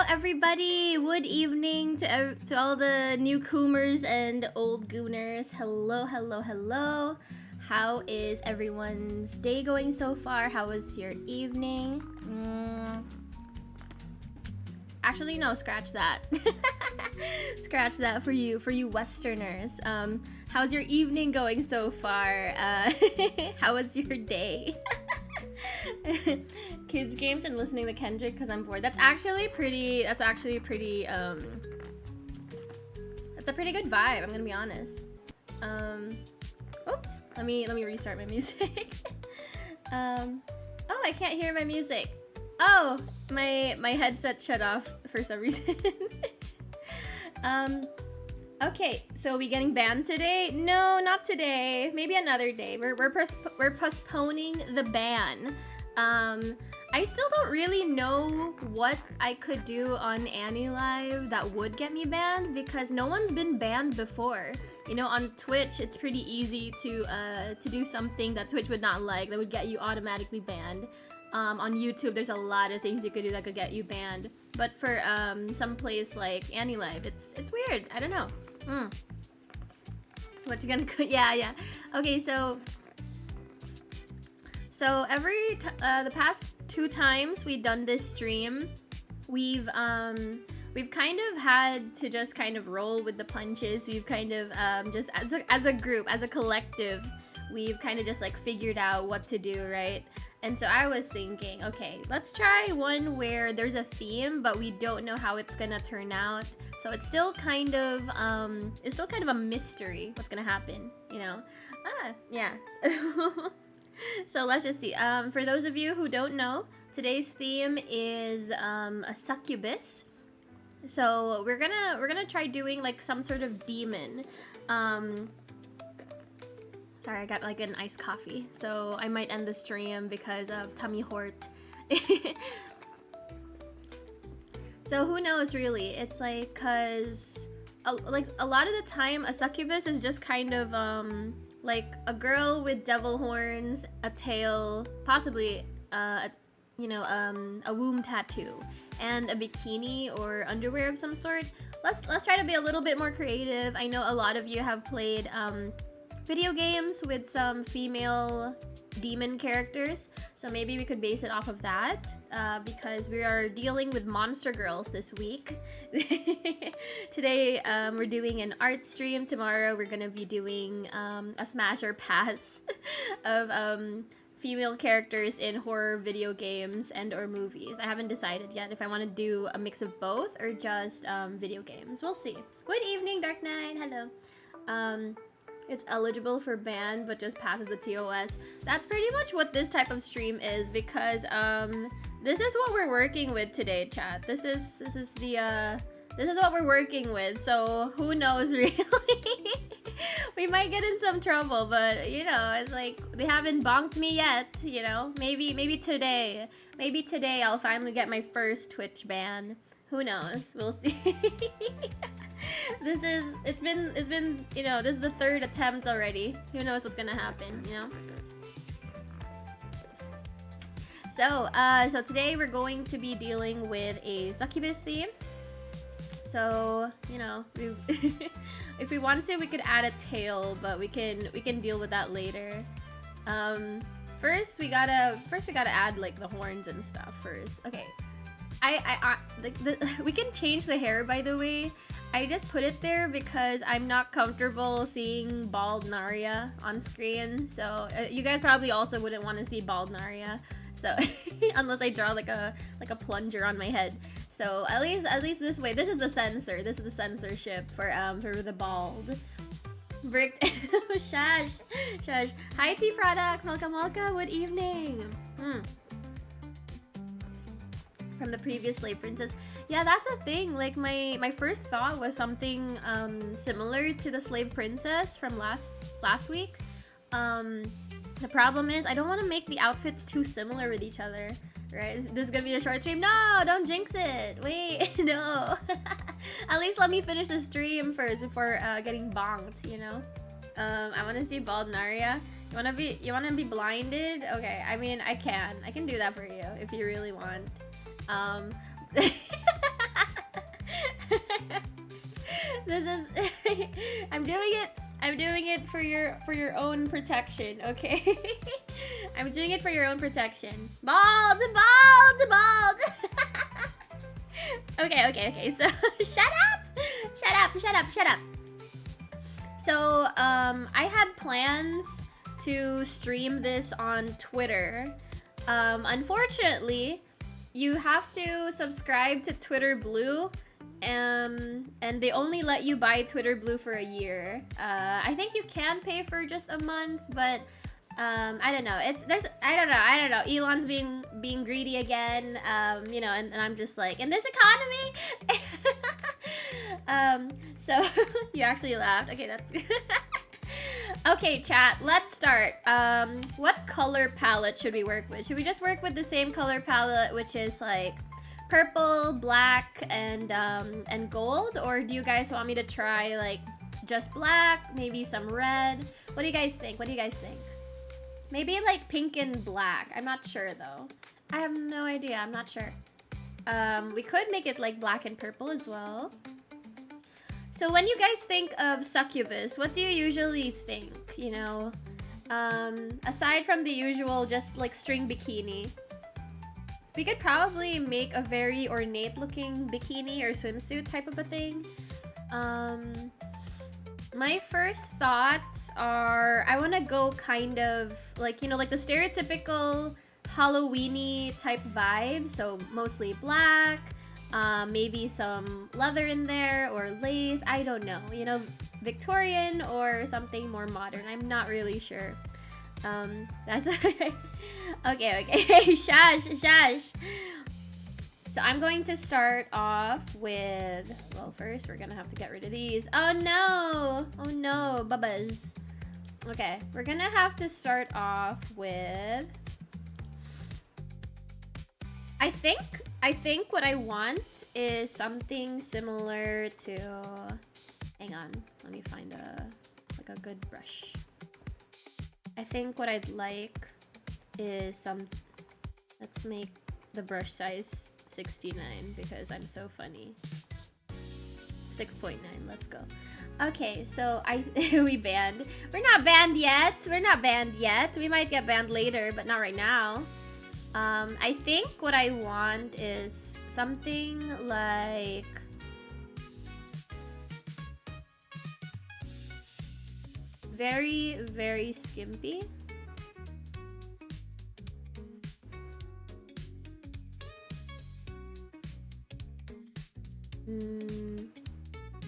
everybody. Good evening to all the newcomers and old gooners. Hello, hello, hello. How is everyone's day going so far? How was your evening? Actually, no, scratch that. Scratch that for you Westerners. How's your evening going so far? How was your day? Kids games and listening to Kendrick because I'm bored. That's actually a pretty that's a pretty good vibe, I'm gonna be honest. Oops. Let me restart my music. Oh, I can't hear my music. Oh, my headset shut off for some reason. Okay, so are we getting banned today? No, not today. Maybe another day. We're postponing the ban. I still don't really know what I could do on Annie Live that would get me banned because no one's been banned before. You know, on Twitch, it's pretty easy to do something that Twitch would not like that would get you automatically banned. On YouTube, there's a lot of things you could do that could get you banned. But for some place like Annie Live, it's weird. I don't know. What you gonna? Yeah. Okay, so the past 2 times we've done this stream, we've kind of had to just kind of roll with the punches. We've kind of just as a group, as a collective, we've kind of just like figured out what to do, right? And so I was thinking, okay, let's try one where there's a theme, but we don't know how it's gonna turn out. So it's still kind of a mystery what's gonna happen, you know? Yeah. So let's just see. For those of you who don't know, today's theme is a succubus. So we're gonna try doing like some sort of demon. Sorry, I got like an iced coffee, so I might end the stream because of tummy hurt. So who knows, really? It's like, cause a lot of the time, a succubus is just kind of like a girl with devil horns, a tail, possibly a womb tattoo, and a bikini or underwear of some sort. Let's try to be a little bit more creative. I know a lot of you have played video games with some female demon characters, so maybe we could base it off of that, because we are dealing with monster girls this week. Today we're doing an art stream. Tomorrow we're gonna be doing a smash or pass of female characters in horror video games and or movies. I haven't decided yet if I want to do a mix of both or just video games. We'll see. Good evening, Dark Knight. Hello. It's eligible for ban, but just passes the TOS. That's pretty much what this type of stream is, because this is what we're working with today, chat. This is what we're working with. So who knows, really? We might get in some trouble, but you know, it's like they haven't bonked me yet. You know, maybe today I'll finally get my first Twitch ban. Who knows? We'll see. It's been, you know, this is the 3rd attempt already. Who knows what's gonna happen, you know? So today we're going to be dealing with a succubus theme. So, you know, if we want to, we could add a tail, but we can deal with that later. First we gotta add like the horns and stuff first. Okay. We can change the hair, by the way. I just put it there because I'm not comfortable seeing bald Naria on screen. So you guys probably also wouldn't want to see bald Naria. So unless I draw like a plunger on my head. So at least this way. This is the censor. This is the censorship for the bald. Brick. Shush. Hi T Products. Welcome. Good evening. From the previous Slave Princess. Yeah, that's the thing. Like my first thought was something similar to the Slave Princess from last week. The problem is I don't want to make the outfits too similar with each other. Right? This is gonna be a short stream. No, don't jinx it. Wait, no. At least let me finish the stream first before getting bonked. You know. I want to see bald Naria. You wanna be blinded? Okay. I mean, I can do that for you if you really want. This is I'm doing it for your own protection, okay? I'm doing it for your own protection. Bald. Okay. So shut up. So I had plans to stream this on Twitter. Unfortunately, you have to subscribe to Twitter Blue. And they only let you buy Twitter Blue for a year. I think you can pay for just a month, but I don't know. I don't know. Elon's being greedy again. You know, and I'm just like, in this economy. So you actually laughed. Okay, that's okay, chat. Let's start. What color palette should we work with? Should we just work with the same color palette, which is like purple, black, and gold? Or do you guys want me to try like just black, maybe some red? What do you guys think? Maybe like pink and black. I'm not sure though. I have no idea. I'm not sure. We could make it like black and purple as well. So when you guys think of succubus, what do you usually think? You know, aside from the usual just like string bikini. We could probably make a very ornate looking bikini or swimsuit type of a thing. My first thoughts are I want to go kind of like, you know, like the stereotypical Halloween-y type vibes. So mostly black, maybe some leather in there or lace. I don't know, you know, Victorian or something more modern. I'm not really sure. That's okay. Shush. So I'm going to start off with, well, first we're gonna have to get rid of these. Oh no, bubbas. Okay, we're gonna have to start off with, I think what I want is something similar to, hang on, let me find a good brush. I think what I'd like is let's make the brush size 69 because I'm so funny. 6.9, let's go. Okay, so we banned. We're not banned yet. We might get banned later, but not right now. I think what I want is something like, very, very skimpy.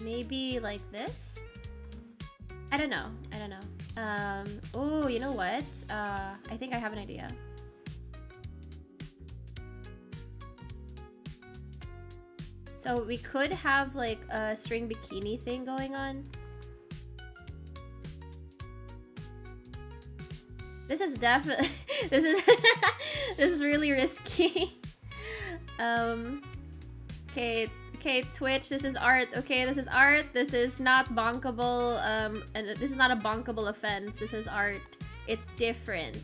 Maybe like this? I don't know. Oh, you know what? I think I have an idea. So we could have like a string bikini thing going on. This is definitely this is really risky. Okay, Twitch, this is art. Okay, this is art. This is not bonkable. And this is not a bonkable offense. This is art. It's different.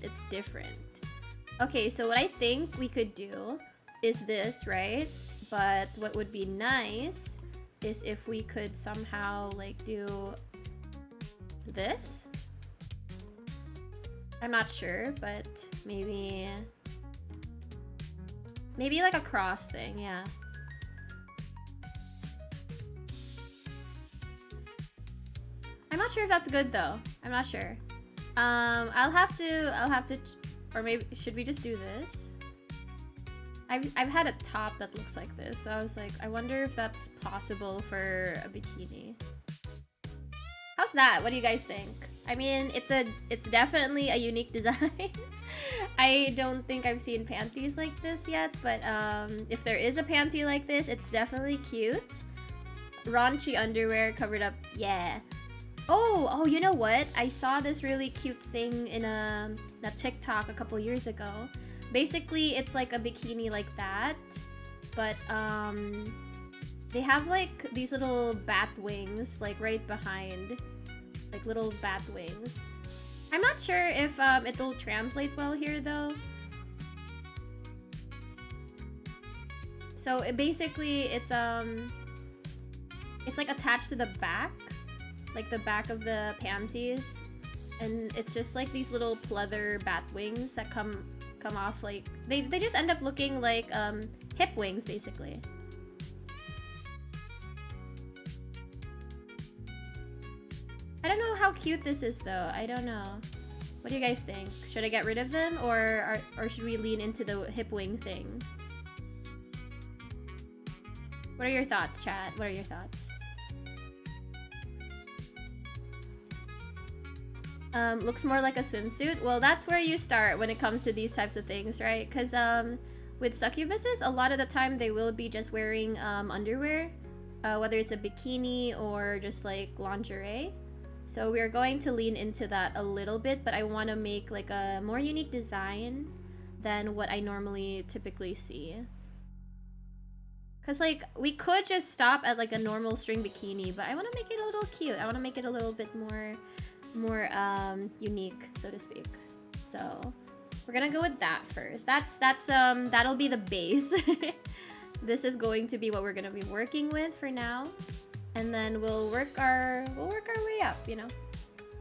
Okay, so what I think we could do is this, right? But what would be nice is if we could somehow like do this. I'm not sure, but maybe like a cross thing, yeah. I'm not sure if that's good though. I'm not sure. I'll have to, or maybe should we just do this? I've had a top that looks like this, so I was like, I wonder if that's possible for a bikini. How's that? What do you guys think? I mean, it's definitely a unique design. I don't think I've seen panties like this yet, but if there is a panty like this, it's definitely cute. Raunchy underwear covered up, yeah. Oh, you know what? I saw this really cute thing in a TikTok a couple years ago. Basically, it's like a bikini like that, but they have like these little bat wings like right behind, like little bat wings. I'm not sure if it'll translate well here though. So basically it's it's like attached to the back, like the back of the panties, and it's just like these little pleather bat wings that come off, like they just end up looking like hip wings basically. I don't know how cute this is though. I don't know. What do you guys think? Should I get rid of them or should we lean into the hip wing thing? What are your thoughts, chat? What are your thoughts? Looks more like a swimsuit. Well, that's where you start when it comes to these types of things, right? Because with succubuses, a lot of the time they will be just wearing underwear, whether it's a bikini or just like lingerie. So we're going to lean into that a little bit, but I want to make like a more unique design than what I normally typically see. Because like we could just stop at like a normal string bikini, but I want to make it a little cute. I want to make it a little bit more unique, so to speak. So we're gonna go with that first. That'll be the base. This is going to be what we're gonna be working with for now, and then we'll work our way up, you know.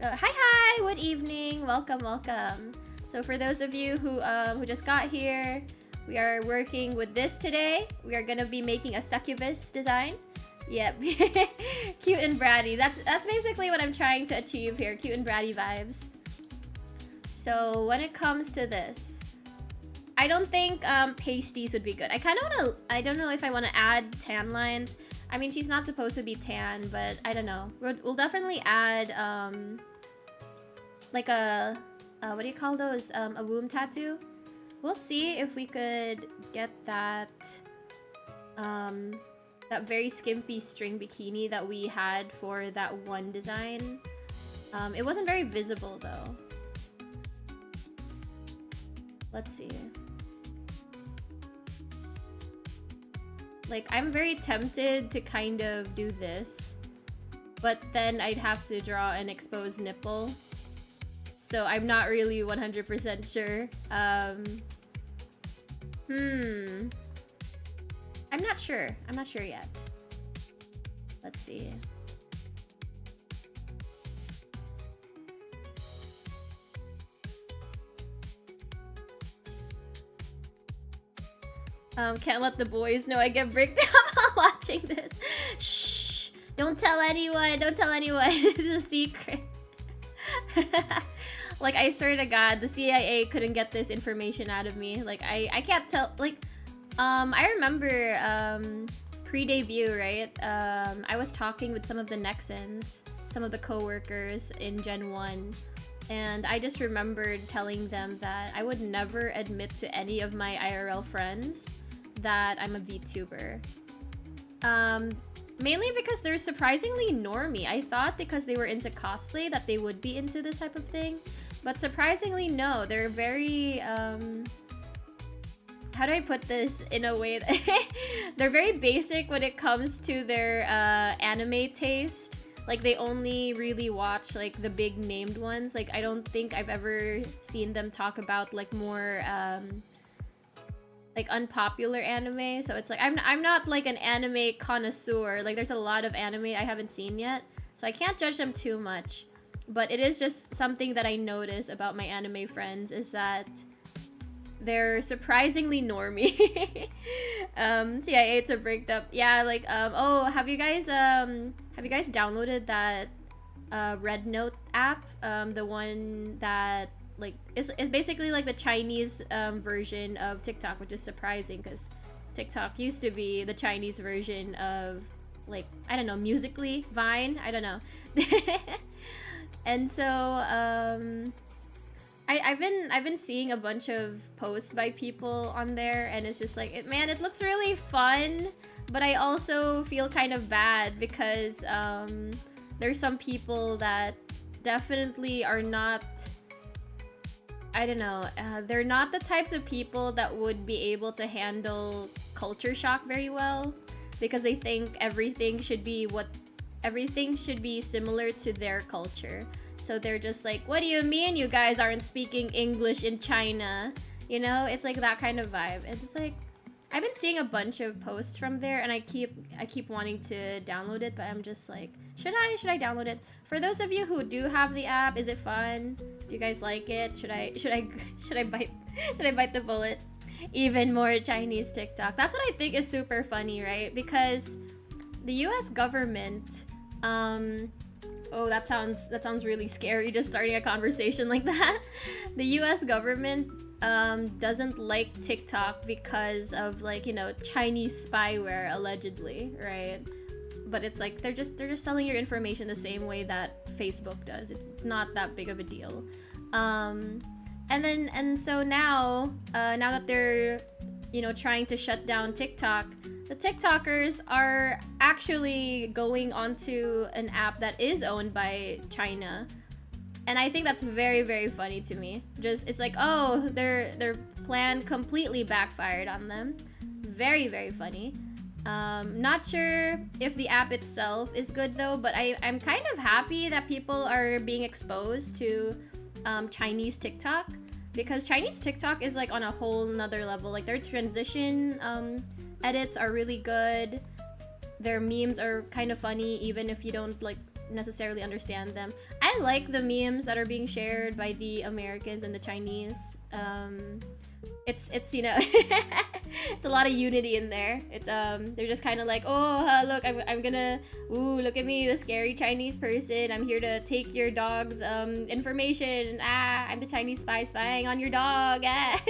Hi, good evening, welcome. So for those of you who just got here, we are working with this today. We are gonna be making a succubus design. Yep. Cute and bratty. That's basically what I'm trying to achieve here. Cute and bratty vibes. So when it comes to this, I don't think pasties would be good. I don't know if I want to add tan lines. I mean, she's not supposed to be tan, but I don't know. We'll definitely add like a what do you call those? A womb tattoo. We'll see if we could get that that very skimpy string bikini that we had for that one design. It wasn't very visible though. Let's see. Like, I'm very tempted to kind of do this, but then I'd have to draw an exposed nipple. So I'm not really 100% sure. I'm not sure. I'm not sure yet. Let's see. Can't let the boys know I get bricked up while watching this. Shh! Don't tell anyone. Don't tell anyone. It's a secret. Like, I swear to God, the CIA couldn't get this information out of me. Like, I can't tell. Like, I remember pre-debut, right? I was talking with some of the Nexans, some of the co-workers in Gen 1, and I just remembered telling them that I would never admit to any of my IRL friends that I'm a VTuber. Mainly because they're surprisingly normie. I thought because they were into cosplay that they would be into this type of thing, but surprisingly no. They're very how do I put this in a way that they're very basic when it comes to their anime taste. Like, they only really watch like the big named ones. Like, I don't think I've ever seen them talk about like more like unpopular anime. So it's like I'm not like an anime connoisseur. Like, there's a lot of anime I haven't seen yet, so I can't judge them too much. But it is just something that I notice about my anime friends is that they're surprisingly normie. CIA to break up. Yeah, like oh, have you guys downloaded that Red Note app? The one that like it's basically like the Chinese version of TikTok, which is surprising because TikTok used to be the Chinese version of, like, I don't know, Musically, Vine, I don't know. And so I've been seeing a bunch of posts by people on there, and it's just like, it looks really fun, but I also feel kind of bad because there's some people that definitely are not, I don't know, they're not the types of people that would be able to handle culture shock very well, because they think everything should be similar to their culture. So they're just like, what do you mean you guys aren't speaking English in China? You know, it's like that kind of vibe. It's like, I've been seeing a bunch of posts from there, and I keep wanting to download it, but I'm just like, should I download it? For those of you who do have the app, is it fun? Do you guys like it? Should I bite the bullet? Even more Chinese TikTok. That's what I think is super funny, right? Because the U.S. government, oh, that sounds really scary. Just starting a conversation like that. The U.S. government doesn't like TikTok because of, like, you know, Chinese spyware allegedly, right? But it's like they're just selling your information the same way that Facebook does. It's not that big of a deal. And so now that they're, you know, trying to shut down TikTok, the TikTokers are actually going onto an app that is owned by China. And I think that's very, very funny to me. Just, it's like, oh, their plan completely backfired on them. Very, very funny. Not sure if the app itself is good though, but I'm kind of happy that people are being exposed to Chinese TikTok, because Chinese TikTok is like on a whole nother level. Like their transition edits are really good. Their memes are kind of funny, even if you don't like necessarily understand them. I like the memes that are being shared by the Americans and the Chinese. It's you know, it's a lot of unity in there. It's they're just kind of like, oh look, I'm gonna, ooh, look at me, the scary Chinese person. I'm here to take your dog's information. Ah, I'm the Chinese spy spying on your dog. Ah.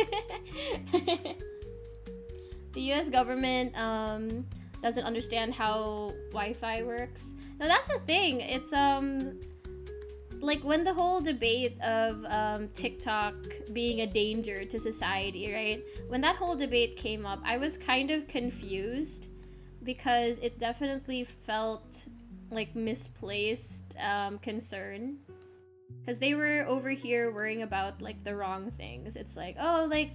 The U.S. government doesn't understand how Wi-Fi works. No, that's the thing. It's like when the whole debate of TikTok being a danger to society, right? When that whole debate came up, I was kind of confused because it definitely felt like misplaced concern. Because they were over here worrying about like the wrong things. It's like, oh, like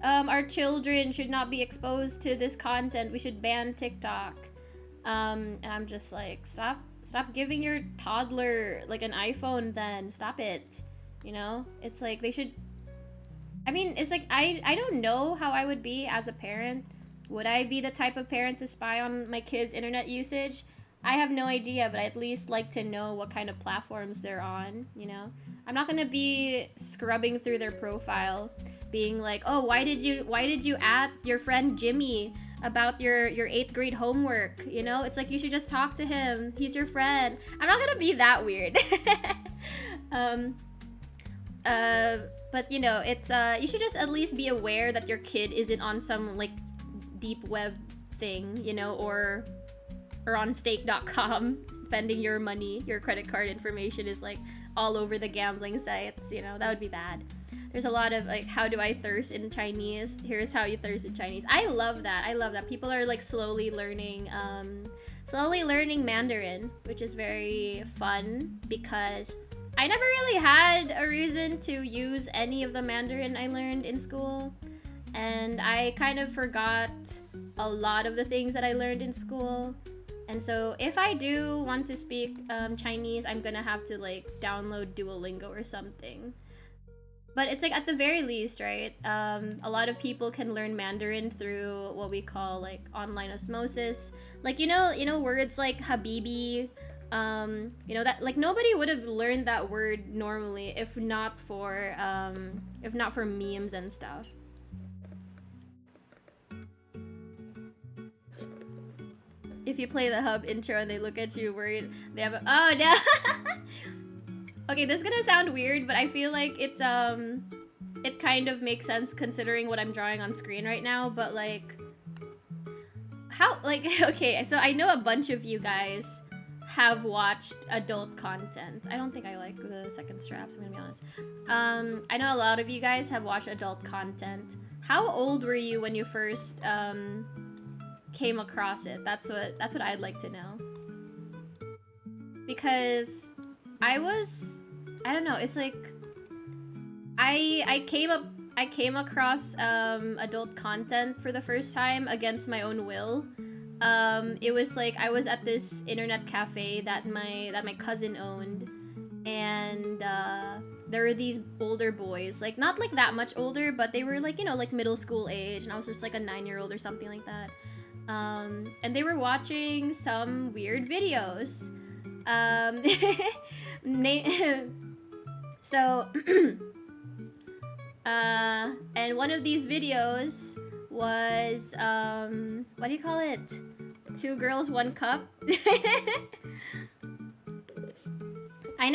our children should not be exposed to this content. We should ban TikTok. And I'm just like, stop giving your toddler like an iPhone then. Stop it. You know? It's like they should, I mean, it's like I don't know how I would be as a parent. Would I be the type of parent to spy on my kids' internet usage? I have no idea, but I at least like to know what kind of platforms they're on, you know? I'm not gonna be scrubbing through their profile being like, oh, why did you add your friend Jimmy about your 8th grade homework? You know, it's like you should just talk to him. He's your friend. I'm not gonna be that weird. But you know, it's you should just at least be aware that your kid isn't on some like deep web thing, you know, or on stake.com spending your money. Your credit card information is like all over the gambling sites, you know. That would be bad. There's a lot of like, how do I thirst in Chinese? Here's how you thirst in Chinese. I love that. People are like slowly learning Mandarin, which is very fun because I never really had a reason to use any of the Mandarin I learned in school. And I kind of forgot a lot of the things that I learned in school. And so if I do want to speak Chinese, I'm gonna have to like download Duolingo or something. But it's like at the very least, right? A lot of people can learn Mandarin through what we call like online osmosis. Like you know words like habibi, you know, that like nobody would have learned that word normally if not for memes and stuff. If you play the hub intro and they look at you worried, they have a, oh no. Okay, this is gonna sound weird, but I feel like it's it kind of makes sense considering what I'm drawing on screen right now. But like, how, like, okay, so I know a bunch of you guys have watched adult content. I don't think I like the second straps, I'm gonna be honest. I know a lot of you guys have watched adult content. How old were you when you first came across it? That's what I'd like to know. Because I don't know, it's like I came across adult content for the first time against my own will. It was like I was at this internet cafe that my cousin owned, and there were these older boys, like not like that much older, but they were like, you know, like middle school age, and I was just like a 9-year-old or something like that. And they were watching some weird videos. So, and one of these videos was, what do you call it? 2 girls, 1 cup. I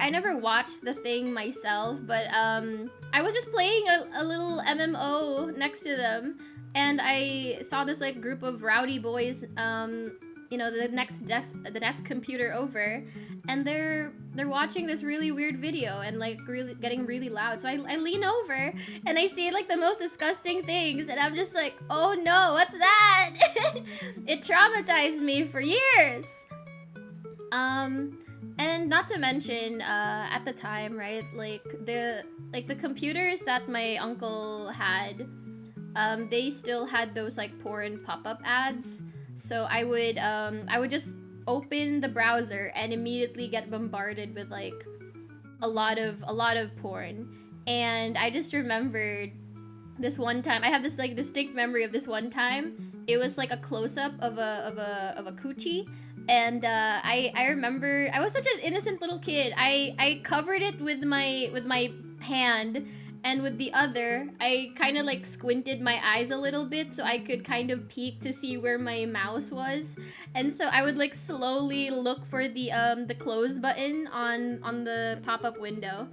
never watched the thing myself, but I was just playing a little MMO next to them, and I saw this like group of rowdy boys, you know, the next computer over, and they're watching this really weird video and like really getting really loud. So I lean over and I see like the most disgusting things, and I'm just like, oh no, what's that? It traumatized me for years. And not to mention, at the time, right, like the computers that my uncle had, they still had those like porn pop-up ads. So I would just open the browser and immediately get bombarded with like a lot of porn. And I just remembered this one time. I have this like distinct memory of this one time. It was like a close-up of a coochie. And I remember I was such an innocent little kid. I covered it with my hand, and with the other I kind of like squinted my eyes a little bit so I could kind of peek to see where my mouse was. And so I would like slowly look for the close button on the pop-up window.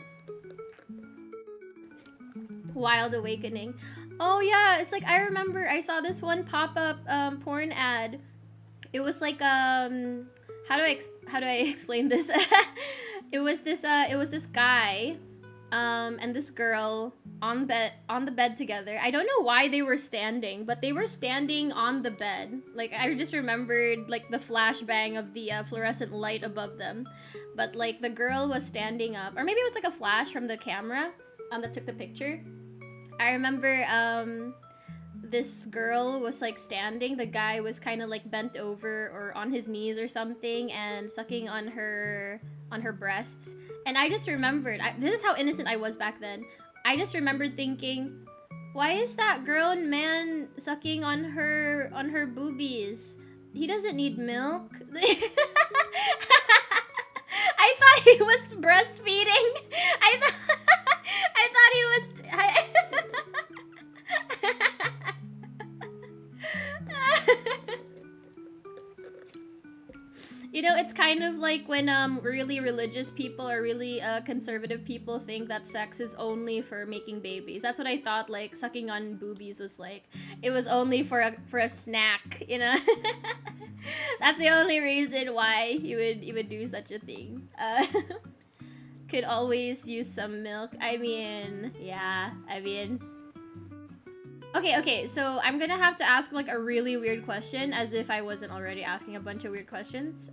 Wild awakening. Oh yeah, it's like I remember I saw this one pop-up porn ad. It was like how do I explain this? It was this guy and this girl on the bed together. I don't know why they were standing, but they were standing on the bed. Like I just remembered like the flashbang of the fluorescent light above them. But like the girl was standing up, or maybe it was like a flash from the camera that took the picture. I remember this girl was like standing, the guy was kind of like bent over or on his knees or something and sucking on her breasts. And I just remembered, this is how innocent I was back then. I just remembered thinking, why is that grown man sucking on her boobies? He doesn't need milk. I thought he was breastfeeding. I thought he was You know, it's kind of like when really religious people or really conservative people think that sex is only for making babies. That's what I thought like sucking on boobies was like. It was only for a snack, you know. That's the only reason why you would do such a thing. Could always use some milk. I mean, yeah, Okay, so I'm gonna have to ask like a really weird question, as if I wasn't already asking a bunch of weird questions.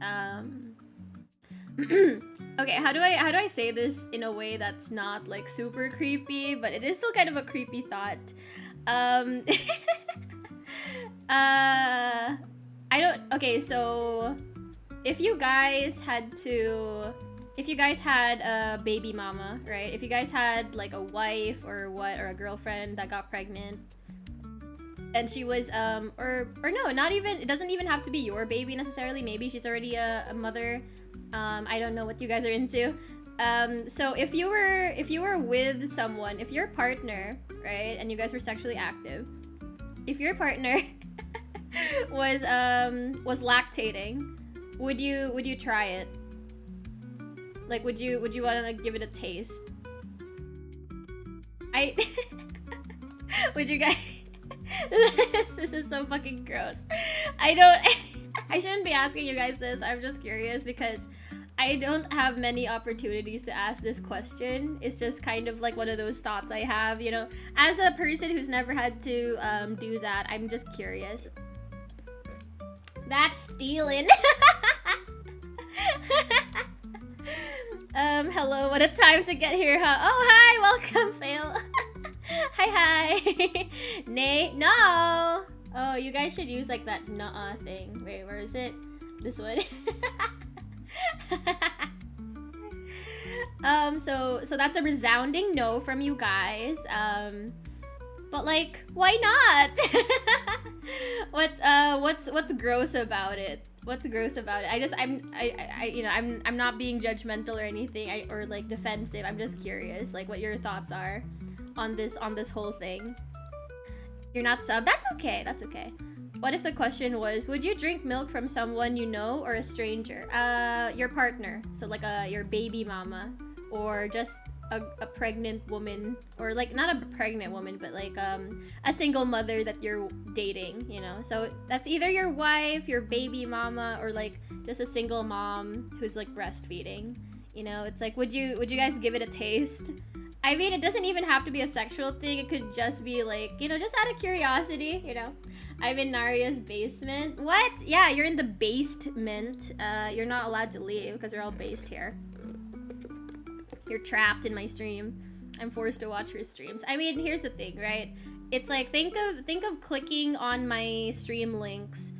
Okay, how do I say this in a way that's not like super creepy, but it is still kind of a creepy thought? Okay, so if you guys had a baby mama, right? If you guys had like a wife or a girlfriend that got pregnant, and she was or no, not even, it doesn't even have to be your baby necessarily. Maybe she's already a mother. I don't know what you guys are into. So if you were with someone, if your partner, right, and you guys were sexually active, if your partner was lactating, would you try it? Like, would you want to give it a taste? Would you guys? This is so fucking gross. I shouldn't be asking you guys this. I'm just curious because I don't have many opportunities to ask this question. It's just kind of like one of those thoughts I have, you know. As a person who's never had to do that, I'm just curious. That's stealing. Hello, what a time to get here, huh? Oh, hi, welcome, Fail. Hi. Nay, no. Oh, you guys should use like that nuh-uh thing. Wait, where is it? This one. So that's a resounding no from you guys. But like, why not? What's gross about it? What's gross about it? I'm not being judgmental or anything, or like defensive. I'm just curious, like, what your thoughts are on this whole thing. You're not sub? That's okay. That's okay. What if the question was, would you drink milk from someone you know or a stranger? Your partner. So like your baby mama, or just a pregnant woman, or like not a pregnant woman, but like a single mother that you're dating, you know. So that's either your wife, your baby mama, or like just a single mom who's like breastfeeding. You know, it's like, would you guys give it a taste? I mean, it doesn't even have to be a sexual thing. It could just be like, you know, just out of curiosity, you know. I'm in Naria's basement. What? Yeah, you're in the basement. You're not allowed to leave because we're all based here. You're trapped in my stream. I'm forced to watch your streams. I mean, here's the thing, right? It's like, think of clicking on my stream links.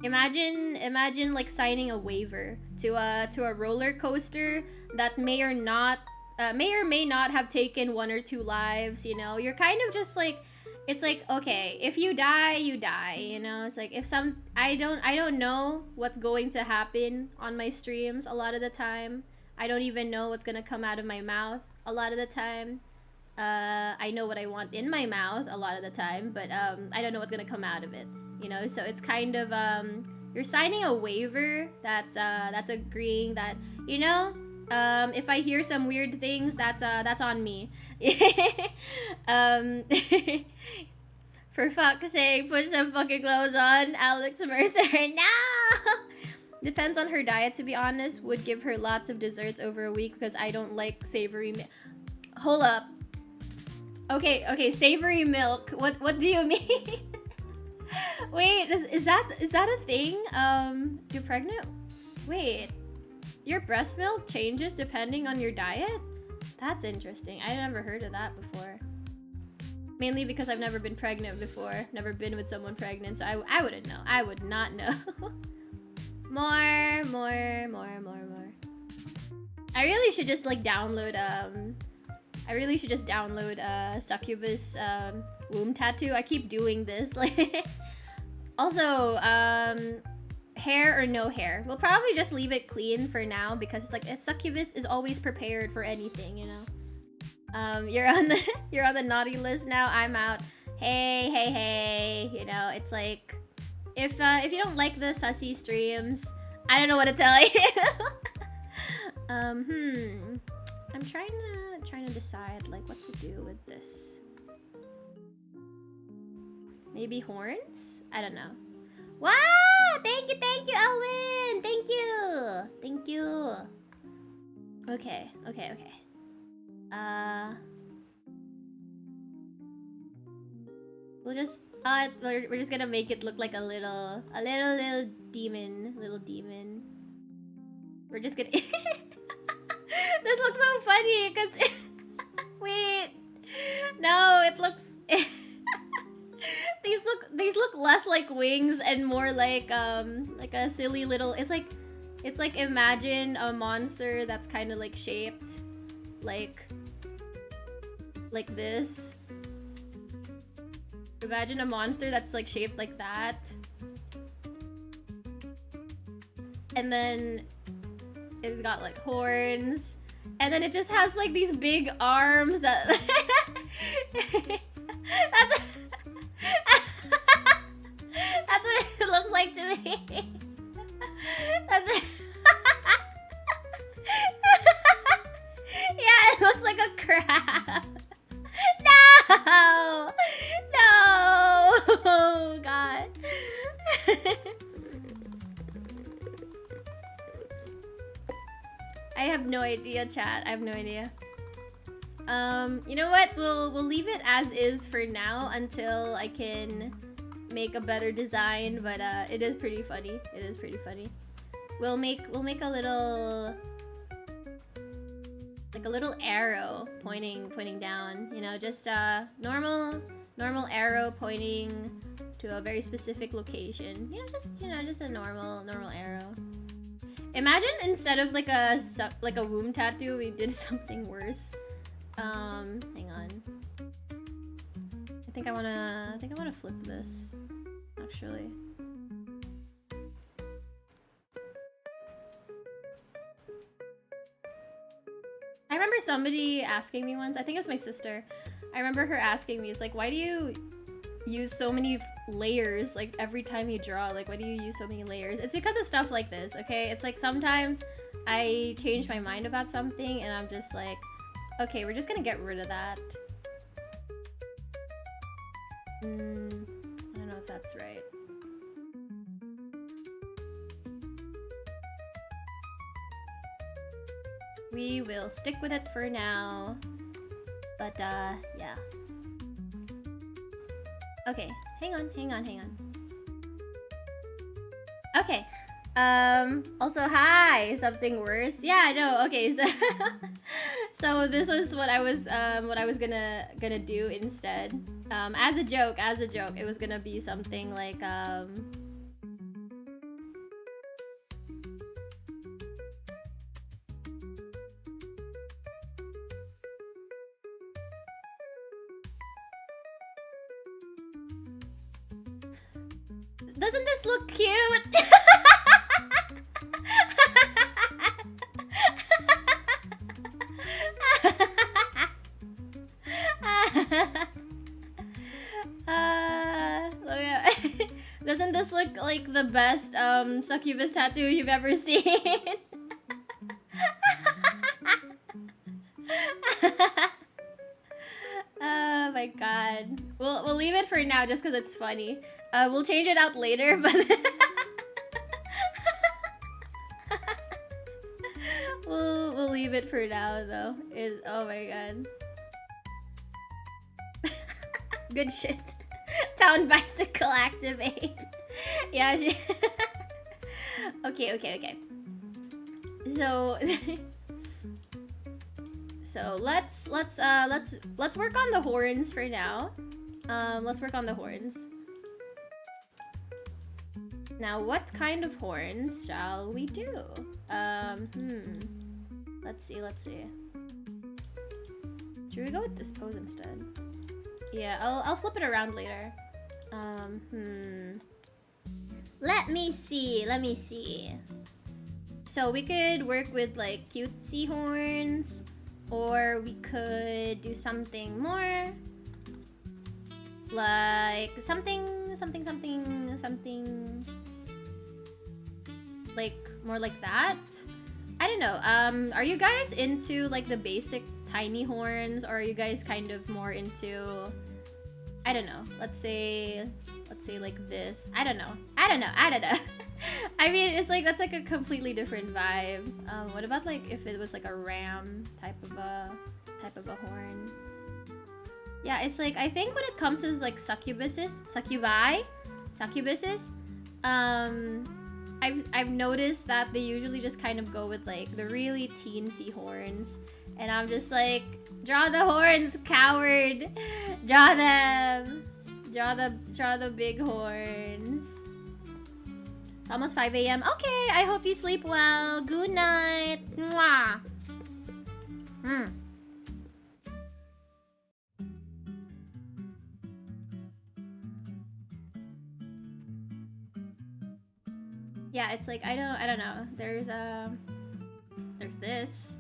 Imagine like signing a waiver to a roller coaster that may or may not have taken 1 or 2 lives, you know. You're kind of just like, it's like, okay, if you die, you die, you know. It's like, if I don't know what's going to happen on my streams a lot of the time. I don't even know what's gonna come out of my mouth a lot of the time. I know what I want in my mouth a lot of the time, but I don't know what's gonna come out of it, you know. So it's kind of you're signing a waiver that's agreeing that, you know, if I hear some weird things, that's on me. For fuck's sake, put some fucking clothes on, Alex Mercer. No. Depends on her diet, to be honest. Would give her lots of desserts over a week because I don't like savory milk. Hold up. Okay, savory milk. What do you mean? Wait, is that a thing? You're pregnant? Wait. Your breast milk changes depending on your diet? That's interesting. I never heard of that before. Mainly because I've never been pregnant before. Never been with someone pregnant, so I wouldn't know. I would not know. More. I really should just like download Succubus womb tattoo. I keep doing this. Like, also, hair or no hair. We'll probably just leave it clean for now because it's like a Succubus is always prepared for anything, you know. You're on the naughty list now. I'm out. Hey. You know, it's like, if you don't like the sussy streams, I don't know what to tell you. I'm trying to decide like what to do with this. Maybe horns? I don't know. Wow! Thank you, Elwin! Thank you. Okay. We're just gonna make it look like a little demon. We're just gonna. This looks so funny because. Wait, no, it looks. These look less like wings and more like a silly little. It's like imagine a monster that's kind of like shaped like this. Imagine a monster that's like shaped like that. And then it's got like horns. And then it just has like these big arms that that's what it looks like to me. Yeah, it looks like a crab. No, God. I have no idea, chat. I have no idea. You know what? We'll leave it as is for now until I can make a better design. But it is pretty funny. We'll make a little arrow pointing down. You know, just normal arrow pointing to a very specific location. Just a normal arrow. Imagine instead of like a womb tattoo, we did something worse. Hang on. I think I wanna flip this, actually. I remember somebody asking me once, I think it was my sister. I remember her asking me, it's like, why do you use so many layers like every time you draw? Like, why do you use so many layers? It's because of stuff like this, okay? It's like sometimes I change my mind about something and I'm just like, okay, we're just gonna get rid of that. I don't know if that's right. We will stick with it for now. But, yeah. Okay, hang on. Okay, also, hi! Something worse? Yeah, I know, okay, so... so this was what I was gonna do instead. As a joke, it was gonna be something like, doesn't this look cute? Doesn't this look like the best succubus tattoo you've ever seen? Oh my god. We'll leave it for now just because it's funny. We'll change it out later, but we'll leave it for now though. Oh my god. Good shit. Town bicycle activate. Yeah. Okay. So let's work on the horns for now. Let's work on the horns. Now, what kind of horns shall we do? Let's see. Should we go with this pose instead? Yeah, I'll flip it around later. Let me see. So we could work with like cutesy horns, or we could do something more like something like more like that. I don't know. Are you guys into like the basic tiny horns, or are you guys kind of more into, I don't know, let's say like this. I don't know. I mean, it's like, that's like a completely different vibe. What about like if it was like a ram type of a horn? Yeah, it's like, I think when it comes to like succubuses, I've noticed that they usually just kind of go with like the really teensy horns, and I'm just like, draw the horns, coward. Draw them. Draw the big horns. Almost 5 a.m. Okay, I hope you sleep well. Good night. Mwah. Yeah, it's like, I don't know. There's this.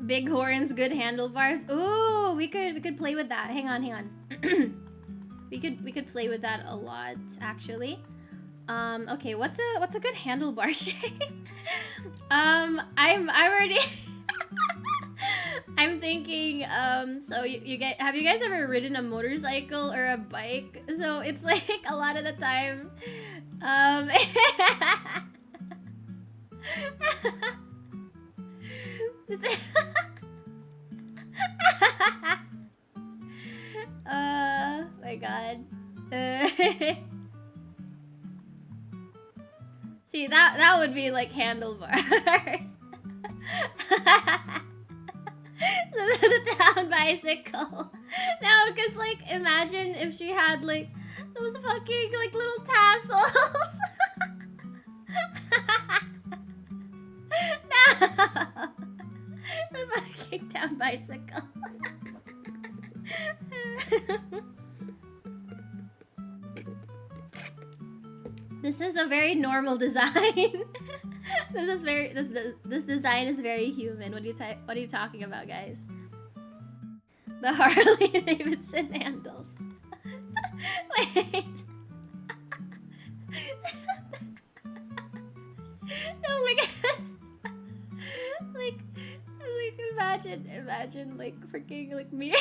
Big horns, good handlebars. Ooh, we could play with that. Hang on. we could play with that a lot, actually. Okay, what's a good handlebar shape? I'm already I'm thinking, so have you guys ever ridden a motorcycle or a bike? So it's like a lot of the time, my god. See, that would be like handlebars. The town bicycle. No, because like, imagine if she had like Those fucking, like, little tassels. No! The fucking down bicycle. This is a very normal design. This design is very human. What are you talking about, guys? The Harley Davidson handles. Wait. No, because like imagine like freaking like mirrors.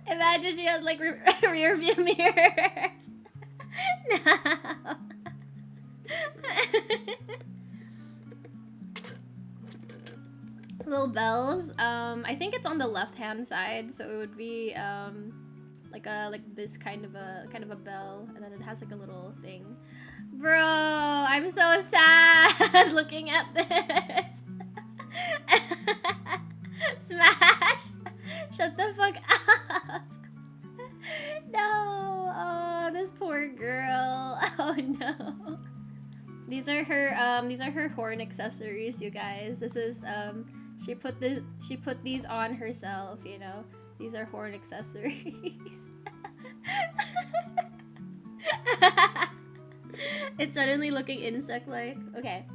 Imagine she had like rear view mirrors. No. Little bells. I think it's on the left-hand side, so it would be like this kind of a bell, and then it has like a little thing. Bro, I'm so sad looking at this. Smash! Shut the fuck up. No. Oh, this poor girl. Oh no. These are her horn accessories, you guys. This is she put these on herself, you know. These are horn accessories. It's suddenly looking insect-like. Okay.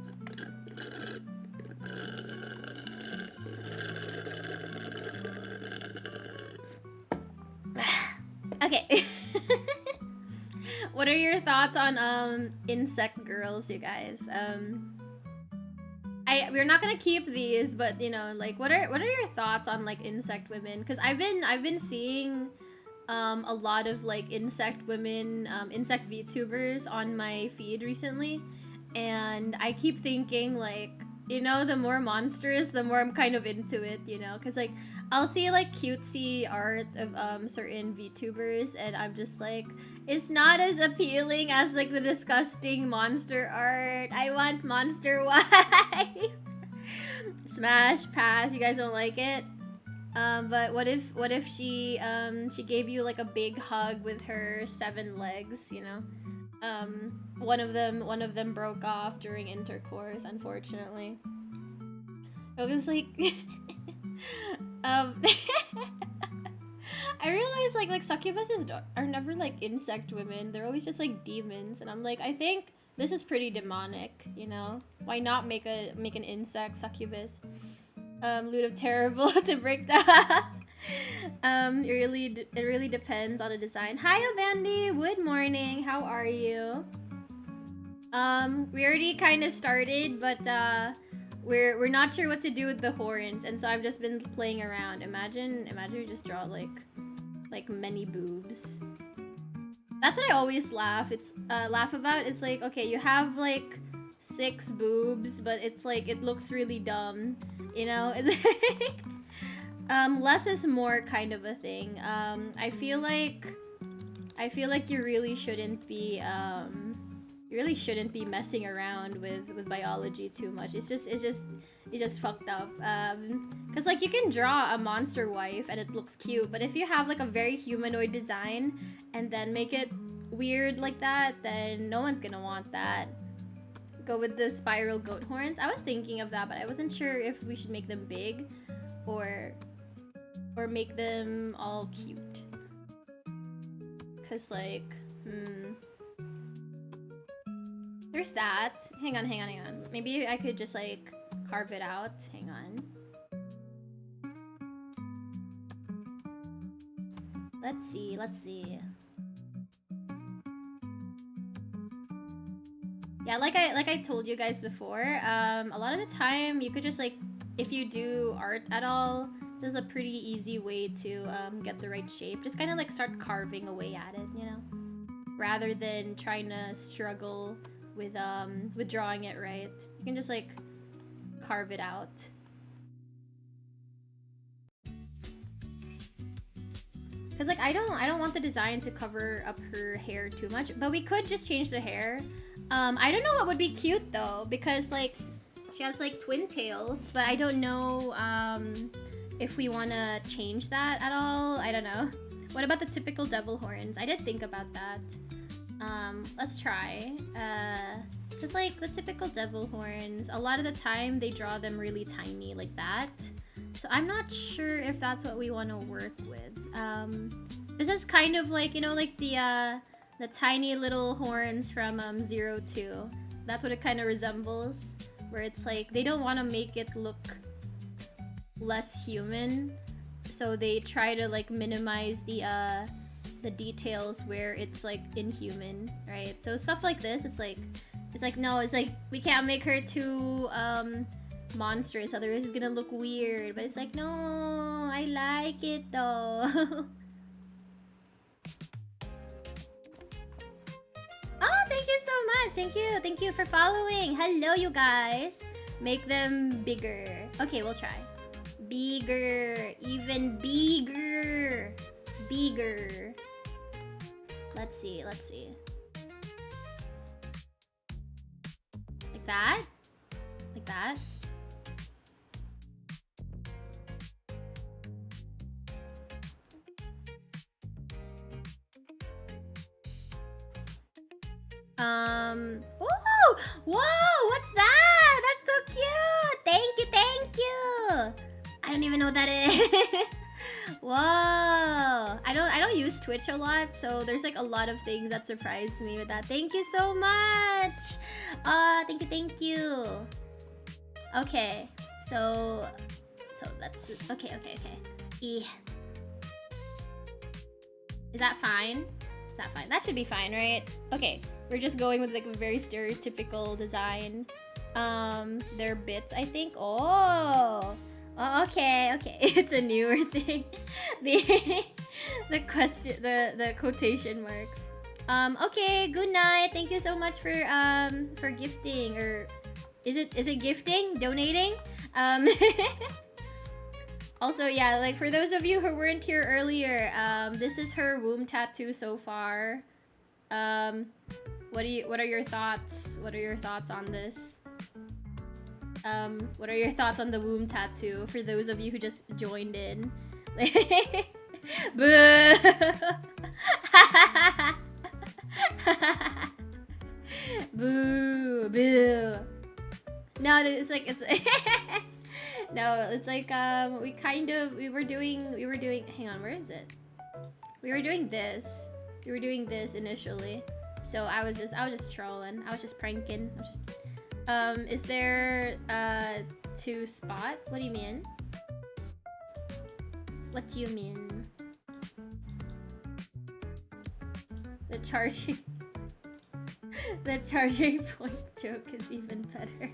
Okay. What are your thoughts on insect girls, you guys? We're not gonna keep these, but you know, like, what are your thoughts on like insect women? Because I've been seeing a lot of like insect women, insect VTubers on my feed recently, and I keep thinking like, you know, the more monstrous, the more I'm kind of into it, you know, because like I'll see like cutesy art of certain VTubers, and I'm just like, it's not as appealing as like the disgusting monster art. I want monster wife. Smash, pass. You guys don't like it? But what if she gave you like a big hug with her 7 legs, you know? One of them broke off during intercourse, unfortunately. It was like I realized like succubuses are never like insect women. They're always just like demons, and I'm like, I think this is pretty demonic, you know? Why not make an insect succubus? Ludo terrible to break down. It really depends on the design. Hi Avandi, good morning. How are you? We already kind of started, but we're not sure what to do with the horns, and so I've just been playing around. Imagine we just draw like many boobs. That's what I always laugh about. It's like, okay, you have like 6 boobs, but it's like it looks really dumb, you know? It's like less is more kind of a thing. I feel like you really shouldn't be messing around with biology too much. It's just fucked up. Cause like you can draw a monster wife and it looks cute, but if you have like a very humanoid design and then make it weird like that, then no one's gonna want that. Go with the spiral goat horns. I was thinking of that, but I wasn't sure if we should make them big or make them all cute. Cause like, there's that. Hang on. Maybe I could just like carve it out. Hang on. Let's see. Yeah, like I told you guys before, a lot of the time you could just like, if you do art at all, this is a pretty easy way to get the right shape. Just kind of like start carving away at it, you know? Rather than trying to struggle with drawing it right. You can just like carve it out. Cause like I don't want the design to cover up her hair too much, but we could just change the hair. I don't know what would be cute though, because like she has like twin tails, but I don't know if we want to change that at all. I don't know. What about the typical devil horns? I did think about that. Let's try. Cause like the typical devil horns, a lot of the time they draw them really tiny like that. So I'm not sure if that's what we want to work with. This is kind of like, you know, like the tiny little horns from 02. That's what it kind of resembles. Where it's like they don't want to make it look less human, so they try to like minimize the details where it's like inhuman, right? So stuff like this, it's like no, it's like we can't make her too monstrous, otherwise it's gonna look weird. But it's like, no, I like it though. Oh, thank you so much. Thank you for following. Hello, you guys. Make them bigger. Okay, we'll try. Bigger, even bigger. Bigger. Let's see. Like that? Like that? Ooh! Whoa! What's that? That's so cute! Thank you! I don't even know what that is. Whoa! I don't use Twitch a lot, so there's like a lot of things that surprised me with that. Thank you so much! Thank you. Okay, so that's okay. Is that fine? That should be fine, right? Okay, we're just going with like a very stereotypical design. They're bits, I think. Oh, okay. It's a newer thing. The question, the quotation marks. Okay. Good night. Thank you so much for gifting, or is it gifting? Donating? Also, yeah, like for those of you who weren't here earlier, this is her womb tattoo so far. What are your thoughts? What are your thoughts on this? What are your thoughts on the womb tattoo for those of you who just joined in? Boo! Boo! No, it's like no, it's like we were doing hang on, where is it? We were doing this initially. So I was just trolling. I was just pranking. Is there to spot? What do you mean? What do you mean? The charging point joke is even better.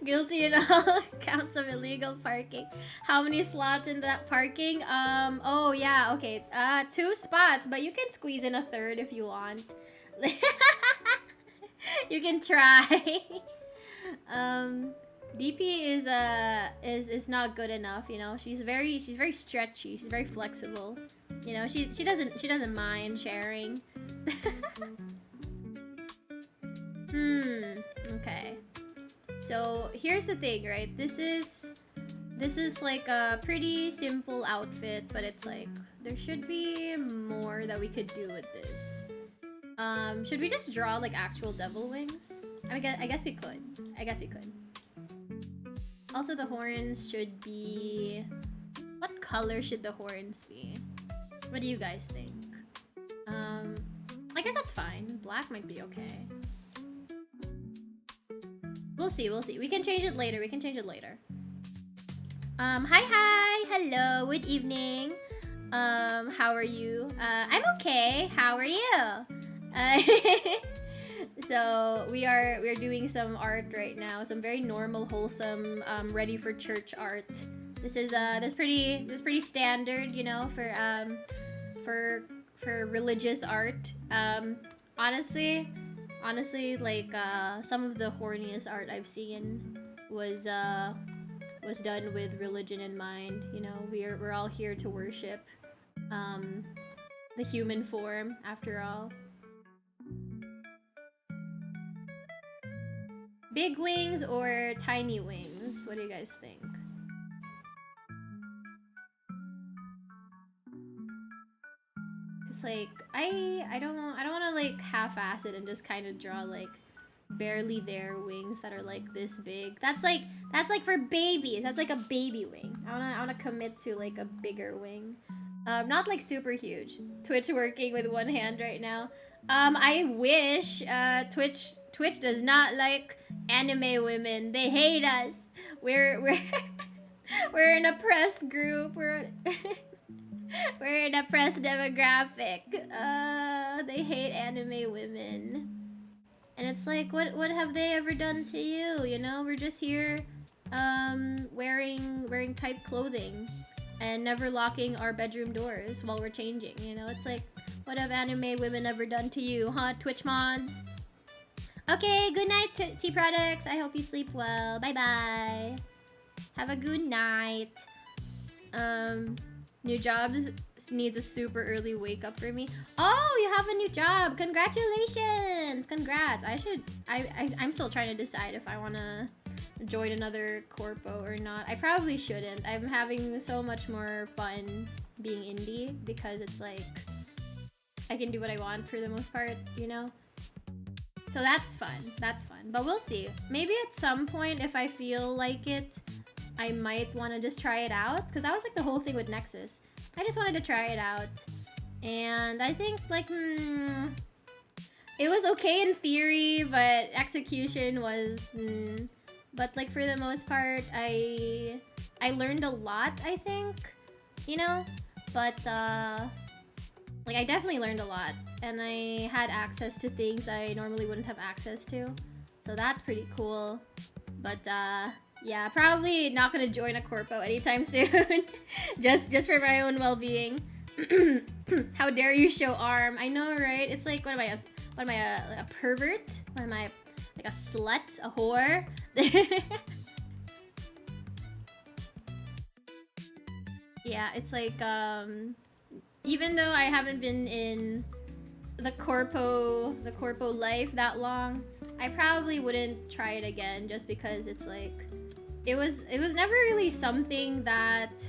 Guilty in all counts of illegal parking. How many slots in that parking? Oh yeah, okay. 2 spots, but you can squeeze in a third if you want. You can try. DP is not good enough, you know. She's very stretchy. She's very flexible. You know, she doesn't mind sharing. Okay. So here's the thing, right? This is like a pretty simple outfit, but it's like there should be more that we could do with this. Should we just draw like actual devil wings? I guess we could. Also, the horns should be... What color should the horns be? What do you guys think? I guess that's fine. Black might be okay. We'll see. We can change it later. Hi. Hello. Good evening. How are you? I'm okay. How are you? So we're doing some art right now. Some very normal, wholesome, ready for church art. This is pretty standard, you know, for religious art. Honestly, like some of the horniest art I've seen was done with religion in mind. You know, we're all here to worship the human form, after all. Big wings or tiny wings? What do you guys think? it's like I don't want to like half-ass it and just kind of draw like barely there wings that are like this big. That's like for babies. That's like a baby wing. I wanna commit to like a bigger wing. Not like super huge. Twitch working with one hand right now. I wish Twitch does not like anime women. They hate us. We're we're an oppressed group. We're an oppressed demographic. They hate anime women. And it's like, what have they ever done to you? You know, we're just here wearing tight clothing and never locking our bedroom doors while we're changing, you know? It's like, what have anime women ever done to you, huh, Twitch mods? Okay, good night, T-Products. I hope you sleep well. Bye-bye. Have a good night. New jobs needs a super early wake up for me. Oh, you have a new job. Congratulations. Congrats. I'm still trying to decide if I want to join another corpo or not. I probably shouldn't. I'm having so much more fun being indie because it's like I can do what I want for the most part, you know? So that's fun. That's fun. But we'll see. Maybe at some point, if I feel like it, I might want to just try it out. Because that was like the whole thing with Nexus. I just wanted to try it out. And I think like, it was okay in theory, but execution was, But like for the most part, I learned a lot, I think, you know? But like I definitely learned a lot. And I had access to things I normally wouldn't have access to. So that's pretty cool. But yeah, probably not gonna join a corpo anytime soon. just for my own well-being. How dare you show arm? I know, right? It's like, what am I, a pervert? What am I, like a slut? A whore? Yeah, it's like, even though I haven't been in the corpo life that long, I probably wouldn't try it again just because it's like, it was never really something that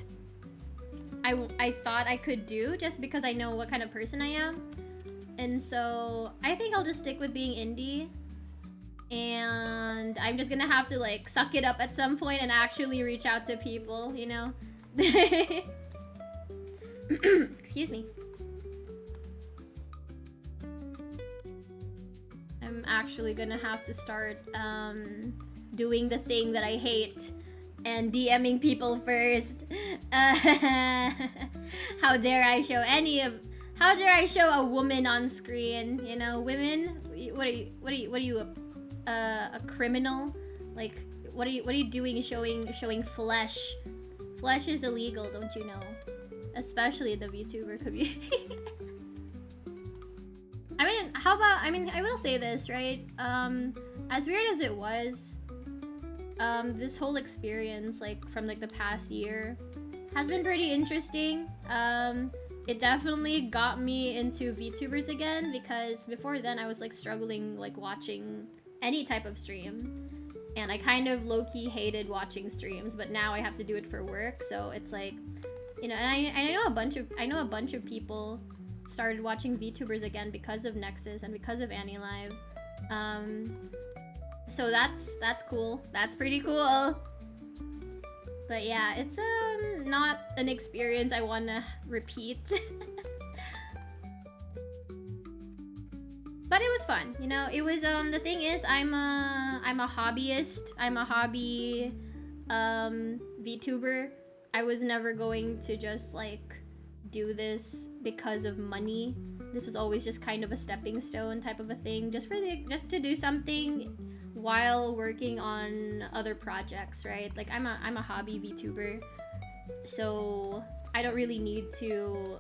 I thought I could do just because I know what kind of person I am. And so I think I'll just stick with being indie. And I'm just gonna have to like suck it up at some point and actually reach out to people, you know? Excuse me. I'm actually gonna have to start doing the thing that I hate and DMing people first. How dare I show a woman on screen? You know, women. What are you a criminal? Like, what are you doing showing flesh? Flesh is illegal, don't you know? Especially in the VTuber community. I will say this, right? As weird as it was, this whole experience, like, from, like, the past year has been pretty interesting. It definitely got me into VTubers again, because before then I was, like, struggling, like, watching any type of stream. And I kind of low-key hated watching streams, but now I have to do it for work, so it's like, you know, and I know a bunch of people started watching VTubers again because of Nexus and because of AniLive. So that's cool. That's pretty cool. But yeah, it's not an experience I want to repeat. But it was fun, you know. It was the thing is, I'm a hobbyist. I'm a hobby VTuber. I was never going to just like do this because of money. This was always just kind of a stepping stone type of a thing, just to do something while working on other projects, right? Like I'm a hobby VTuber, so I don't really need to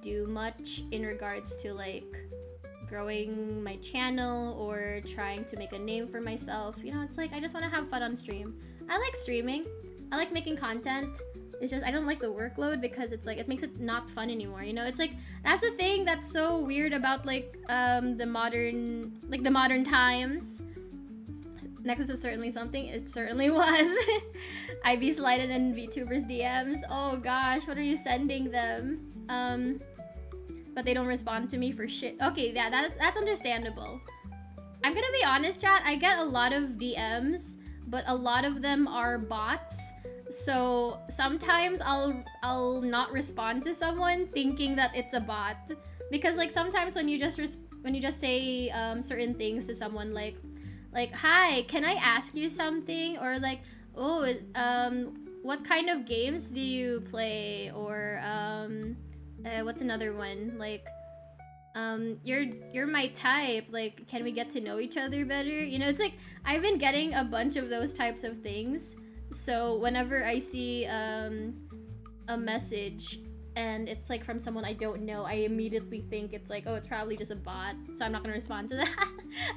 do much in regards to like growing my channel or trying to make a name for myself. You know, it's like I just want to have fun on stream. I like streaming. I like making content. It's just I don't like the workload because it's like it makes it not fun anymore, you know? It's like that's the thing that's so weird about like the modern times. Nexus is certainly something. It certainly was. Ibis slided in VTubers DMs. Oh gosh, what are you sending them? but they don't respond to me for shit. Okay, yeah, that's understandable. I'm gonna be honest, chat. I get a lot of DMs, but a lot of them are bots. So sometimes I'll not respond to someone thinking that it's a bot, because like sometimes when you just say certain things to someone like hi, can I ask you something, or like, oh, what kind of games do you play, or what's another one, like you're my type, like can we get to know each other better, you know? It's like I've been getting a bunch of those types of things. So whenever I see a message and it's like from someone I don't know, I immediately think it's like, oh, it's probably just a bot, so I'm not gonna respond to that.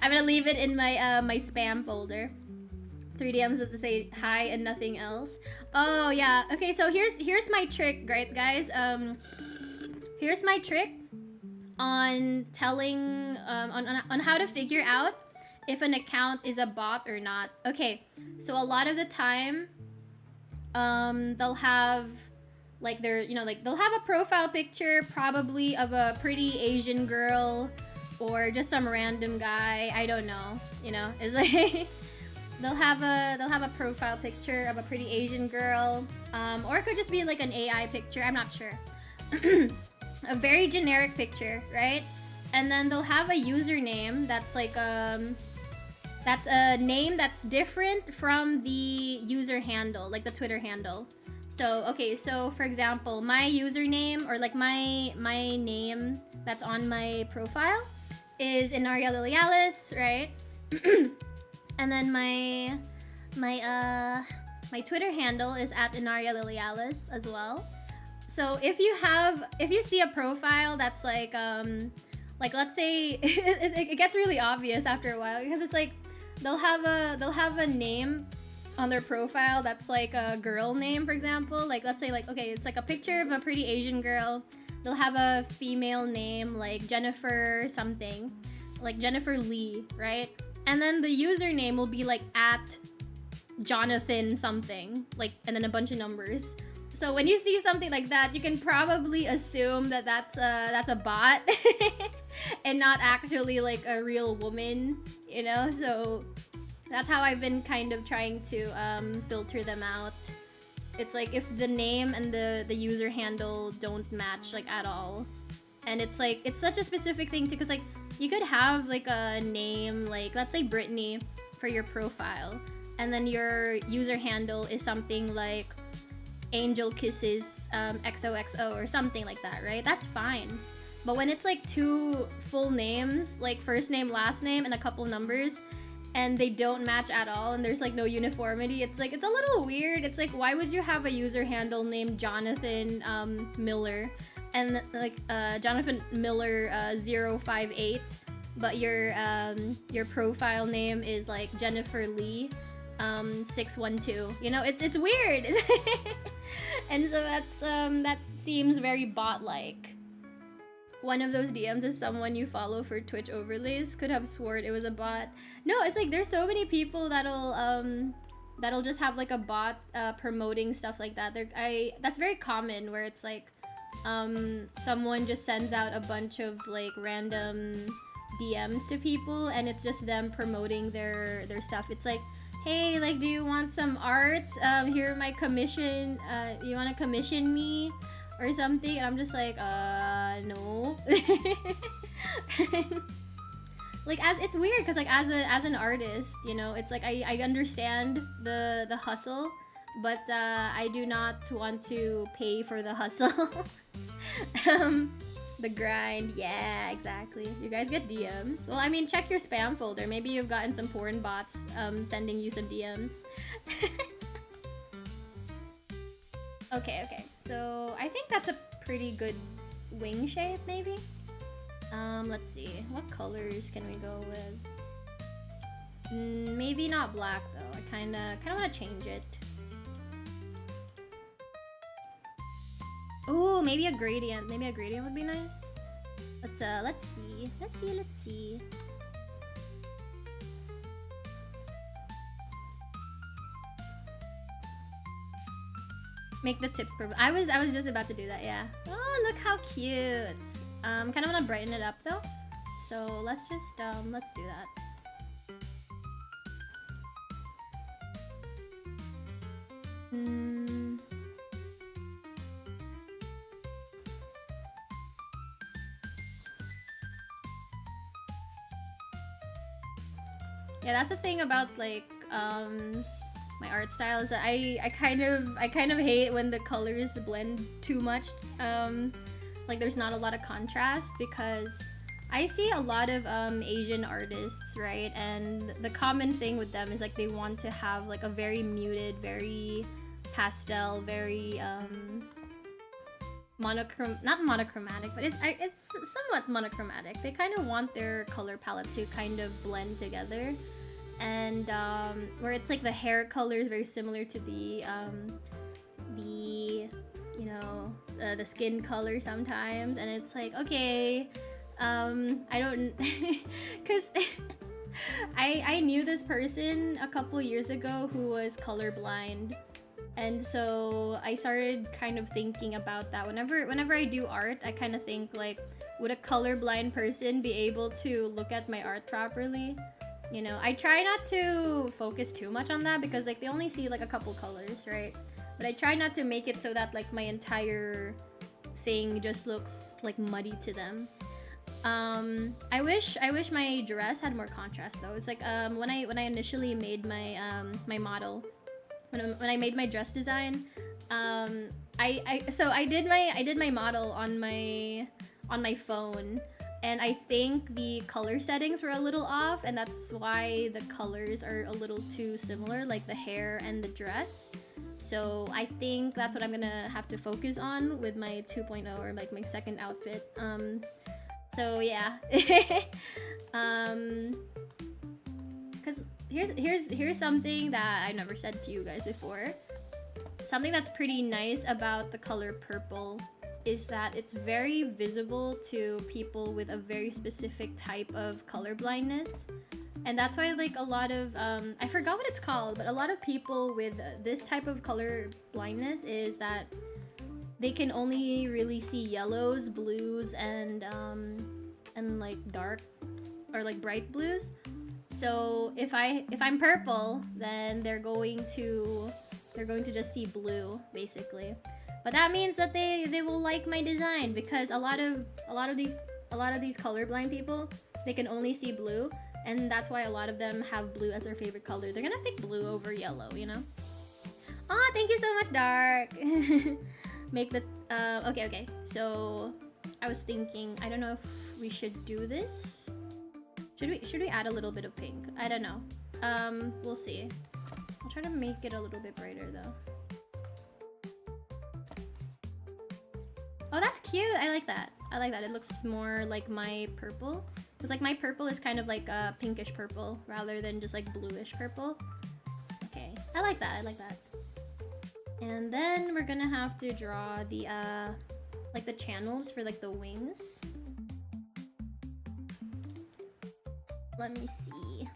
I'm gonna leave it in my my spam folder. 3 DMs is to say hi and nothing else. Oh yeah, okay, so here's my trick, right guys? Here's my trick on telling on how to figure out if an account is a bot or not. Okay, so a lot of the time they'll have like they'll have a profile picture probably of a pretty Asian girl or just some random guy, I don't know, you know. It's like they'll have a profile picture of a pretty Asian girl, or it could just be like an AI picture, I'm not sure. A very generic picture, right? And then they'll have a username that's like that's a name that's different from the user handle, like the Twitter handle. So okay, so for example, my username, or like my name that's on my profile is Inaria Lilialis, right? And then my Twitter handle is at Inaria Lilialis as well. So if you see a profile that's like let's say it gets really obvious after a while, because it's like they'll have a name on their profile that's like a girl name, for example. Like let's say like, okay, it's like a picture of a pretty Asian girl. They'll have a female name like Jennifer something, like Jennifer Lee, right? And then the username will be like at Jonathan something, like, and then a bunch of numbers. So when you see something like that, you can probably assume that that's a bot and not actually like a real woman, you know? So that's how I've been kind of trying to filter them out. It's like if the name and the user handle don't match like at all. And it's like, it's such a specific thing too, because like you could have like a name, like let's say Brittany for your profile, and then your user handle is something like Angel Kisses XOXO or something like that, right? That's fine. But when it's like 2 full names, like first name, last name, and a couple numbers, and they don't match at all, and there's like no uniformity, it's like, it's a little weird. It's like, why would you have a user handle named Jonathan Miller, and like Jonathan Miller 058, but your profile name is like Jennifer Lee 612. You know, it's weird. And so that seems very bot-like. One of those DMs is someone you follow for Twitch overlays. Could have sworn it was a bot. No, it's like there's so many people that'll just have like a bot promoting stuff like that. That's very common, where it's like someone just sends out a bunch of like random DMs to people, and it's just them promoting their stuff. It's like, hey, like, do you want some art? Here my commission. You want to commission me or something? And I'm just like, no. Like, it's weird because like as an artist, you know, it's like I understand the hustle, but I do not want to pay for the hustle. The grind, yeah, exactly. You guys get DMs. Well, I mean, check your spam folder. Maybe you've gotten some porn bots sending you some DMs. Okay. So I think that's a pretty good wing shape, maybe. Let's see. What colors can we go with? Maybe not black though. I kind of want to change it. Ooh, maybe a gradient. Maybe a gradient would be nice. Let's see. Make the tips purple. I was just about to do that, yeah. Oh, look how cute. Kind of want to brighten it up though. So let's just, let's do that. Yeah, that's the thing about like my art style is that I kind of hate when the colors blend too much. Like there's not a lot of contrast, because I see a lot of Asian artists, right? And the common thing with them is like they want to have like a very muted, very pastel, very not monochromatic, but it's somewhat monochromatic. They kind of want their color palette to kind of blend together, and where it's like the hair color is very similar to the you know, the skin color sometimes, and it's like, okay, I don't because I knew this person a couple years ago who was colorblind. And so I started kind of thinking about that. Whenever I do art, I kind of think like, would a colorblind person be able to look at my art properly? You know, I try not to focus too much on that, because like they only see like a couple colors, right? But I try not to make it so that like my entire thing just looks like muddy to them. I wish my dress had more contrast though. It's like when I initially made my my model, when I made my dress design, I did my model on my phone, and I think the color settings were a little off, and that's why the colors are a little too similar, like the hair and the dress. So I think that's what I'm gonna have to focus on with my 2.0, or like my second outfit. So yeah. Cause here's something that I never said to you guys before. Something that's pretty nice about the color purple is that it's very visible to people with a very specific type of color blindness. And that's why like a lot of I forgot what it's called, but a lot of people with this type of color blindness is that they can only really see yellows, blues, and like dark or like bright blues. So if I'm purple, then they're going to just see blue basically. But that means that they will like my design, because a lot of these colorblind people, they can only see blue, and that's why a lot of them have blue as their favorite color. They're gonna pick blue over yellow, you know? Oh, thank you so much, Dark. Make the okay. So I was thinking, I don't know if we should do this. Should we add a little bit of pink? I don't know. We'll see. I'll try to make it a little bit brighter though. Oh, that's cute. I like that. It looks more like my purple. Because like my purple is kind of like a pinkish purple rather than just like bluish purple. Okay, I like that. And then we're gonna have to draw the like the channels for like the wings. Let me see.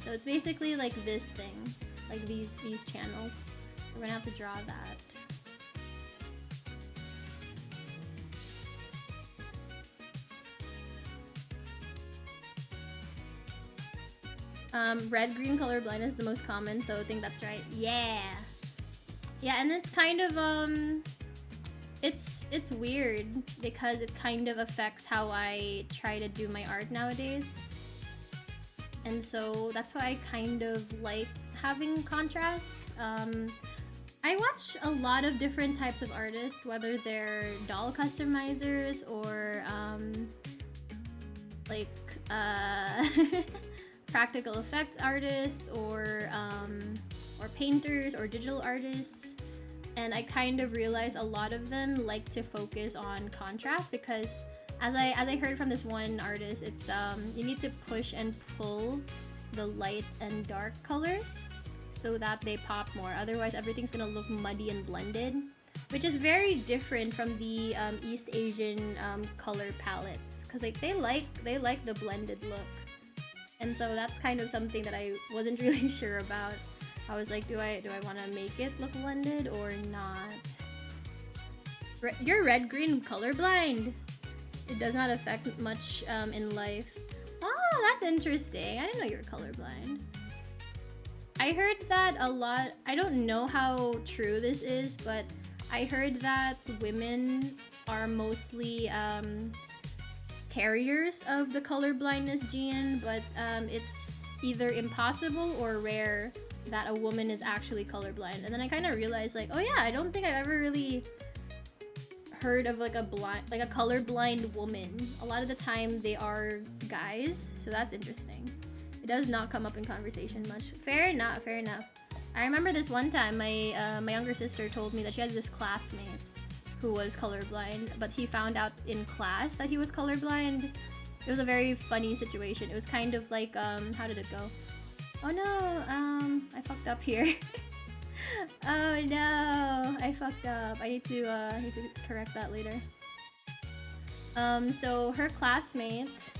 So it's basically like this thing, like these channels. We're gonna have to draw that. Red-green color blindness is the most common, so I think that's right. Yeah, and it's kind of it's weird because it kind of affects how I try to do my art nowadays. And so that's why I kind of like having contrast. I watch a lot of different types of artists, whether they're doll customizers or like practical effects artists or painters or digital artists. And I kind of realize a lot of them like to focus on contrast, because as I heard from this one artist, it's you need to push and pull the light and dark colors so that they pop more. Otherwise, everything's gonna look muddy and blended, which is very different from the East Asian color palettes, because like they like the blended look. And so that's kind of something that I wasn't really sure about. I was like, do I want to make it look blended or not? You're red-green colorblind. It does not affect much in life. Oh, that's interesting. I didn't know you were colorblind. I heard that a lot. I don't know how true this is, but I heard that women are mostly carriers of the colorblindness gene, but it's either impossible or rare that a woman is actually colorblind. And then I kind of realized, like, oh yeah, I don't think I've ever really heard of like a colorblind woman. A lot of the time they are guys, so that's interesting. It does not come up in conversation much. Fair enough, fair enough. I remember this one time my younger sister told me that she had this classmate who was colorblind, but he found out in class that he was colorblind. It was a very funny situation. It was kind of like, how did it go? Oh no, I fucked up here. Oh no, I fucked up. I need to correct that later. So her classmate,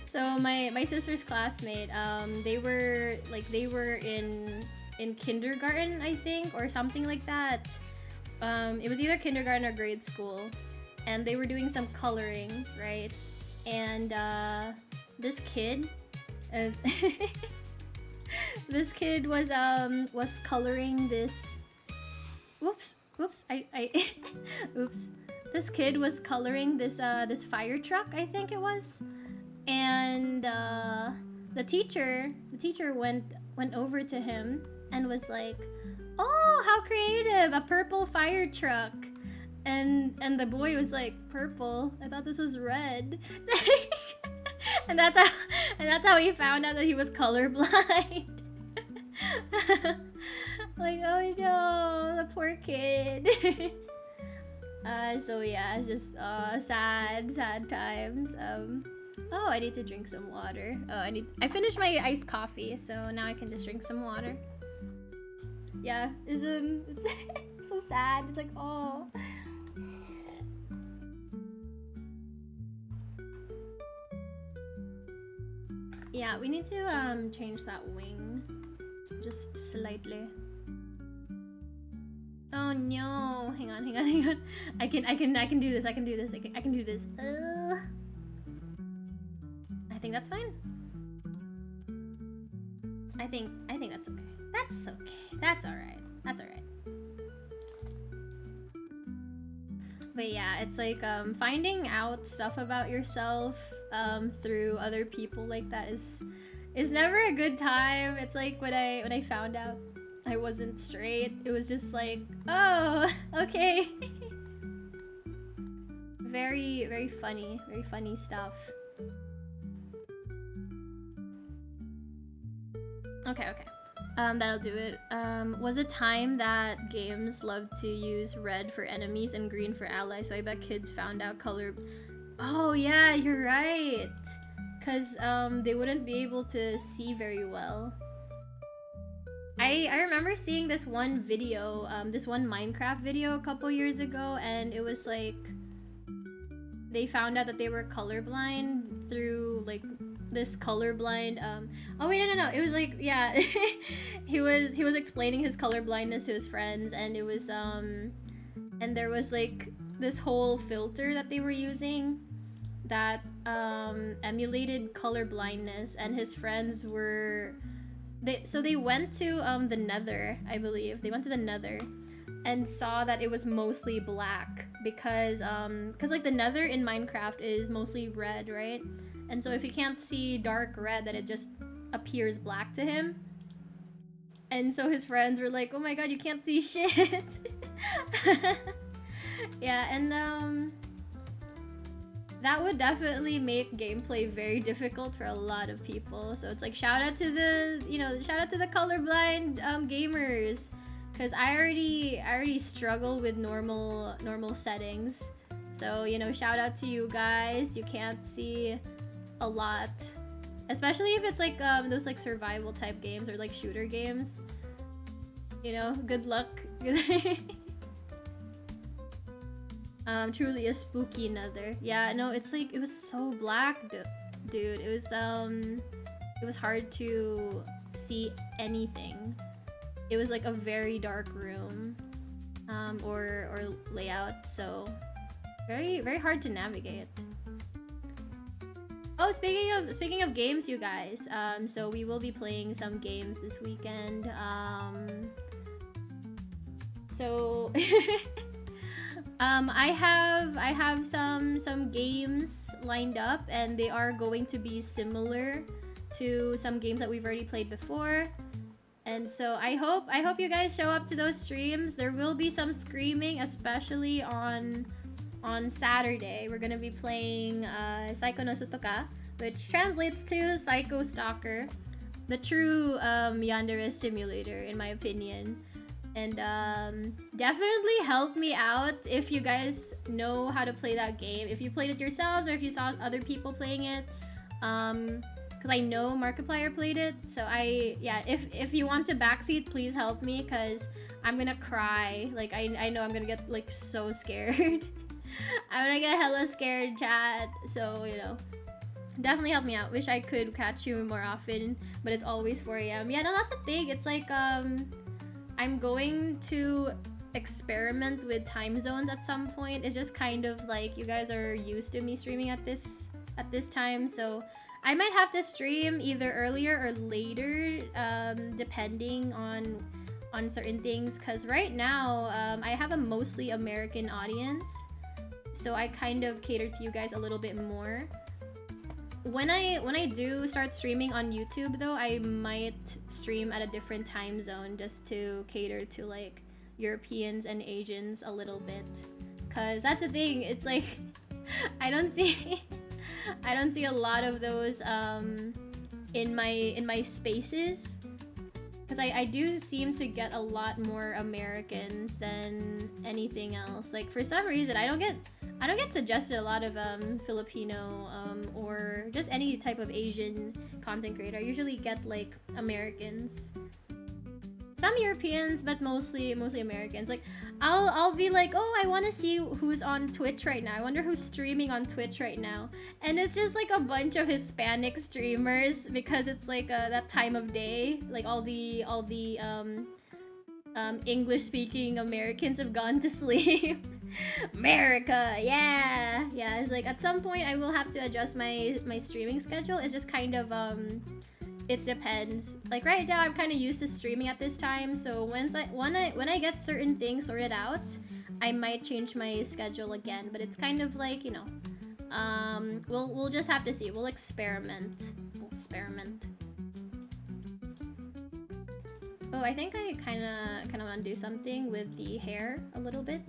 so my sister's classmate, they were in kindergarten, I think, or something like that. It was either kindergarten or grade school, and they were doing some coloring, right? And this kid, this kid was coloring this. Oops, I oops. This kid was coloring this this fire truck, I think it was, and the teacher went over to him and was like, "Oh, how creative! A purple fire truck." And the boy was like, "Purple? I thought this was red." and that's how he found out that he was colorblind. Like, oh no, the poor kid. So yeah, it's just sad times. Oh, I need to drink some water. Oh, I finished my iced coffee, so now I can just drink some water. Yeah, it's so sad. It's like, oh. Yeah, we need to change that wing just slightly. Oh no! Hang on. I can do this. I can do this. I can do this. I think that's fine. I think that's okay. That's okay. That's all right. That's all right. But yeah, it's like finding out stuff about yourself through other people like that is never a good time. It's like when I found out I wasn't straight, it was just like, oh, okay. Very funny stuff. Okay. That'll do it. Was a time that games loved to use red for enemies and green for allies, so I bet kids found out color. Oh yeah, you're right. Cause they wouldn't be able to see very well. I remember seeing this one video, this one Minecraft video a couple years ago, and it was like they found out that they were colorblind through like this colorblind oh wait, no, it was like, yeah. he was explaining his colorblindness to his friends, and it was and there was like this whole filter that they were using that emulated colorblindness, and his friends were they went to the Nether, I believe. They went to the Nether and saw that it was mostly black because like the Nether in Minecraft is mostly red, right? And so if he can't see dark red, then it just appears black to him. And so his friends were like, "Oh my god, you can't see shit." Yeah, and that would definitely make gameplay very difficult for a lot of people. So it's like, shout out to the colorblind gamers, because I already struggle with normal settings. So, you know, shout out to you guys. You can't see a lot, especially if it's like those like survival type games or like shooter games. You know, good luck. Truly a spooky Nether. Yeah, no, it's like, it was so black, dude. It was it was hard to see anything. It was like a very dark room, or layout, so very hard to navigate. Oh, speaking of games, you guys. So we will be playing some games this weekend. So I have some games lined up, and they are going to be similar to some games that we've already played before. And so I hope you guys show up to those streams. There will be some screaming, especially on Saturday. We're gonna be playing Psycho no Sutoka, which translates to Psycho Stalker, the true Yandere simulator, in my opinion. And definitely help me out if you guys know how to play that game. If you played it yourselves, or if you saw other people playing it. Because I know Markiplier played it. So if you want to backseat, please help me, because I'm gonna cry. Like, I know I'm gonna get like so scared. I'm gonna get hella scared, chat. So, you know, definitely help me out. Wish I could catch you more often, but it's always 4 a.m. Yeah, no, that's the thing. It's like, I'm going to experiment with time zones at some point. It's just kind of like you guys are used to me streaming at this time, so I might have to stream either earlier or later, depending on certain things. Because right now, I have a mostly American audience, so I kind of cater to you guys a little bit more. When I do start streaming on YouTube, though, I might stream at a different time zone just to cater to like Europeans and Asians a little bit. Cause that's the thing. It's like I don't see a lot of those in my spaces. Cause I do seem to get a lot more Americans than anything else. Like, for some reason, I don't get suggested a lot of Filipino or just any type of Asian content creator. I usually get like Americans, some Europeans, but mostly Americans. Like, I'll be like, oh, I want to see who's on Twitch right now. I wonder who's streaming on Twitch right now, and it's just like a bunch of Hispanic streamers, because it's like that time of day. Like all the English speaking Americans have gone to sleep. America, yeah. It's like at some point I will have to adjust my streaming schedule. It's just kind of it depends. Like right now I'm kind of used to streaming at this time, so when I get certain things sorted out, I might change my schedule again. But it's kind of like, you know, we'll just have to see. We'll experiment. Oh, I think I kind of want to do something with the hair a little bit.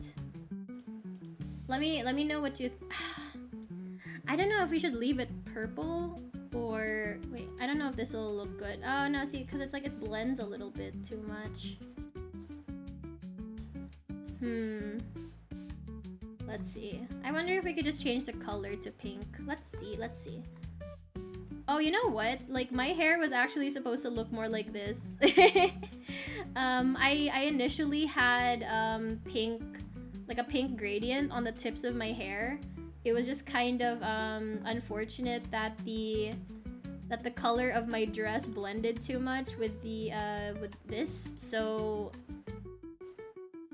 Let me know what you. I don't know if we should leave it purple or wait. I don't know if this will look good. Oh no, see, because it's like it blends a little bit too much. Let's see. I wonder if we could just change the color to pink. Let's see. Oh, you know what? Like, my hair was actually supposed to look more like this. I initially had pink, like a pink gradient on the tips of my hair. It was just kind of unfortunate that the color of my dress blended too much with the with this. So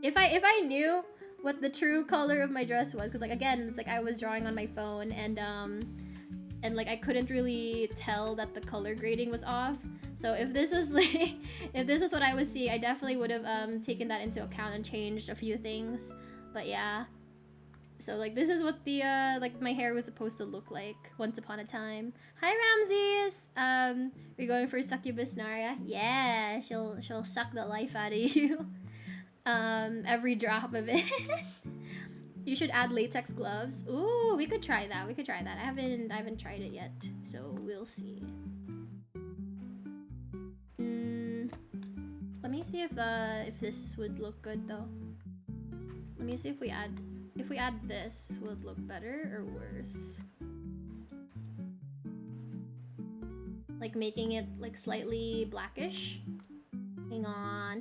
if I knew what the true color of my dress was, because like again, it's like I was drawing on my phone, and like I couldn't really tell that the color grading was off. So if this was like if this is what I was seeing, I definitely would have taken that into account and changed a few things. But yeah. So like this is what the like my hair was supposed to look like once upon a time. Hi Ramses! We're going for Succubus Naria. Yeah, she'll suck the life out of you. Every drop of it. You should add latex gloves. Ooh, we could try that. I haven't tried it yet, so we'll see. Let me see if this would look good though. Let me see if we add this, will it look better or worse? Like making it like slightly blackish. Hang on.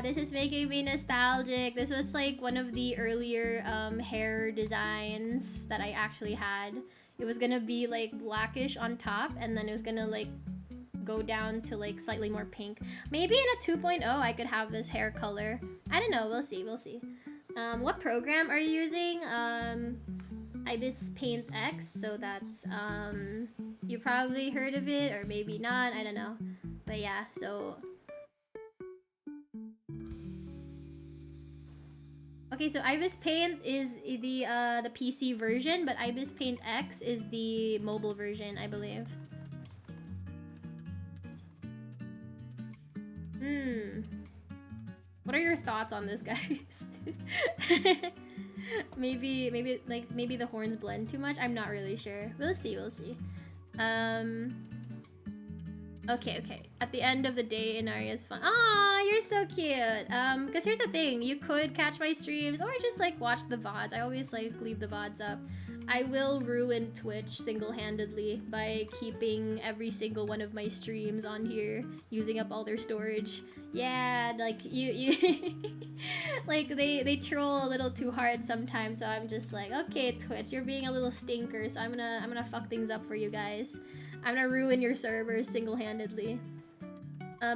This is making me nostalgic. This was like one of the earlier hair designs that I actually had. It was gonna be like blackish on top, and then it was gonna like go down to like slightly more pink. Maybe in a 2.0 I could have this hair color. I don't know, we'll see. What program are you using? Ibis Paint X, so that's you probably heard of it or maybe not, I don't know. But yeah, so okay, so Ibis Paint is the PC version, but Ibis Paint X is the mobile version, I believe. What are your thoughts on this, guys? maybe the horns blend too much. I'm not really sure. We'll see. Okay. At the end of the day, Inaria's fun. Aw, you're so cute. Because here's the thing, you could catch my streams or just like watch the VODs. I always like leave the VODs up. I will ruin Twitch single-handedly by keeping every single one of my streams on here, using up all their storage. Yeah, like you like they troll a little too hard sometimes, so I'm just like, okay, Twitch, you're being a little stinker, so I'm gonna fuck things up for you guys. I'm gonna ruin your servers single-handedly.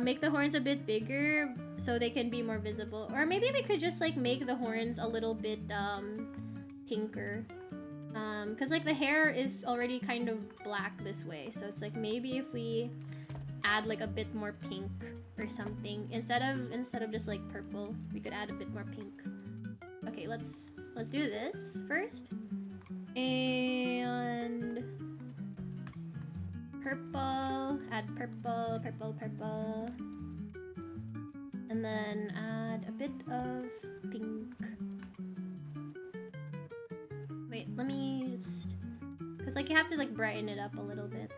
Make the horns a bit bigger so they can be more visible. Or maybe we could just like make the horns a little bit pinker. Cause like the hair is already kind of black this way, so it's like maybe if we add like a bit more pink or something instead of just like purple, we could add a bit more pink. Okay, let's do this first. And purple, add purple. And then add a bit of pink. Wait, let me just... Because, like, you have to, like, brighten it up a little bit.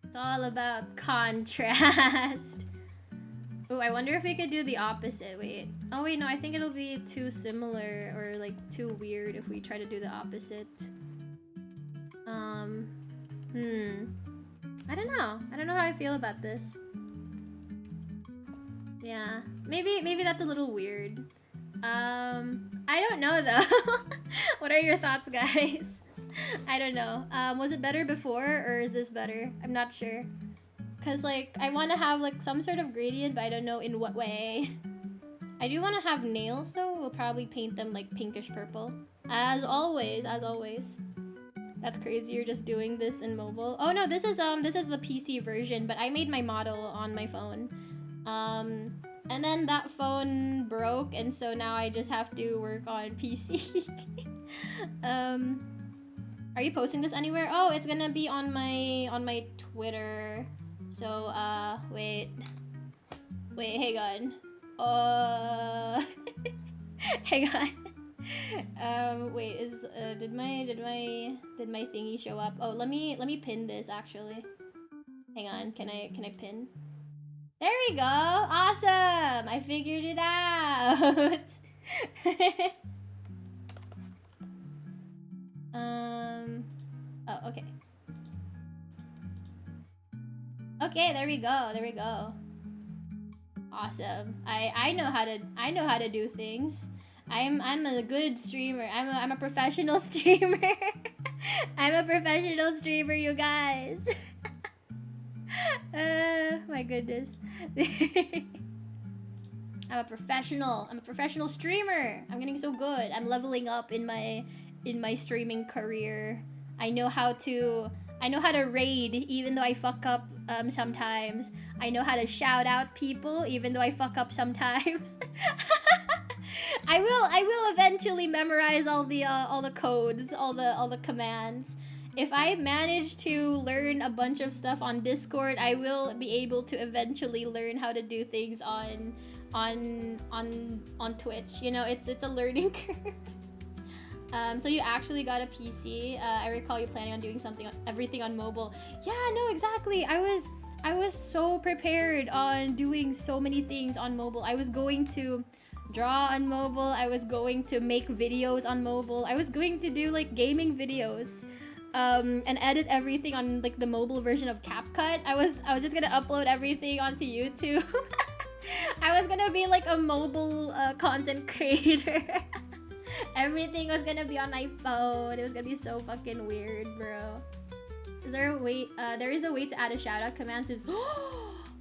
It's all about contrast. Oh, I wonder if we could do the opposite. Wait. Oh, wait, no, I think it'll be too similar or, like, too weird if we try to do the opposite. I don't know. I don't know how I feel about this. Yeah, maybe that's a little weird. I don't know though. What are your thoughts, guys? I don't know. Was it better before or is this better? I'm not sure. Cause like I want to have like some sort of gradient, but I don't know in what way. I do want to have nails though. We'll probably paint them like pinkish purple. As always. That's crazy. You're just doing this in mobile. Oh no, this is the PC version, but I made my model on my phone. And then that phone broke, and so now I just have to work on PC. Are you posting this anywhere? Oh, it's gonna be on my Twitter. So, wait, hang on. Hang on. Wait, did my thingy show up? Oh, let me pin this actually. Hang on, can I pin? There we go! Awesome! I figured it out! Oh, okay. Okay, there we go. Awesome. I know how to do things. I'm a good streamer. I'm a professional streamer. I'm a professional streamer, you guys. My goodness. I'm a professional streamer. I'm getting so good. I'm leveling up in my streaming career. I know how to raid even though I fuck up sometimes. I know how to shout out people even though I fuck up sometimes. I will eventually memorize all the codes, all the commands. If I manage to learn a bunch of stuff on Discord, I will be able to eventually learn how to do things on Twitch. You know, it's a learning curve. So you actually got a PC. I recall you planning on doing everything on mobile. Yeah, no, exactly. I was so prepared on doing so many things on mobile. I was going to draw on mobile. I was going to make videos on mobile. I was going to do like gaming videos. and edit everything on like the mobile version of CapCut. I was just gonna upload everything onto YouTube. I was gonna be like a mobile content creator. Everything was gonna be on my phone. It was gonna be so fucking weird, bro. Is there a way? There is a way to add a shoutout command to.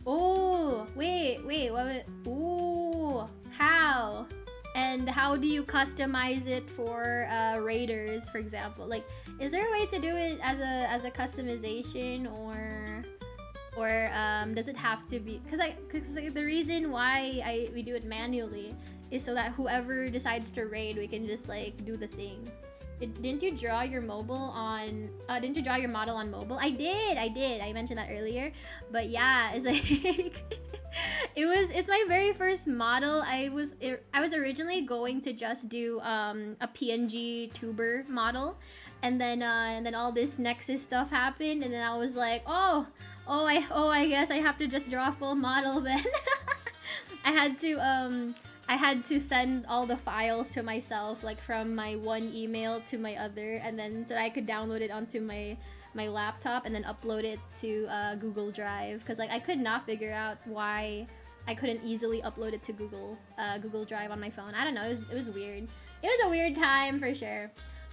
Oh, wait, what? Ooh, how? And how do you customize it for raiders, for example? Like, is there a way to do it as a customization, or does it have to be? Because the reason why we do it manually is so that whoever decides to raid, we can just like do the thing. Didn't you draw your model on mobile? I did. I mentioned that earlier. But yeah, it's like it's my very first model. I was originally going to just do a PNG tuber model, and then all this Nexus stuff happened, and then I was like, I guess I have to just draw a full model then. I had to send all the files to myself, like from my one email to my other, and then so that I could download it onto my laptop and then upload it to Google Drive, because like I could not figure out why I couldn't easily upload it to Google Drive on my phone. I don't know, it was weird. It was a weird time for sure.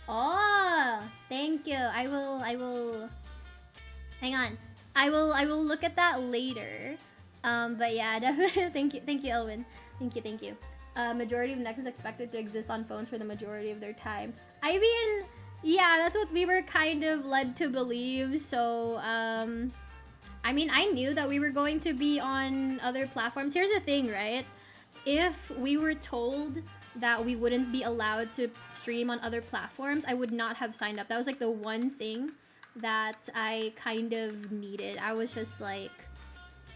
Oh, thank you. I will hang on. I will look at that later. But yeah, definitely thank you, Elwin. Thank you. Majority of Nexus expected to exist on phones for the majority of their time. I mean, yeah, that's what we were kind of led to believe. So, I mean, I knew that we were going to be on other platforms. Here's the thing, right? If we were told that we wouldn't be allowed to stream on other platforms, I would not have signed up. That was like the one thing that I kind of needed. I was just like,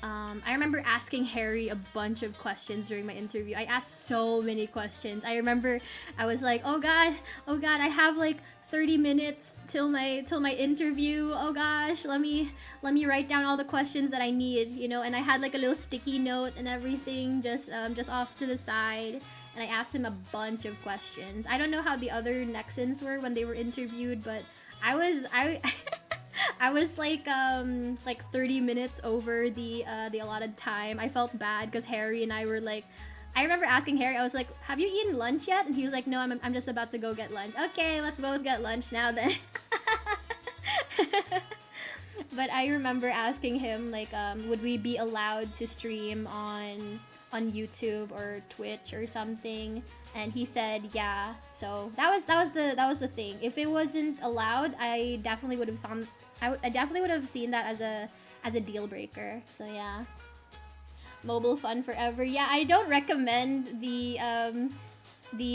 I remember asking Harry a bunch of questions during my interview. I asked so many questions. I remember I was like, oh god, I have like 30 minutes till my interview. Oh gosh, let me write down all the questions that I need, you know. And I had like a little sticky note and everything just off to the side. And I asked him a bunch of questions. I don't know how the other Nexans were when they were interviewed, but I was like 30 minutes over the allotted time. I felt bad because Harry and I were like, I remember asking Harry, I was like, have you eaten lunch yet? And he was like, no, I'm just about to go get lunch. Okay, let's both get lunch now then. But I remember asking him like, would we be allowed to stream on YouTube or Twitch or something? And he said yeah. So that was the thing. If it wasn't allowed, I definitely would have seen that as a deal breaker. So yeah, mobile fun forever. Yeah, I don't recommend the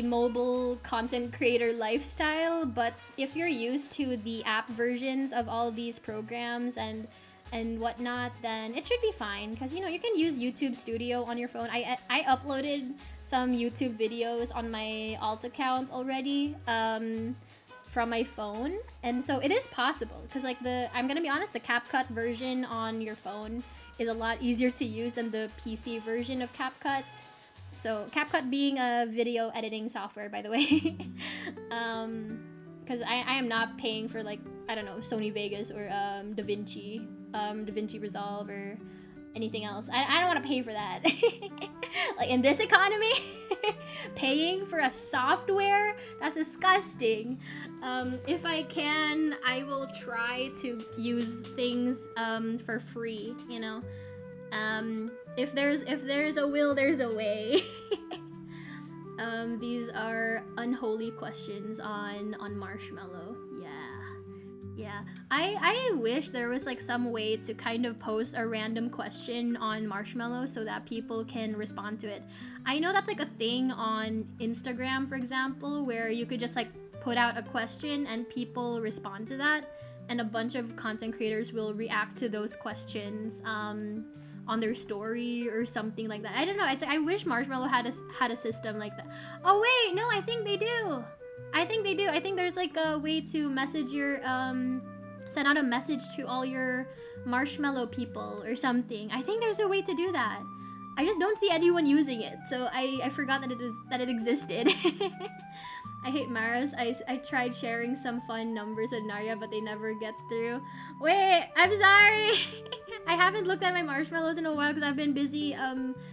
mobile content creator lifestyle, but if you're used to the app versions of all these programs and whatnot, then it should be fine, because you know you can use YouTube Studio on your phone. I uploaded some YouTube videos on my alt account already from my phone, and so it is possible, because like I'm gonna be honest, the CapCut version on your phone is a lot easier to use than the PC version of CapCut. So CapCut being a video editing software, by the way. Because I am not paying for like, I don't know, Sony Vegas or DaVinci Resolve or anything else. I don't want to pay for that. Like in this economy, paying for a software, that's disgusting. If I can, I will try to use things for free, you know. If there's a will, there's a way. These are unholy questions on Marshmallow. Yeah. I wish there was like some way to kind of post a random question on Marshmallow so that people can respond to it. I know that's like a thing on Instagram, for example, where you could just like put out a question and people respond to that, and a bunch of content creators will react to those questions on their story or something like that. I don't know. I wish Marshmallow had a system like that. Oh wait, no, I think they do. I think there's like a way to message your send out a message to all your Marshmallow people or something. I think there's a way to do that. I just don't see anyone using it, so I forgot that it existed. I hate Maras. I tried sharing some fun numbers with Narya, but they never get through. Wait, I'm sorry. I haven't looked at my marshmallows in a while because I've been busy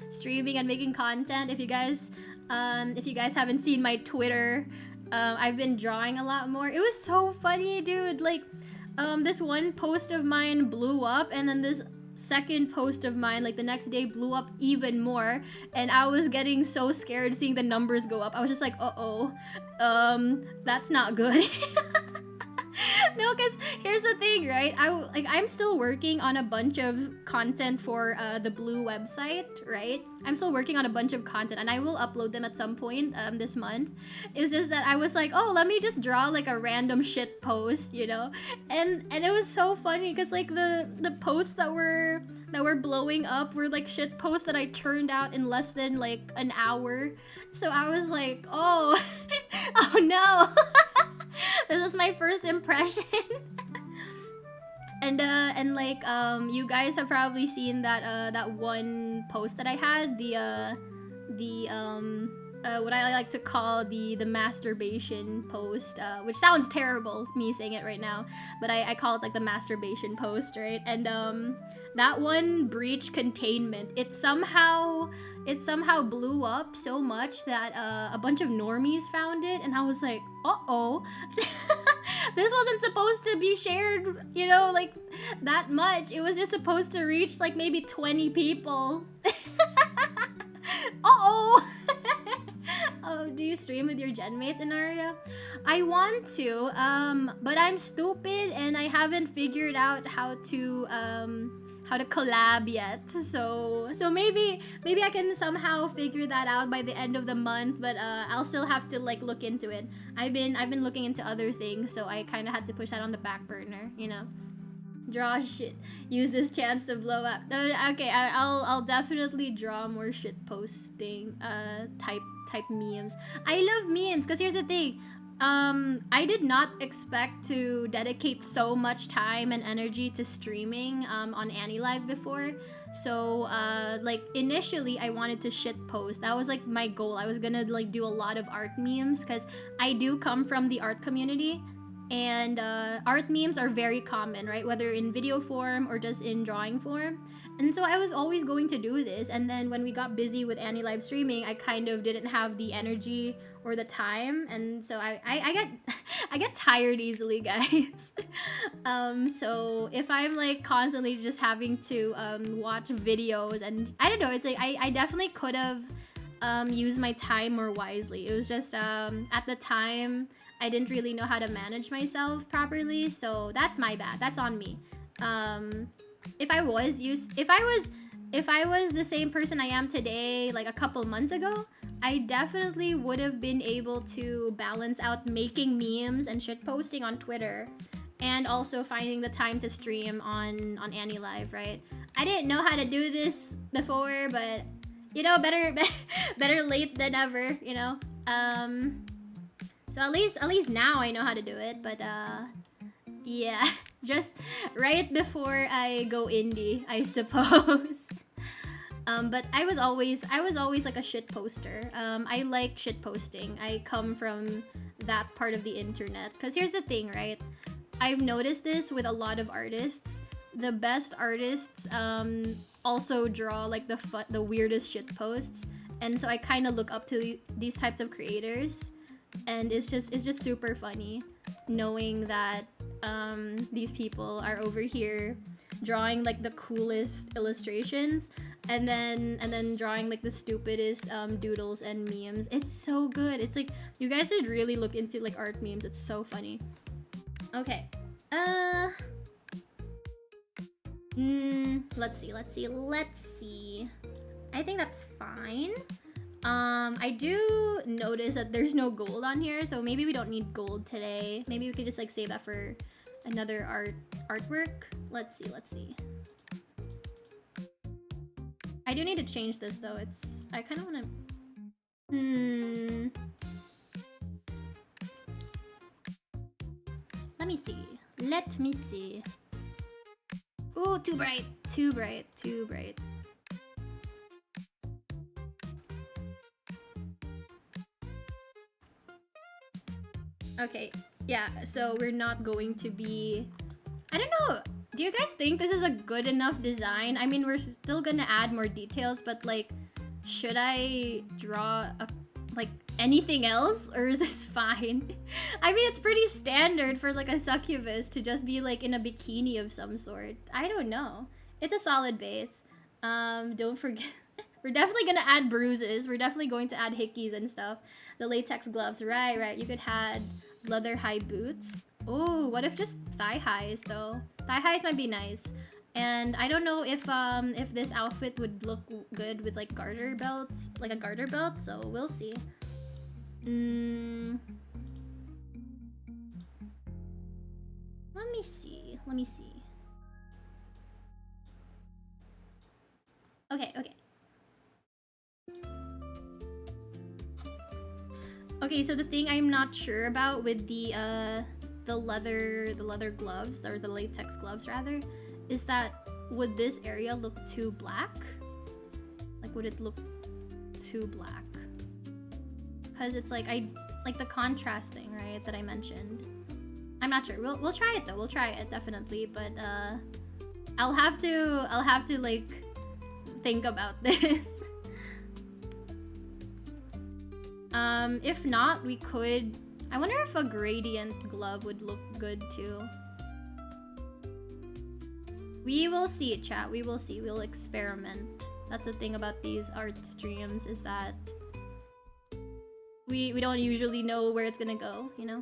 streaming and making content. If you guys haven't seen my Twitter, I've been drawing a lot more. It was so funny, dude. Like, this one post of mine blew up, and then this second post of mine, like the next day, blew up even more, and I was getting so scared seeing the numbers go up. I was just like, uh-oh, that's not good. No, because here's the thing, right? I'm still working on a bunch of content for the Blue website, right? I'm still working on a bunch of content, and I will upload them at some point this month. It's just that I was like, oh, let me just draw like a random shit post, you know? And it was so funny because like the posts that were blowing up were like shit posts that I turned out in less than like an hour. So I was like, oh, oh no. This is my first impression. And like you guys have probably seen that one post that I had, what I like to call the masturbation post, which sounds terrible, me saying it right now, but I call it like the masturbation post, right? And that one breached containment. It somehow blew up so much that a bunch of normies found it, and I was like, uh-oh. This wasn't supposed to be shared, you know, like that much. It was just supposed to reach like maybe 20 people. Uh-oh. Oh, do you stream with your genmates, Inaria? I want to, but I'm stupid and I haven't figured out how to collab yet. So maybe I can somehow figure that out by the end of the month, but I'll still have to like look into it. I've been looking into other things, so I kind of had to push that on the back burner, you know. Draw shit. Use this chance to blow up. Okay, I'll definitely draw more shit posting type memes. I love memes because here's the thing. I did not expect to dedicate so much time and energy to streaming on Annie Live before. So like initially I wanted to shit post. That was like my goal. I was gonna like do a lot of art memes because I do come from the art community. And art memes are very common, right? Whether in video form or just in drawing form. And so I was always going to do this. And then when we got busy with Annie live streaming, I kind of didn't have the energy or the time. And so I get tired easily, guys. So if I'm like constantly just having to watch videos, and I don't know, it's like I definitely could have used my time more wisely. It was just at the time I didn't really know how to manage myself properly, so that's my bad. That's on me. If I was the same person I am today, like a couple months ago, I definitely would have been able to balance out making memes and shit posting on Twitter, and also finding the time to stream on Annie Live, right? I didn't know how to do this before, but you know, better late than never, you know. So at least now I know how to do it, but yeah, just right before I go indie, I suppose. But I was always like a shit poster. I like shit posting. I come from that part of the internet. Cause here's the thing, right? I've noticed this with a lot of artists. The best artists also draw like the weirdest shit posts, and so I kind of look up to these types of creators. And it's just super funny knowing that these people are over here drawing like the coolest illustrations, and then drawing like the stupidest doodles and memes. It's so good. It's like you guys should really look into like art memes. It's so funny. Okay. Let's see. I think that's fine. I do notice that there's no gold on here, so maybe we don't need gold today. Maybe we could just like save that for another artwork. Let's see. I do need to change this though. I kind of want to. Let me see. Ooh, too bright. Okay, yeah, so we're not going to be... I don't know, do you guys think this is a good enough design? I mean, we're still gonna add more details, but like, should I draw like anything else, or is this fine? I mean, it's pretty standard for like a succubus to just be like in a bikini of some sort. I don't know. It's a solid base. Don't forget, we're definitely gonna add bruises. We're definitely going to add hickeys and stuff. The latex gloves, right. You could add leather high boots. Oh, what if just thigh highs though? Thigh highs might be nice. And I don't know if this outfit would look good with like garter belts, like a garter belt, so we'll see. Let me see. Okay. Okay, so the thing I'm not sure about with the leather gloves, or the latex gloves rather, is that would this area look too black? Like, would it look too black? Because it's like the contrast thing, right, that I mentioned. I'm not sure. We'll try it though. We'll try it definitely, but I'll have to like think about this. If not, we could... I wonder if a gradient glove would look good too. We will see, chat. We will see. We'll experiment. That's the thing about these art streams, is that we don't usually know where it's gonna go, you know?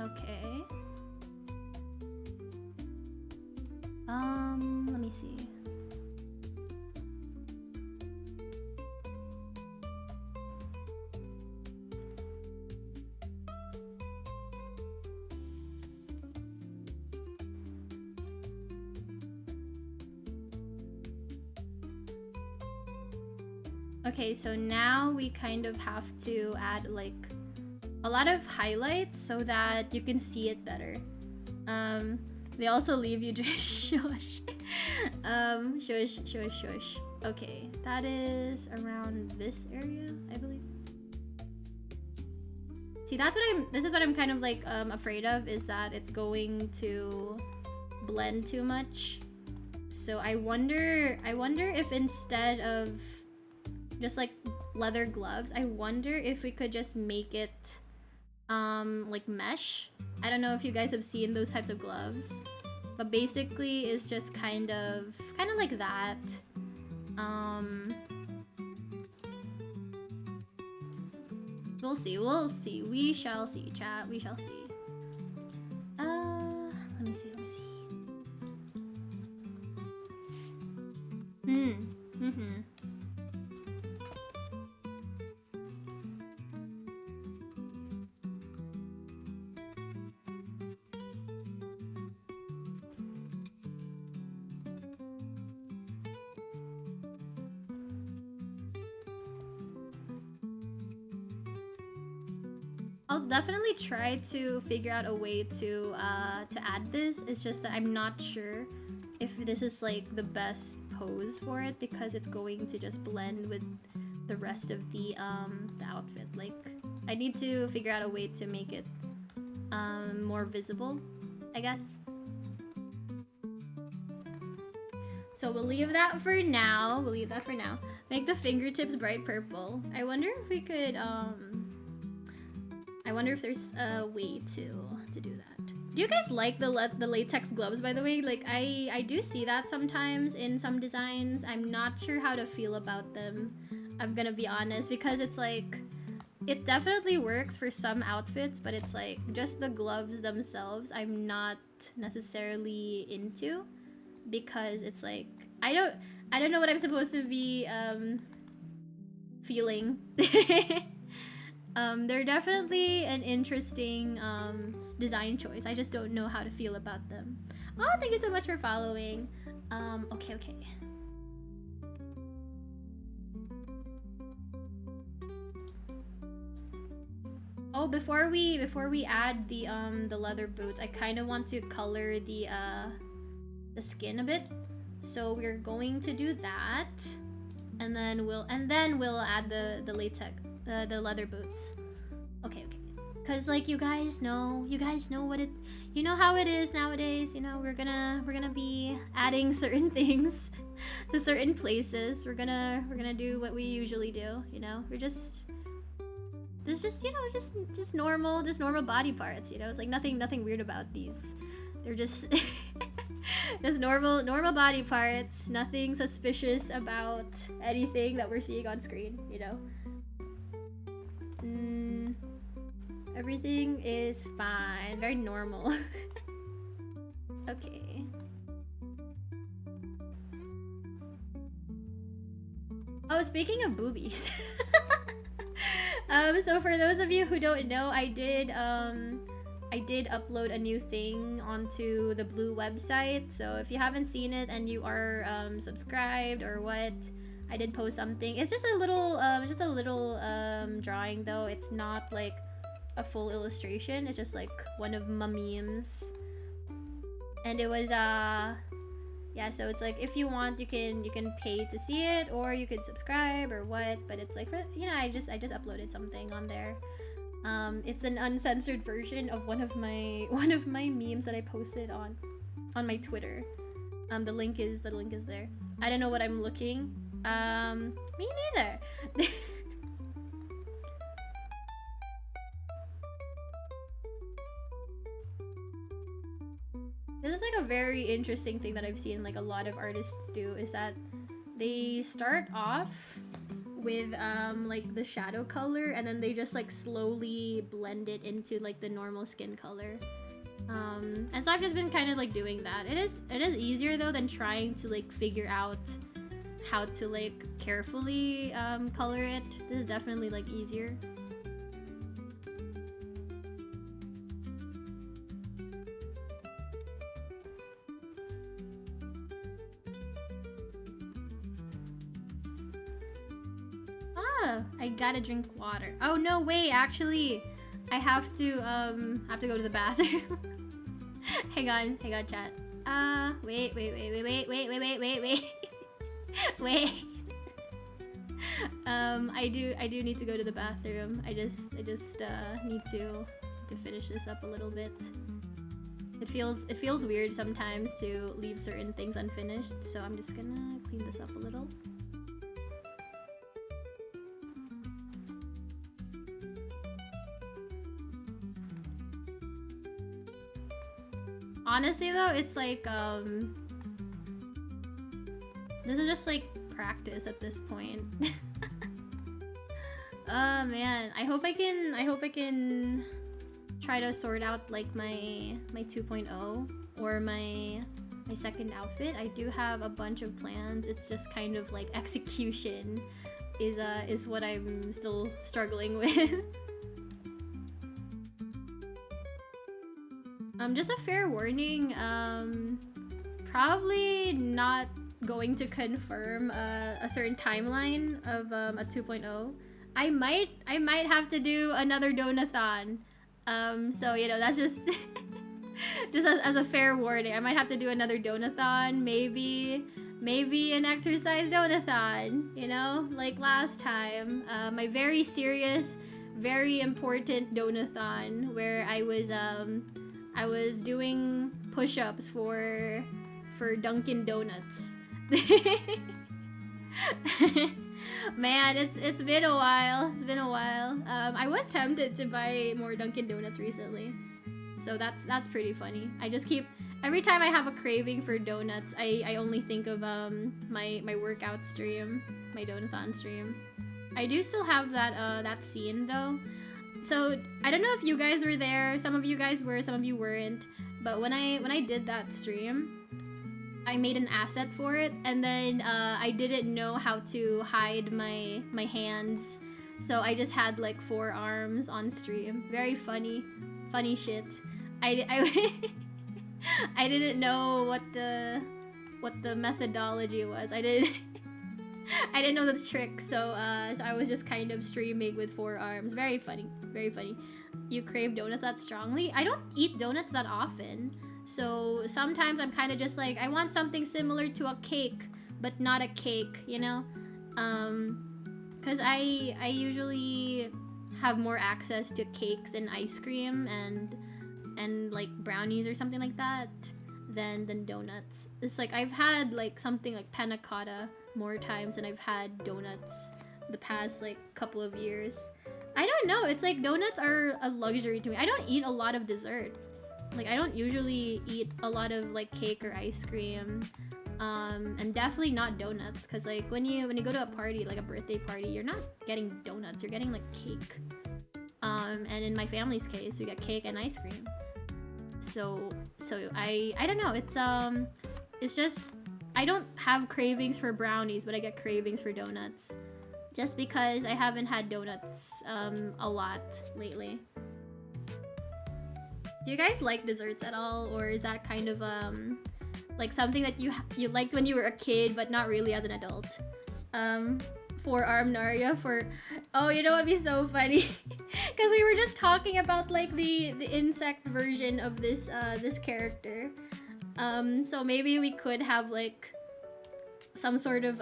Okay. Let me see. Okay, so now we kind of have to add like a lot of highlights so that you can see it better. They also leave you just shush. Shush. Okay, that is around this area, I believe. See, this is what I'm kind of like afraid of, is that it's going to blend too much. So I wonder if instead of just like leather gloves, I wonder if we could just make it like mesh. I don't know if you guys have seen those types of gloves, but basically it's just kind of like that. We'll see. We shall see, chat. We shall see. Let me see. I'll definitely try to figure out a way to add this. It's just that I'm not sure if this is like the best pose for it, because it's going to just blend with the rest of the outfit. Like, I need to figure out a way to make it more visible, I guess. So we'll leave that for now. Make the fingertips bright purple. I wonder if we could I wonder if there's a way to do that. Do you guys like the latex gloves, by the way? Like, I do see that sometimes in some designs. I'm not sure how to feel about them, I'm gonna be honest, because it's like, it definitely works for some outfits, but it's like, just the gloves themselves I'm not necessarily into, because it's like, I don't know what I'm supposed to be feeling. They're definitely an interesting design choice. I just don't know how to feel about them. Oh, thank you so much for following. Okay. Oh, before we add the leather boots, I kind of want to color the skin a bit. So we're going to do that, and then we'll add the latex, the leather boots. Okay. Cause like you guys know what it, you know how it is nowadays. You know we're gonna be adding certain things to certain places. We're gonna do what we usually do. You know, we're just normal body parts. You know, it's like nothing weird about these. They're just just normal body parts. Nothing suspicious about anything that we're seeing on screen. You know. Everything is fine. Very normal. Okay. Oh, speaking of boobies. So for those of you who don't know, I did upload a new thing onto the Blue website. So if you haven't seen it and you are subscribed or what, I did post something. It's just a little drawing though. It's not like a full illustration. It's just like one of my memes, and it was yeah, so it's like if you want you can pay to see it, or you could subscribe or what, but it's like, you know, I just uploaded something on there. It's an uncensored version of one of my memes that I posted on my Twitter. The link is there. I don't know what I'm looking. Me neither. This is like a very interesting thing that I've seen like a lot of artists do, is that they start off with like the shadow color, and then they just like slowly blend it into like the normal skin color. And so I've just been kind of like doing that. It is easier though than trying to like figure out how to like carefully color it. This is definitely like easier. I gotta drink water. Oh no, wait, actually, I have to go to the bathroom. hang on, chat. Wait. Wait. I do need to go to the bathroom. I just need to finish this up a little bit. It feels weird sometimes to leave certain things unfinished, so I'm just gonna clean this up a little. Honestly though, it's like this is just like practice at this point. Oh man, I hope I can try to sort out like my 2.0 or my second outfit. I do have a bunch of plans. It's just kind of like execution is what I'm still struggling with. Just a fair warning, probably not going to confirm a certain timeline of a 2.0. I might have to do another donathon. So you know, that's just just as a fair warning. I might have to do another donathon, maybe an exercise donathon, you know, like last time. My very serious, very important donathon where I was doing push-ups for Dunkin' Donuts. Man, it's been a while. I was tempted to buy more Dunkin' Donuts recently, so that's pretty funny. I just keep, every time I have a craving for donuts, I only think of my workout stream, my donathon stream. I do still have that scene though. So I don't know if you guys were there. Some of you guys were, some of you weren't. But when I did that stream, I made an asset for it, and then I didn't know how to hide my hands, so I just had like 4 arms on stream. Very funny shit. I I didn't know what the methodology was. I I didn't know the trick, so I was just kind of streaming with 4 arms. Very funny, very funny. You crave donuts that strongly? I don't eat donuts that often, so sometimes I'm kind of just like, I want something similar to a cake, but not a cake, you know? Cause I usually have more access to cakes and ice cream and like brownies or something like that than donuts. It's like I've had like something like panna cotta more times than I've had donuts the past like couple of years. I don't know, it's like donuts are a luxury to me. I don't eat a lot of dessert. Like I don't usually eat a lot of like cake or ice cream. And definitely not donuts, because like when you go to a party, like a birthday party, you're not getting donuts, you're getting like cake. And in my family's case, we get cake and ice cream. So I don't know, it's just I don't have cravings for brownies, but I get cravings for donuts. Just because I haven't had donuts a lot lately. Do you guys like desserts at all, or is that kind of like something that you liked when you were a kid but not really as an adult? For Naria, for oh, you know what'd be so funny? Because we were just talking about like the insect version of this this character. So maybe we could have like some sort of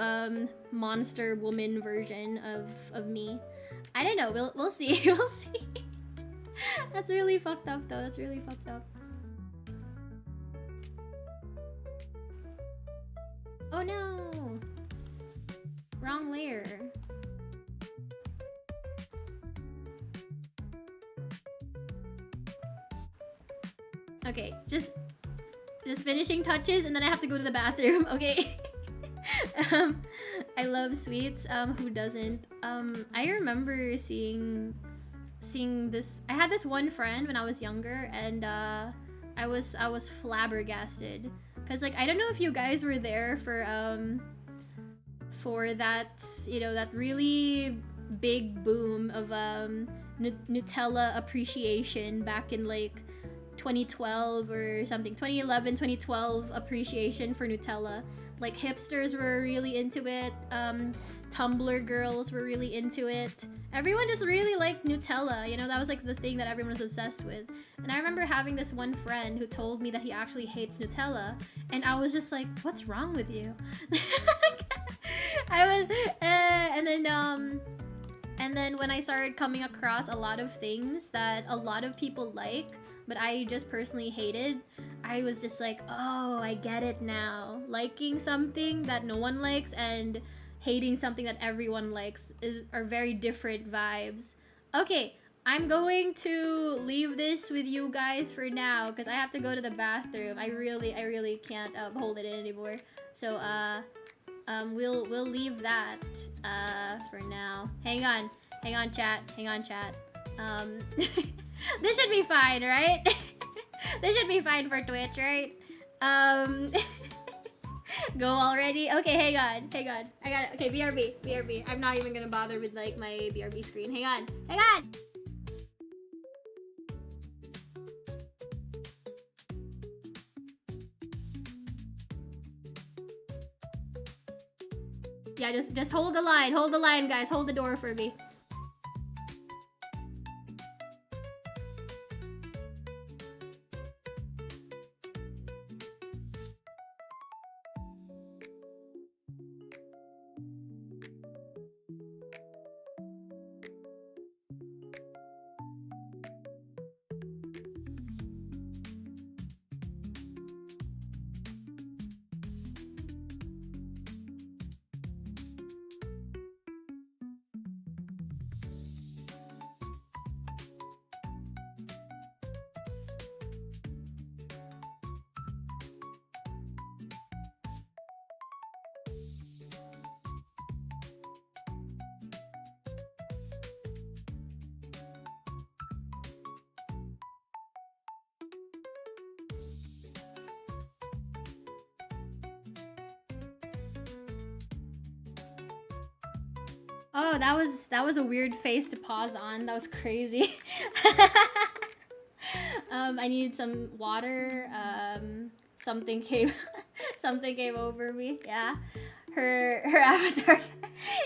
monster woman version of me. I don't know. We'll see. We'll see. That's really fucked up though. That's really fucked up. Oh no! Wrong layer. Okay, just finishing touches and then I have to go to the bathroom, okay? I love sweets. Who doesn't? I remember seeing this. I had this one friend when I was younger, and I was flabbergasted. Cause like I don't know if you guys were there for that, you know, that really big boom of Nutella appreciation back in like 2012 or something, 2011, 2012 appreciation for Nutella. Like hipsters were really into it, Tumblr girls were really into it. Everyone just really liked Nutella, you know, that was like the thing that everyone was obsessed with. And I remember having this one friend who told me that he actually hates Nutella, and I was just like, what's wrong with you? And then when I started coming across a lot of things that a lot of people like, but I just personally hated, I was just like, oh, I get it now. Liking something that no one likes and hating something that everyone likes are very different vibes. Okay, I'm going to leave this with you guys for now because I have to go to the bathroom. I really can't hold it in anymore. So we'll leave that for now. Hang on, chat. This should be fine, right? This should be fine for Twitch, right? Go already? Okay, hang on. I got it. Okay, BRB. I'm not even gonna bother with like my BRB screen. Hang on. Yeah, just hold the line, guys. Hold the door for me. Oh, that was a weird face to pause on. That was crazy. I needed some water. Something came over me. Yeah. her avatar.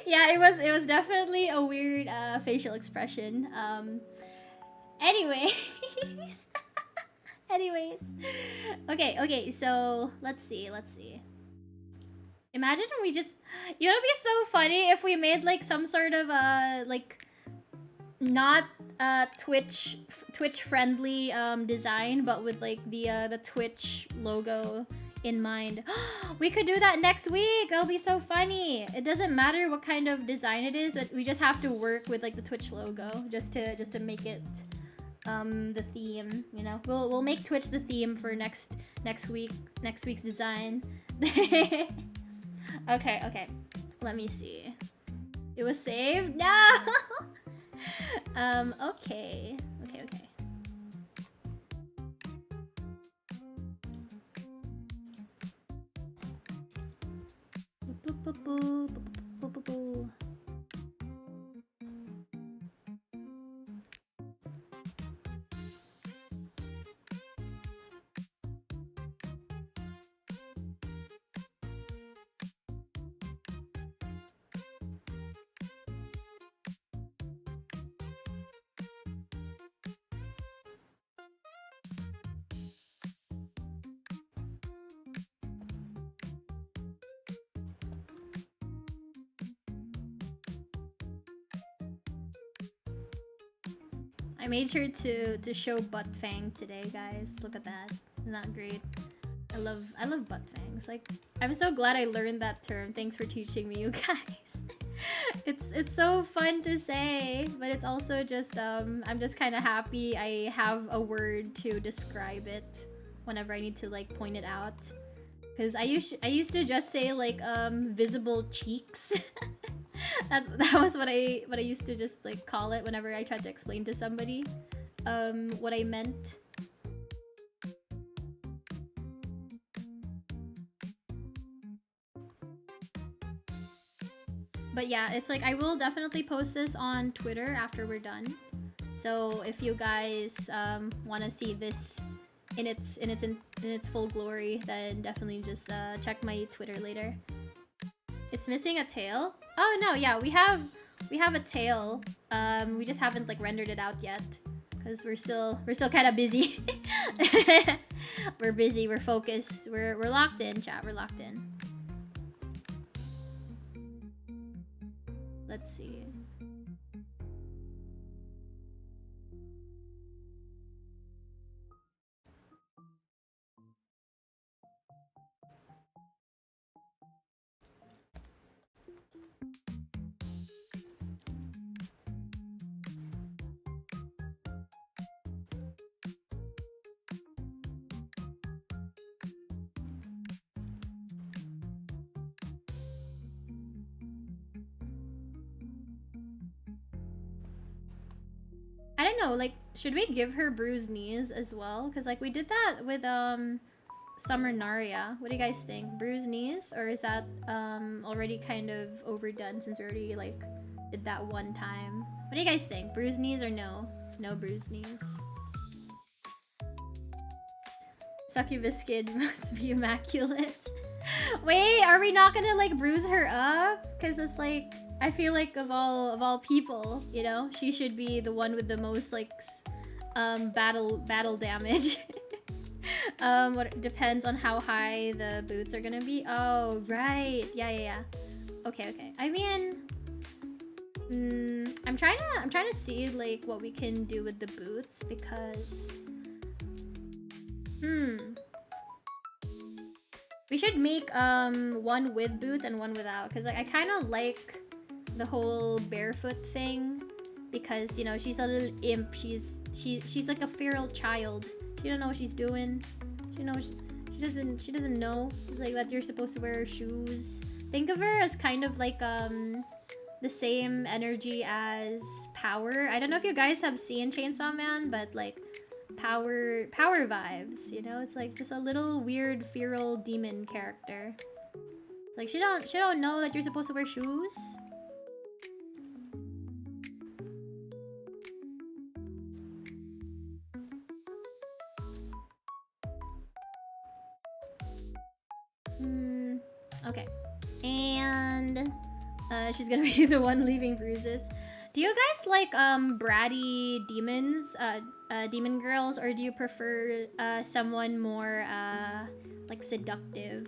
Yeah, it was definitely a weird facial expression. Anyways. Anyways. Okay, so let's see. Imagine we just, you know, it'd be so funny if we made like some sort of like not Twitch friendly design, but with like the Twitch logo in mind. We could do that next week. That'll be so funny. It doesn't matter what kind of design it is, but we just have to work with like the Twitch logo just to make it the theme, you know. We'll make Twitch the theme for next week's design. Okay. Let me see. It was saved? No! Okay. I made sure to show butt fang today, guys. Look at that. Isn't that great? I love butt fangs. Like, I'm so glad I learned that term. Thanks for teaching me, you guys. It's so fun to say, but it's also just I'm just kind of happy I have a word to describe it whenever I need to like point it out. Cause I used to just say like visible cheeks. that was what I used to just like call it whenever I tried to explain to somebody what I meant. But yeah, it's like I will definitely post this on Twitter after we're done. So if you guys want to see this in its full glory, then definitely just check my Twitter later. It's missing a tail. Oh no, yeah, we have a tail. We just haven't like rendered it out yet because we're still kind of busy. We're busy. We're focused. We're locked in, chat. We're locked in. Let's see. I don't know, like, should we give her bruised knees as well? Because, like, we did that with, Demonaria. What do you guys think? Bruised knees? Or is that, already kind of overdone since we already, like, did that one time? What do you guys think? Bruised knees or no? No bruised knees. Succubus kid must be immaculate. Wait, are we not gonna, like, bruise her up? Because it's, like... I feel like of all people, you know, she should be the one with the most like battle damage. What depends on how high the boots are gonna be. Oh right, yeah. Okay. I mean, I'm trying to see like what we can do with the boots because we should make one with boots and one without because like, I kind of like the whole barefoot thing because you know she's a little imp. She's like a feral child. She don't know what she's doing. She doesn't know like that you're supposed to wear shoes. Think of her as kind of like the same energy as Power. I don't know if you guys have seen Chainsaw Man, but like power vibes, you know? It's like just a little weird feral demon character. It's like she don't know that you're supposed to wear shoes. Okay. And she's gonna be the one leaving bruises. Do you guys like bratty demons, demon girls, or do you prefer someone more like seductive?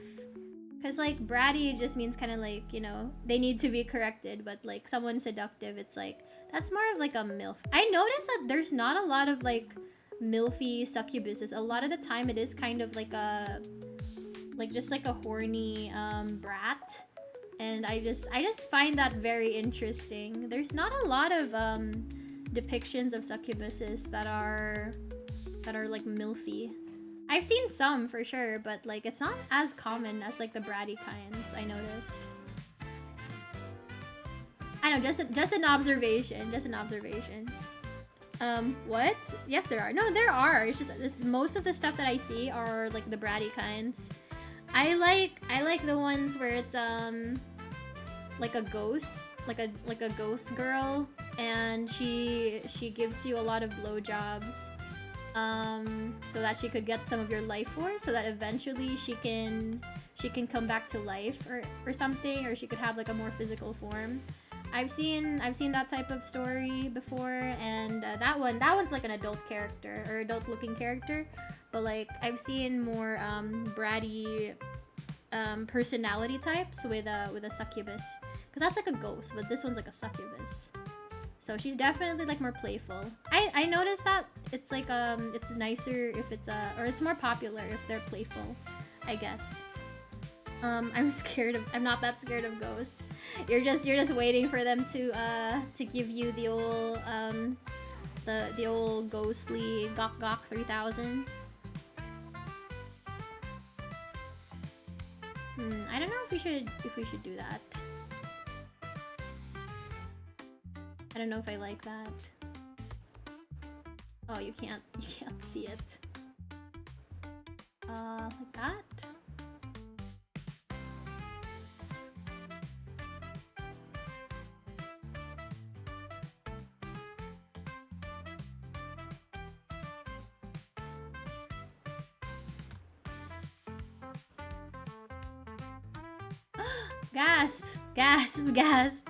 Cause like bratty just means kind of like, you know, they need to be corrected, but like someone seductive, it's like that's more of like a MILF. I noticed that there's not a lot of like MILFy succubuses. A lot of the time it is kind of like a just like a horny brat. And I just find that very interesting. There's not a lot of depictions of succubuses that are like MILFy. I've seen some for sure, but like it's not as common as like the bratty kinds, I noticed. I know, just an observation, what? Yes, there are. No, there are. It's just most of the stuff that I see are like the bratty kinds. I like the ones where it's like a ghost, like a ghost girl, and she gives you a lot of blowjobs, so that she could get some of your life force, so that eventually she can come back to life or something, or she could have like a more physical form. I've seen that type of story before, and that one's like an adult character or adult looking character, but like I've seen more bratty personality types with a succubus, because that's like a ghost, but this one's like a succubus. So she's definitely like more playful. I noticed that it's like it's nicer if it's or it's more popular if they're playful, I guess. I'm not that scared of ghosts. You're just waiting for them to give you the old the old ghostly Gok 3000. I don't know if we should do that. I don't know if I like that. Oh, you can't see it. Like that. Gasp! Gasp! Gasp!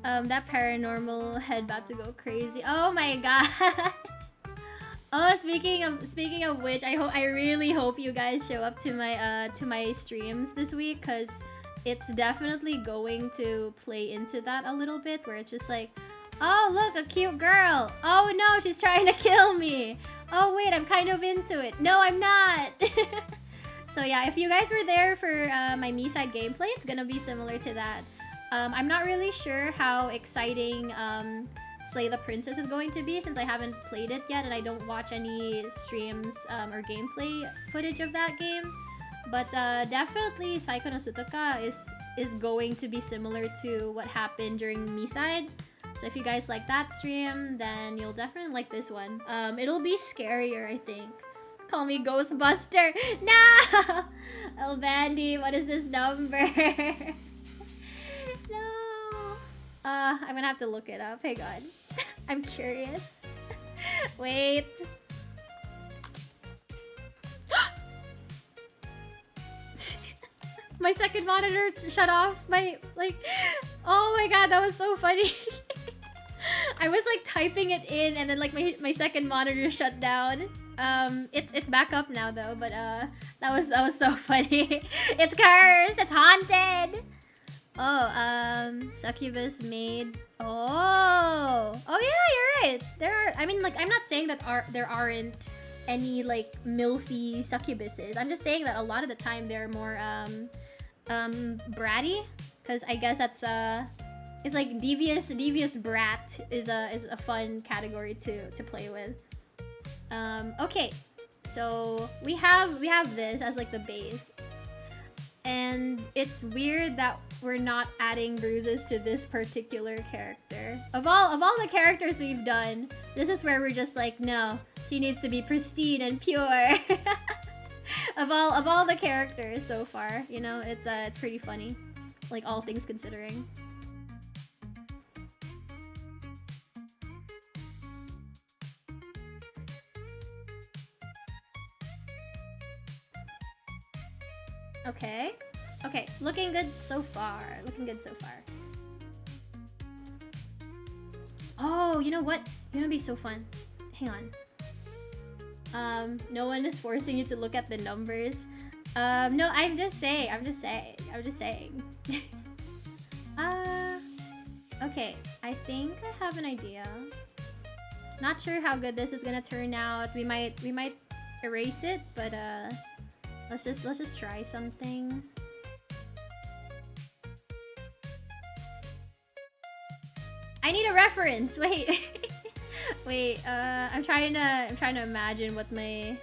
That paranormal head about to go crazy. Oh my god! Oh, speaking of which, I really hope you guys show up to my streams this week, cause it's definitely going to play into that a little bit, where it's just like, oh look, a cute girl. Oh no, she's trying to kill me. Oh wait, I'm kind of into it. No, I'm not. So yeah, if you guys were there for my Me-side gameplay, it's gonna be similar to that. I'm not really sure how exciting Slay the Princess is going to be, since I haven't played it yet and I don't watch any streams or gameplay footage of that game. But definitely Saiko no Sutoka is going to be similar to what happened during Me-side. So if you guys like that stream, then you'll definitely like this one. It'll be scarier, I think. Call me Ghostbuster. No! El Bandy, what is this number? No. I'm gonna have to look it up. Hang on. I'm curious. Wait. My second monitor shut off. Oh my god, that was so funny. I was like typing it in, and then like my second monitor shut down. It's back up now though, but that was so funny. It's cursed. It's haunted. Oh, succubus made. Oh yeah, you're right. There are. I mean, like, I'm not saying that there aren't any like milfy succubuses. I'm just saying that a lot of the time they're more bratty, because I guess that's it's like devious brat is a fun category to play with. Okay, so we have this as like the base, and it's weird that we're not adding bruises to this particular character. Of all the characters we've done, this is where we're just like, no, she needs to be pristine and pure. of all the characters so far, you know, it's pretty funny, like, all things considering. Okay. Okay, looking good so far. Looking good so far. Oh, you know what? You know what'd be so fun? Hang on. No one is forcing you to look at the numbers. No, I'm just saying. Okay, I think I have an idea. Not sure how good this is gonna turn out. We might erase it, but let's just try something. I need a reference. Wait. Wait, I'm trying to imagine what my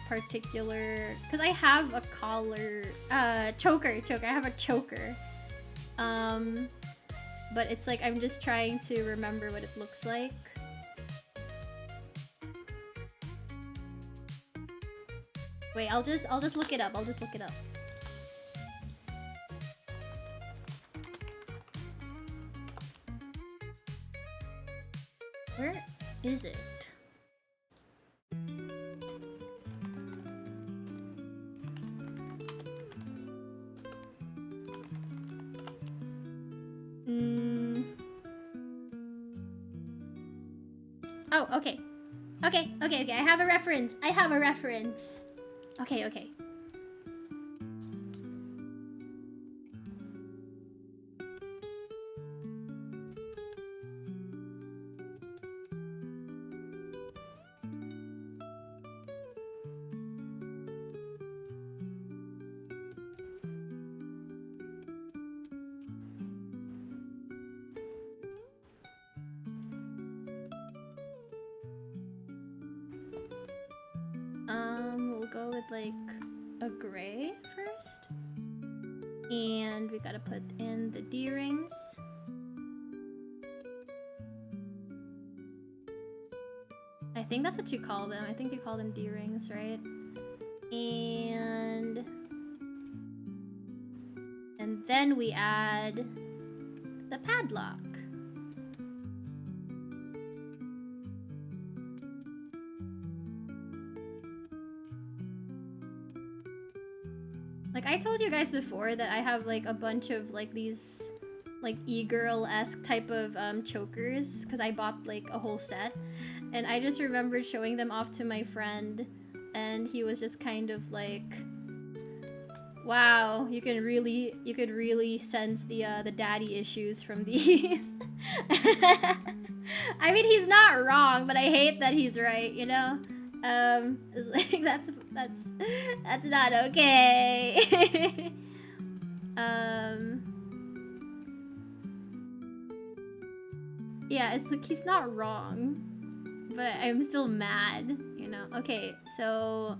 particular, because I have a collar, choker. I have a choker. But it's like I'm just trying to remember what it looks like. Wait, I'll just look it up. Where is it? Oh, okay. Okay. I have a reference. Okay. We'll go with like a gray first. And we gotta put in the D-rings. I think that's what you call them. I think you call them D-rings, right? And then we add the padlock. Like I told you guys before that I have like a bunch of like these like e-girl-esque type of chokers because I bought like a whole set, and I just remembered showing them off to my friend, and he was just kind of like, wow, you could really sense the daddy issues from these. I mean, he's not wrong, but I hate that he's right, you know? It's like that's not okay. Yeah, it's like he's not wrong, but I'm still mad, you know? Okay, so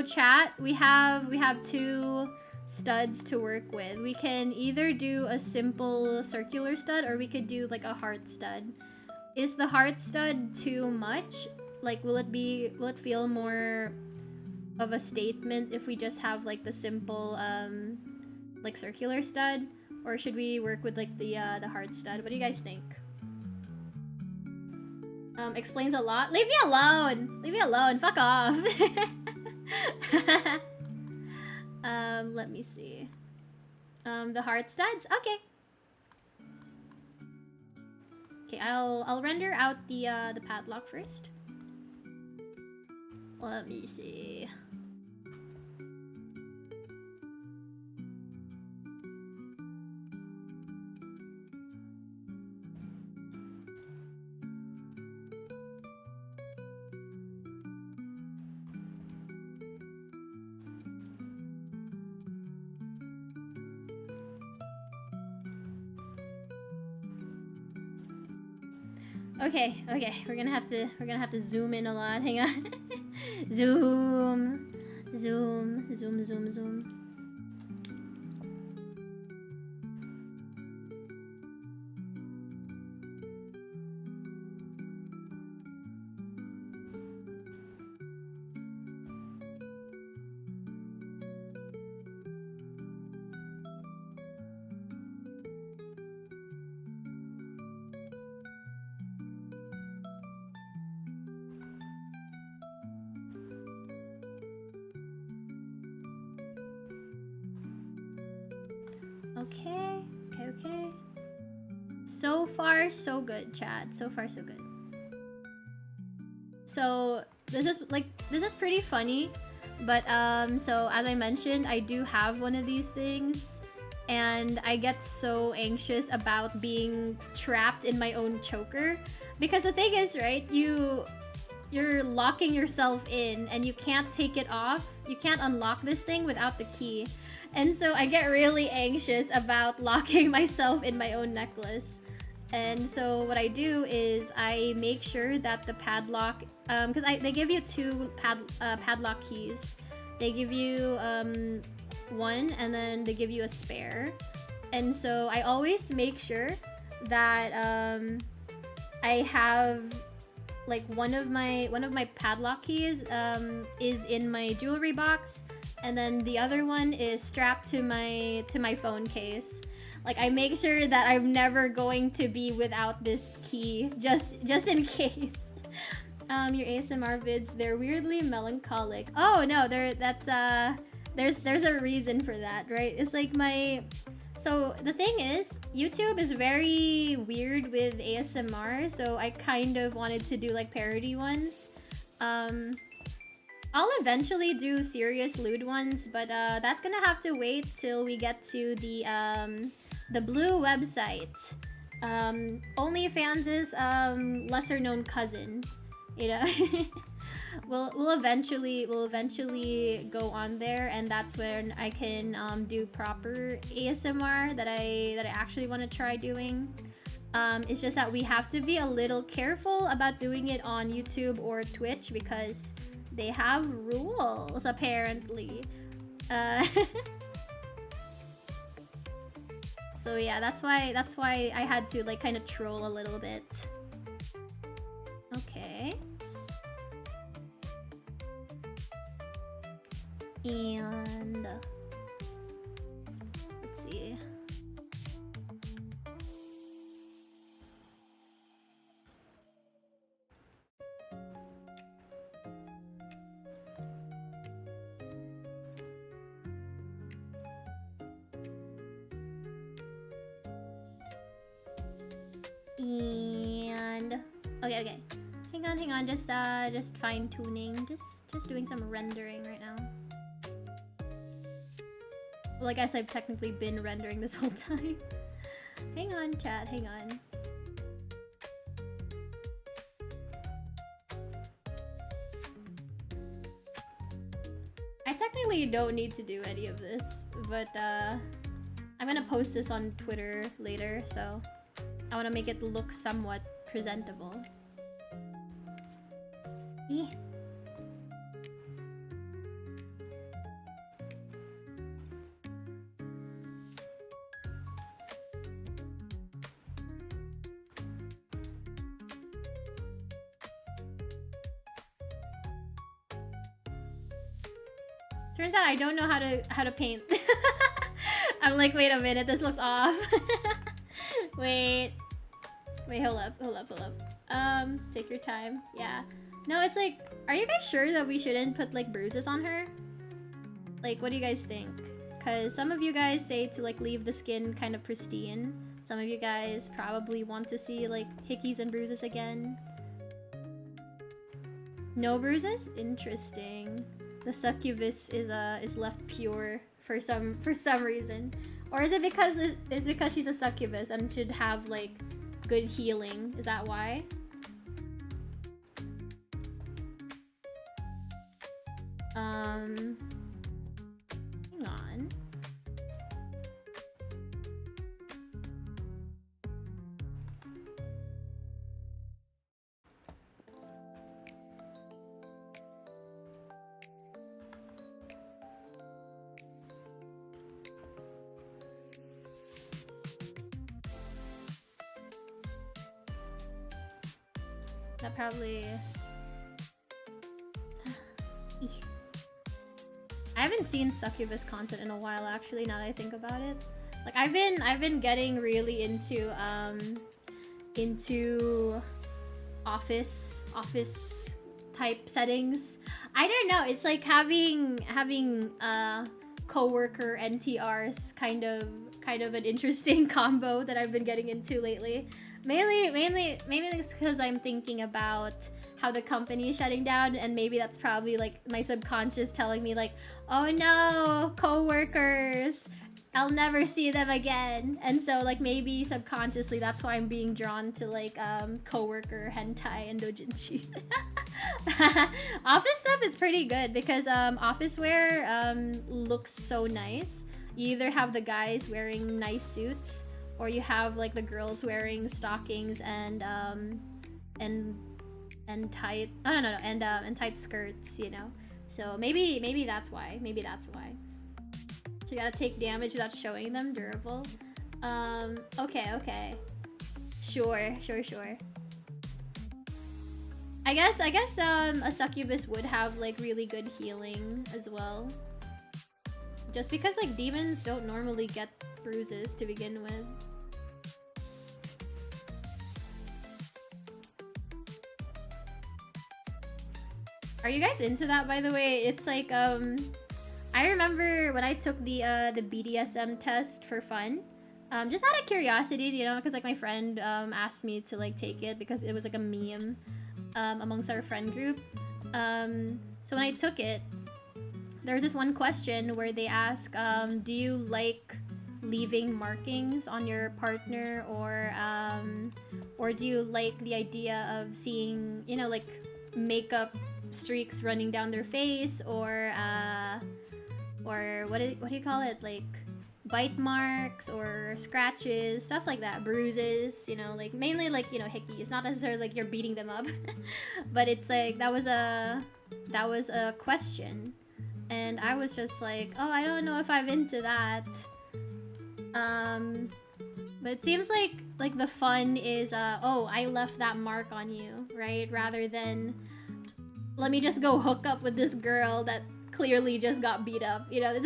chat, we have two studs to work with. We can either do a simple circular stud, or we could do like a heart stud. Is the heart stud too much? Like, will it feel more of a statement if we just have like the simple like circular stud, or should we work with like the heart stud? What do you guys think? Explains a lot. Leave me alone. Fuck off. Let me see. The heart studs. Okay, I'll render out the padlock first. Let me see. Okay, we're gonna have to zoom in a lot. Hang on. Zoom. Okay, okay. So far, so good, Chad. So far, so good. So this is pretty funny, but so as I mentioned, I do have one of these things, and I get so anxious about being trapped in my own choker, because the thing is, right, you're locking yourself in and you can't take it off. You can't unlock this thing without the key. And so I get really anxious about locking myself in my own necklace. And so what I do is I make sure that the padlock, because they give you two padlock keys. They give you one, and then they give you a spare. And so I always make sure that I have like one of my padlock keys is in my jewelry box, and then the other one is strapped to my phone case. Like, I make sure that I'm never going to be without this key, just in case. Your ASMR vids, they're weirdly melancholic. Oh no, there's a reason for that, right? It's like so the thing is, YouTube is very weird with ASMR, so I kind of wanted to do like parody ones. I'll eventually do serious lewd ones, but that's gonna have to wait till we get to the blue website. OnlyFans' lesser known cousin, you know. we'll eventually go on there, and that's when I can do proper ASMR that I actually want to try doing. It's just that we have to be a little careful about doing it on YouTube or Twitch because they have rules apparently. So yeah, that's why I had to like kind of troll a little bit. Okay. And let's see. And okay. Hang on, just fine tuning, just doing some rendering right now. Well, I guess I've technically been rendering this whole time. Hang on, chat, hang on. I technically don't need to do any of this, but I'm gonna post this on Twitter later, so I want to make it look somewhat presentable. Yeah. Turns out I don't know how to paint. I'm like, wait a minute, this looks off. Wait, hold up. Take your time. Yeah. No, it's like, are you guys sure that we shouldn't put like bruises on her? Like, what do you guys think? Because some of you guys say to like leave the skin kind of pristine. Some of you guys probably want to see like hickeys and bruises again. No bruises? Interesting. The succubus is left pure for some reason. Or is it because she's a succubus and should have like good healing? Is that why? Hang on. That probably... I haven't seen succubus content in a while, actually, now that I think about it. Like, I've been getting really into office type settings. I don't know, it's like having coworker NTRs kind of an interesting combo that I've been getting into lately. Mainly it's because I'm thinking about how the company is shutting down, and maybe that's probably like my subconscious telling me like, oh no, coworkers, I'll never see them again. And so like maybe subconsciously that's why I'm being drawn to like coworker hentai and doujinshi. Office stuff is pretty good because office wear looks so nice. You either have the guys wearing nice suits, or you have like the girls wearing stockings and tight and tight skirts, you know. So maybe that's why. So you gotta take damage without showing them. Durable. Okay. Sure. I guess a succubus would have like really good healing as well. Just because like demons don't normally get bruises to begin with. Are you guys into that, by the way? It's like I remember when I took the BDSM test for fun, just out of curiosity, you know, because like my friend asked me to like take it because it was like a meme amongst our friend group. So when I took it, there was this one question where they ask, do you like leaving markings on your partner, or do you like the idea of seeing, you know, like makeup streaks running down their face, or what do you call it, like bite marks or scratches, stuff like that, bruises, you know, like mainly like, you know, hickeys, not necessarily like you're beating them up. But it's like that was a question, and I was just like, oh, I don't know if I'm into that. But it seems like the fun is oh, I left that mark on you, right, rather than let me just go hook up with this girl that clearly just got beat up, you know.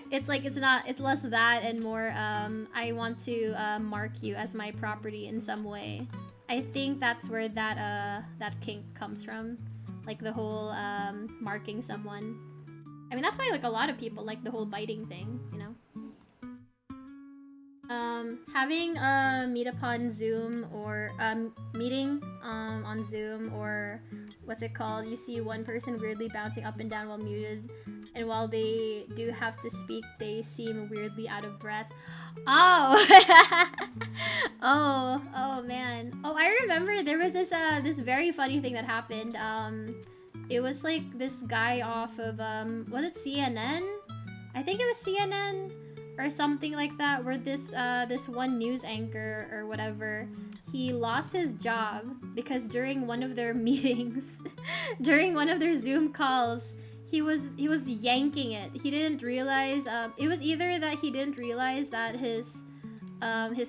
It's like it's less that and more I want to mark you as my property in some way. I think that's where that kink comes from, like the whole marking someone. I mean, that's why like a lot of people like the whole biting thing, you know. Having a meet upon Zoom, or meeting on Zoom, or what's it called? You see one person weirdly bouncing up and down while muted, and while they do have to speak, they seem weirdly out of breath. Oh, oh man. Oh, I remember there was this very funny thing that happened. It was like this guy off of was it CNN? I think it was CNN or something like that, where this one news anchor or whatever, he lost his job because during one of their meetings, during one of their Zoom calls, he was yanking it. He didn't realize it was either that he didn't realize that his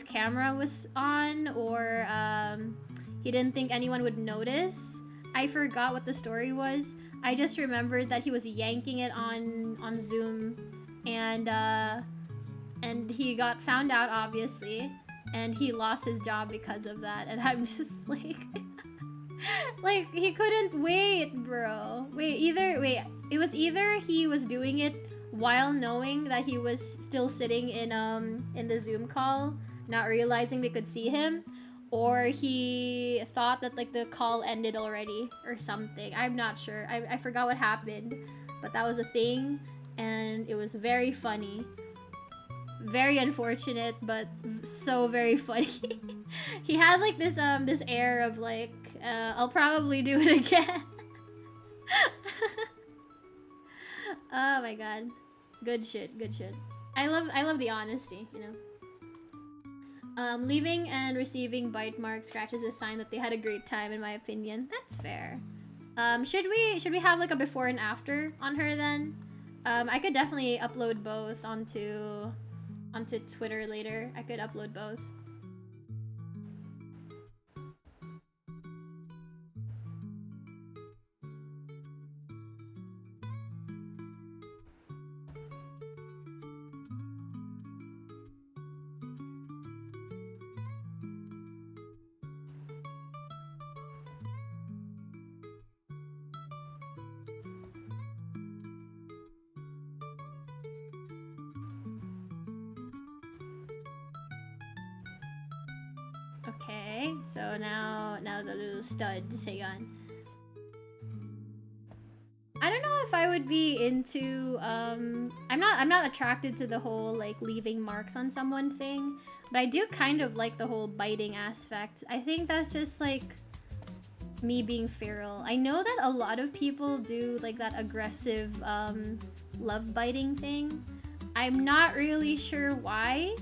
camera was on, or he didn't think anyone would notice. I forgot what the story was. I just remembered that he was yanking it on Zoom, and he got found out, obviously, and he lost his job because of that. And I'm just like, like, he couldn't wait, bro. It was either he was doing it while knowing that he was still sitting in the Zoom call, not realizing they could see him, or he thought that like the call ended already or something. I'm not sure. I forgot what happened, but that was a thing, and it was very funny. Very unfortunate, but so very funny. He had like this air of like, I'll probably do it again. Oh my god. Good shit. I love the honesty, you know. Leaving and receiving bite marks, scratches, is a sign that they had a great time, in my opinion. That's fair. Should we have like a before and after on her then? I could definitely upload both onto Twitter later. I could upload both. Okay, so now the little studs, hang on. I don't know if I would be into, I'm not attracted to the whole, like, leaving marks on someone thing, but I do kind of like the whole biting aspect. I think that's just, like, me being feral. I know that a lot of people do, like, that aggressive, love biting thing. I'm not really sure why.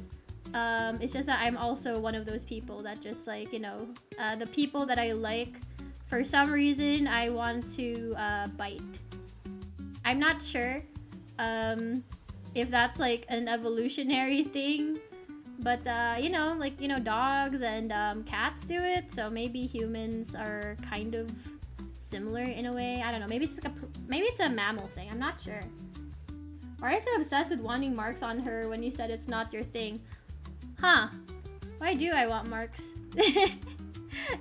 It's just that I'm also one of those people that just, like, you know, the people that I like, for some reason, I want to, bite. I'm not sure if that's like an evolutionary thing, but you know, like, you know, dogs and cats do it, so maybe humans are kind of similar in a way. I don't know. Maybe it's like maybe it's a mammal thing. I'm not sure. Why are you so obsessed with wanting marks on her when you said it's not your thing? Huh? Why do I want marks?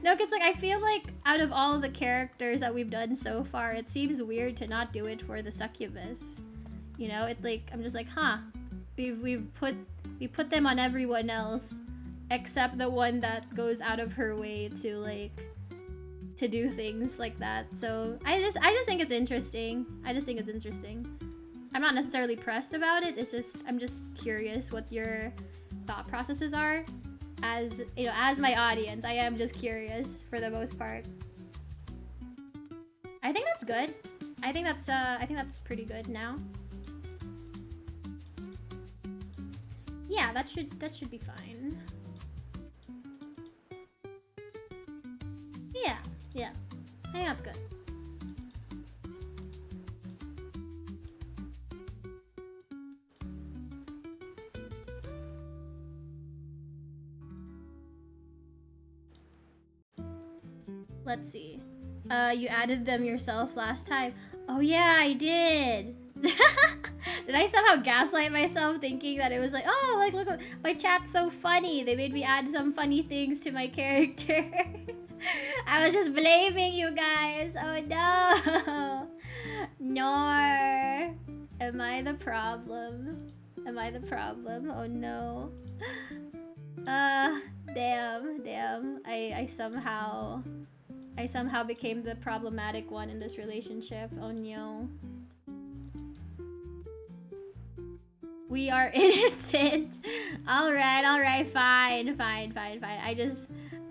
No, because, like, I feel like out of all of the characters that we've done so far, it seems weird to not do it for the succubus. You know, it, like, I'm just like, huh. We put them on everyone else, except the one that goes out of her way to, like, to do things like that. So I just think it's interesting. I just think it's interesting. I'm not necessarily pressed about it. It's just, I'm just curious what your thought processes are. As, you know, as my audience, I am just curious for the most part. I think that's good. I think that's pretty good now. Yeah, that should be fine. Yeah. I think that's good. Let's see. You added them yourself last time. Oh yeah, I did. Did I somehow gaslight myself thinking that it was like, oh, like, look, my chat's so funny. They made me add some funny things to my character. I was just blaming you guys. Oh no. Nor. Am I the problem? Am I the problem? Oh no. Damn. I somehow became the problematic one in this relationship. Oh no. We are innocent. Alright, fine.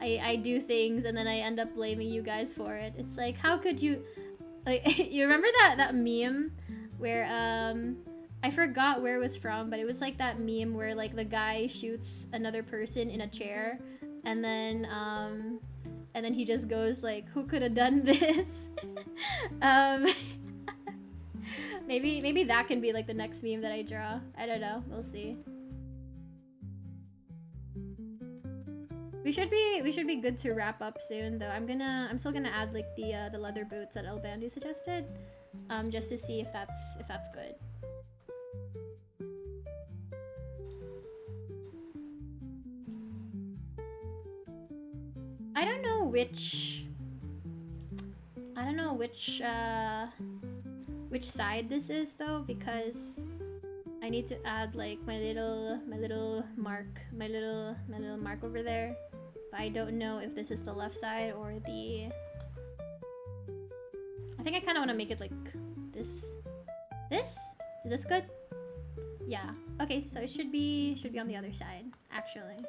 I do things and then I end up blaming you guys for it. It's like, how could you, like, you remember that meme where, I forgot where it was from, but it was like that meme where, like, the guy shoots another person in a chair and then he just goes like, who could have done this? Maybe that can be like the next meme that I draw. I don't know. We'll see. We should be good to wrap up soon though. I'm still gonna add like the leather boots that El Bandy suggested, just to see if that's good. I don't know which side this is though, because I need to add like my little mark over there. But I don't know if this is the left side or the... I think I kind of want to make it like this. This? Is this good? Yeah. Okay, so it should be on the other side, actually.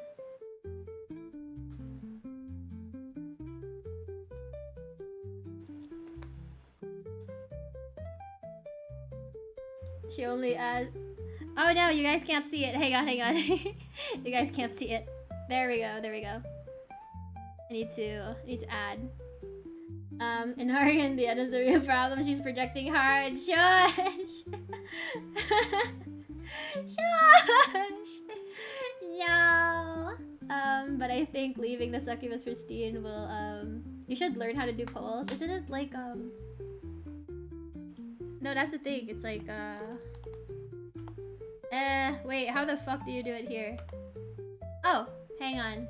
She only adds... Oh no, you guys can't see it. Hang on. You guys can't see it. There we go. I need to add. Inari that is the real problem. She's projecting hard. Shush! Shush! No! But I think leaving the succubus pristine will, you should learn how to do poles. Isn't it like, no, that's the thing. It's like, wait, how the fuck do you do it here? Oh, hang on.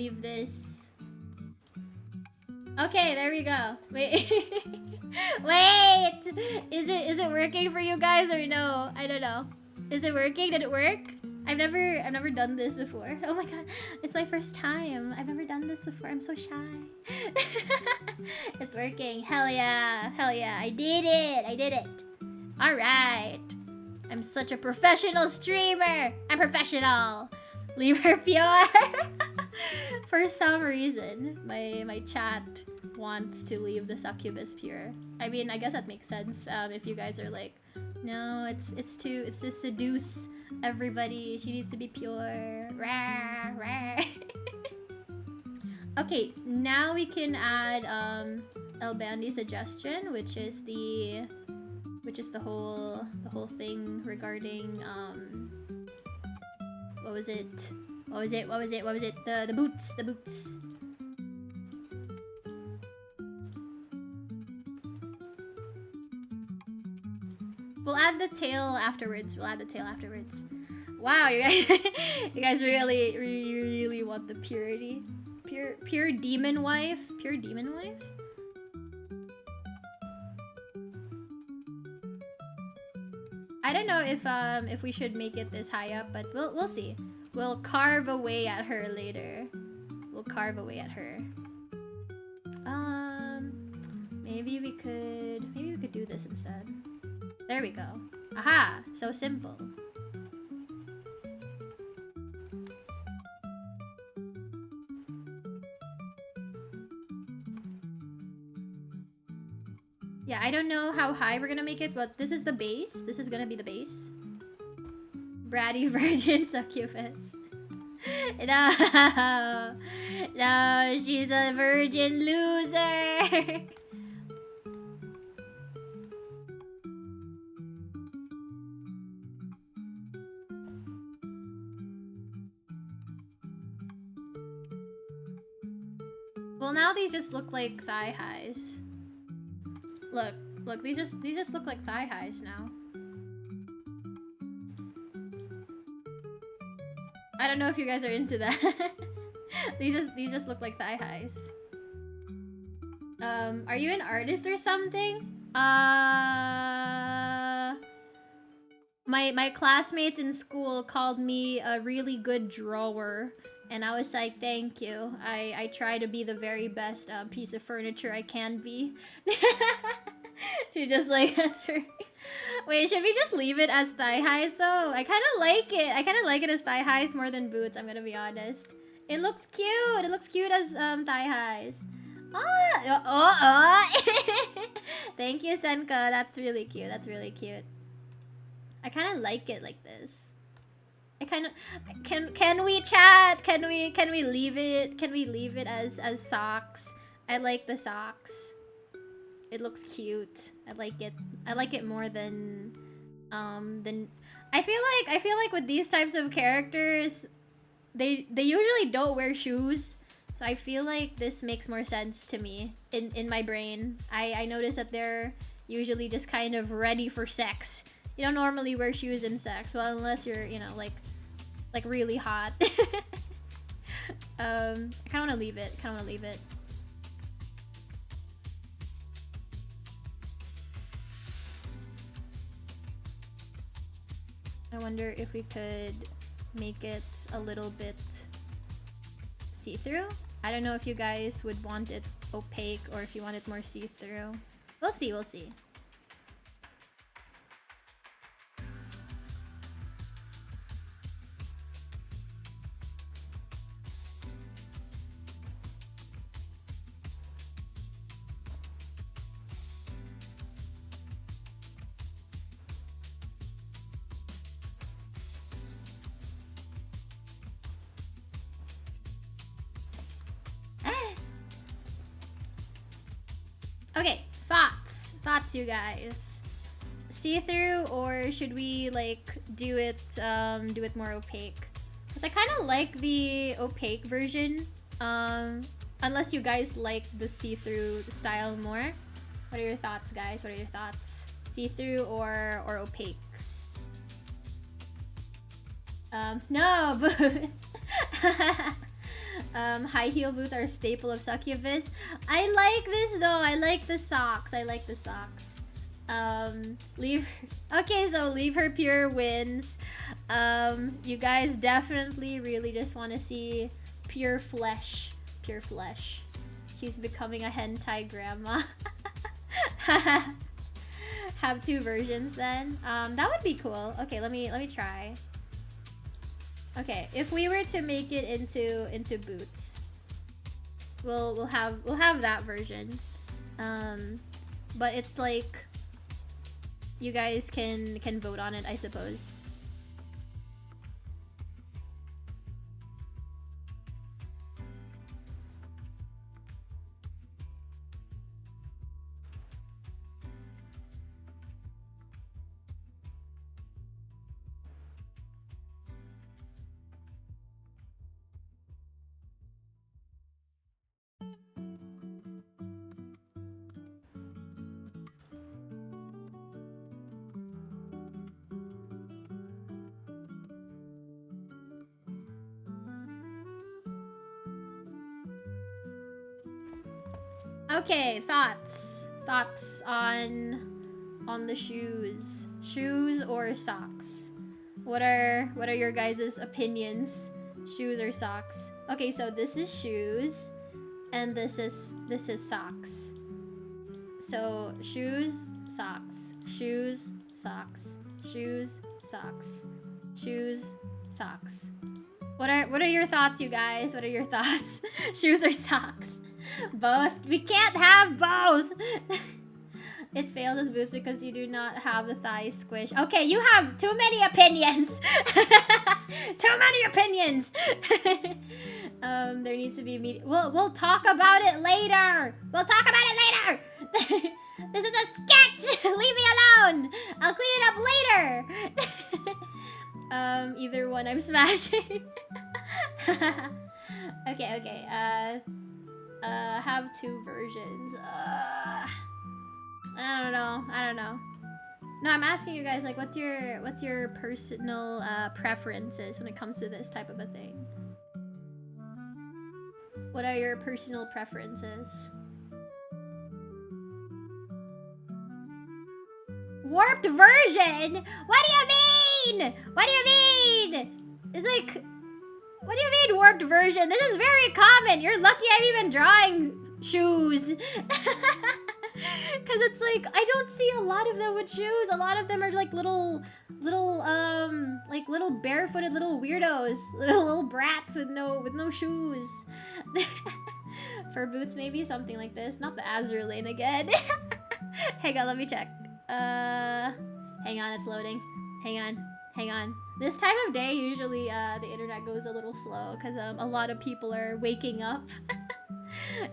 leave this. Okay, there we go. Wait. Wait! Is it working for you guys or no? I don't know. Is it working? Did it work? I've never done this before. Oh my god, it's my first time. I've never done this before. I'm so shy. It's working. Hell yeah. Hell yeah. I did it. Alright. I'm such a professional streamer. I'm professional. Leave her pure. For some reason, my chat wants to leave the succubus pure. I mean, I guess that makes sense. If you guys are like, no, it's to seduce everybody. She needs to be pure. Rah, rah. Okay, now we can add El Bandy's suggestion, which is the whole thing regarding what was it? The boots. We'll add the tail afterwards. Wow, you guys really want the purity. Pure demon wife? Pure demon wife? I don't know if we should make it this high up, but we'll see. We'll carve away at her later. Maybe we could do this instead. There we go. Aha! So simple. Yeah, I don't know how high we're gonna make it, but this is the base. This is gonna be the base. Bratty virgin succubus. No, she's a virgin loser. Well, now these just look like thigh highs. Look, these just look like thigh highs now. I don't know if you guys are into that. these just look like thigh highs. Are you an artist or something? My classmates in school called me a really good drawer. And I was like, thank you. I try to be the very best piece of furniture I can be. She just like, that's for... Wait, should we just leave it as thigh highs though? I kind of like it. I kind of like it as thigh highs more than boots, I'm gonna be honest. It looks cute. It looks cute as thigh highs. Thank you, Senka. That's really cute. I kind of like it like this. I kind of can we chat? Can we leave it? Can we leave it as socks? I like the socks. It looks cute. I like it more than I feel like with these types of characters, they usually don't wear shoes. So I feel like this makes more sense to me in my brain. I notice that they're usually just kind of ready for sex. You don't normally wear shoes in sex, well, unless you're, you know, like really hot. I kind of want to leave it. I wonder if we could make it a little bit see-through. I don't know if you guys would want it opaque or if you want it more see-through. We'll see. Okay, thoughts, you guys. See-through, or should we like do it more opaque? Cause I kind of like the opaque version. Unless you guys like the see-through style more. What are your thoughts, guys? See-through or opaque? No, boots. High heel boots are a staple of succubus. I like this though. I like the socks. I like the socks. Leave. Okay, so leave her pure wins. You guys definitely really just want to see pure flesh. Pure flesh. She's becoming a hentai grandma. Have 2 versions then. That would be cool. Okay, let me try. Okay, if we were to make it into boots, we'll have that version. But it's like you guys can vote on it, I suppose. Okay, thoughts on the shoes. Shoes or socks? What are your guys' opinions? Shoes or socks? Okay, so this is shoes and this is socks. So shoes, socks, shoes, socks, shoes, socks, shoes, socks. What are your thoughts, you guys? What are your thoughts? Shoes or socks? Both. We can't have both. It fails as boots because you do not have the thigh squish. Okay, you have too many opinions. Too many opinions. There needs to be a meeting. We'll talk about it later. We'll talk about it later. This is a sketch. Leave me alone. I'll clean it up later. Either one I'm smashing. Okay. Have 2 versions. I don't know. No, I'm asking you guys, like, what's your personal preferences when it comes to this type of a thing? What are your personal preferences? Warped version? What do you mean? What do you mean? It's like, what do you mean warped version? This is very common. You're lucky I'm even drawing shoes. Cause it's like, I don't see a lot of them with shoes. A lot of them are like little barefooted little weirdos. Little brats with no shoes. For boots, maybe something like this. Not the Azure Lane again. Hang on, let me check. Hang on, it's loading. Hang on. This time of day, usually the internet goes a little slow because a lot of people are waking up.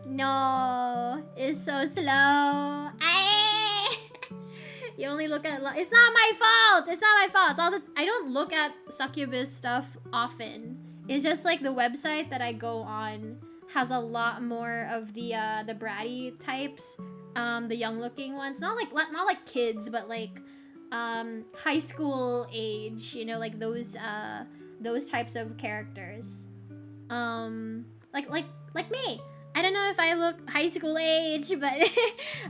No, it's so slow. You only look at... It's not my fault. It's not my fault. It's all the... I don't look at succubus stuff often. It's just like the website that I go on has a lot more of the bratty types, the young looking ones. Not like kids, but like high school age. You know, like those types of characters. Like me. I don't know if I look high school age, but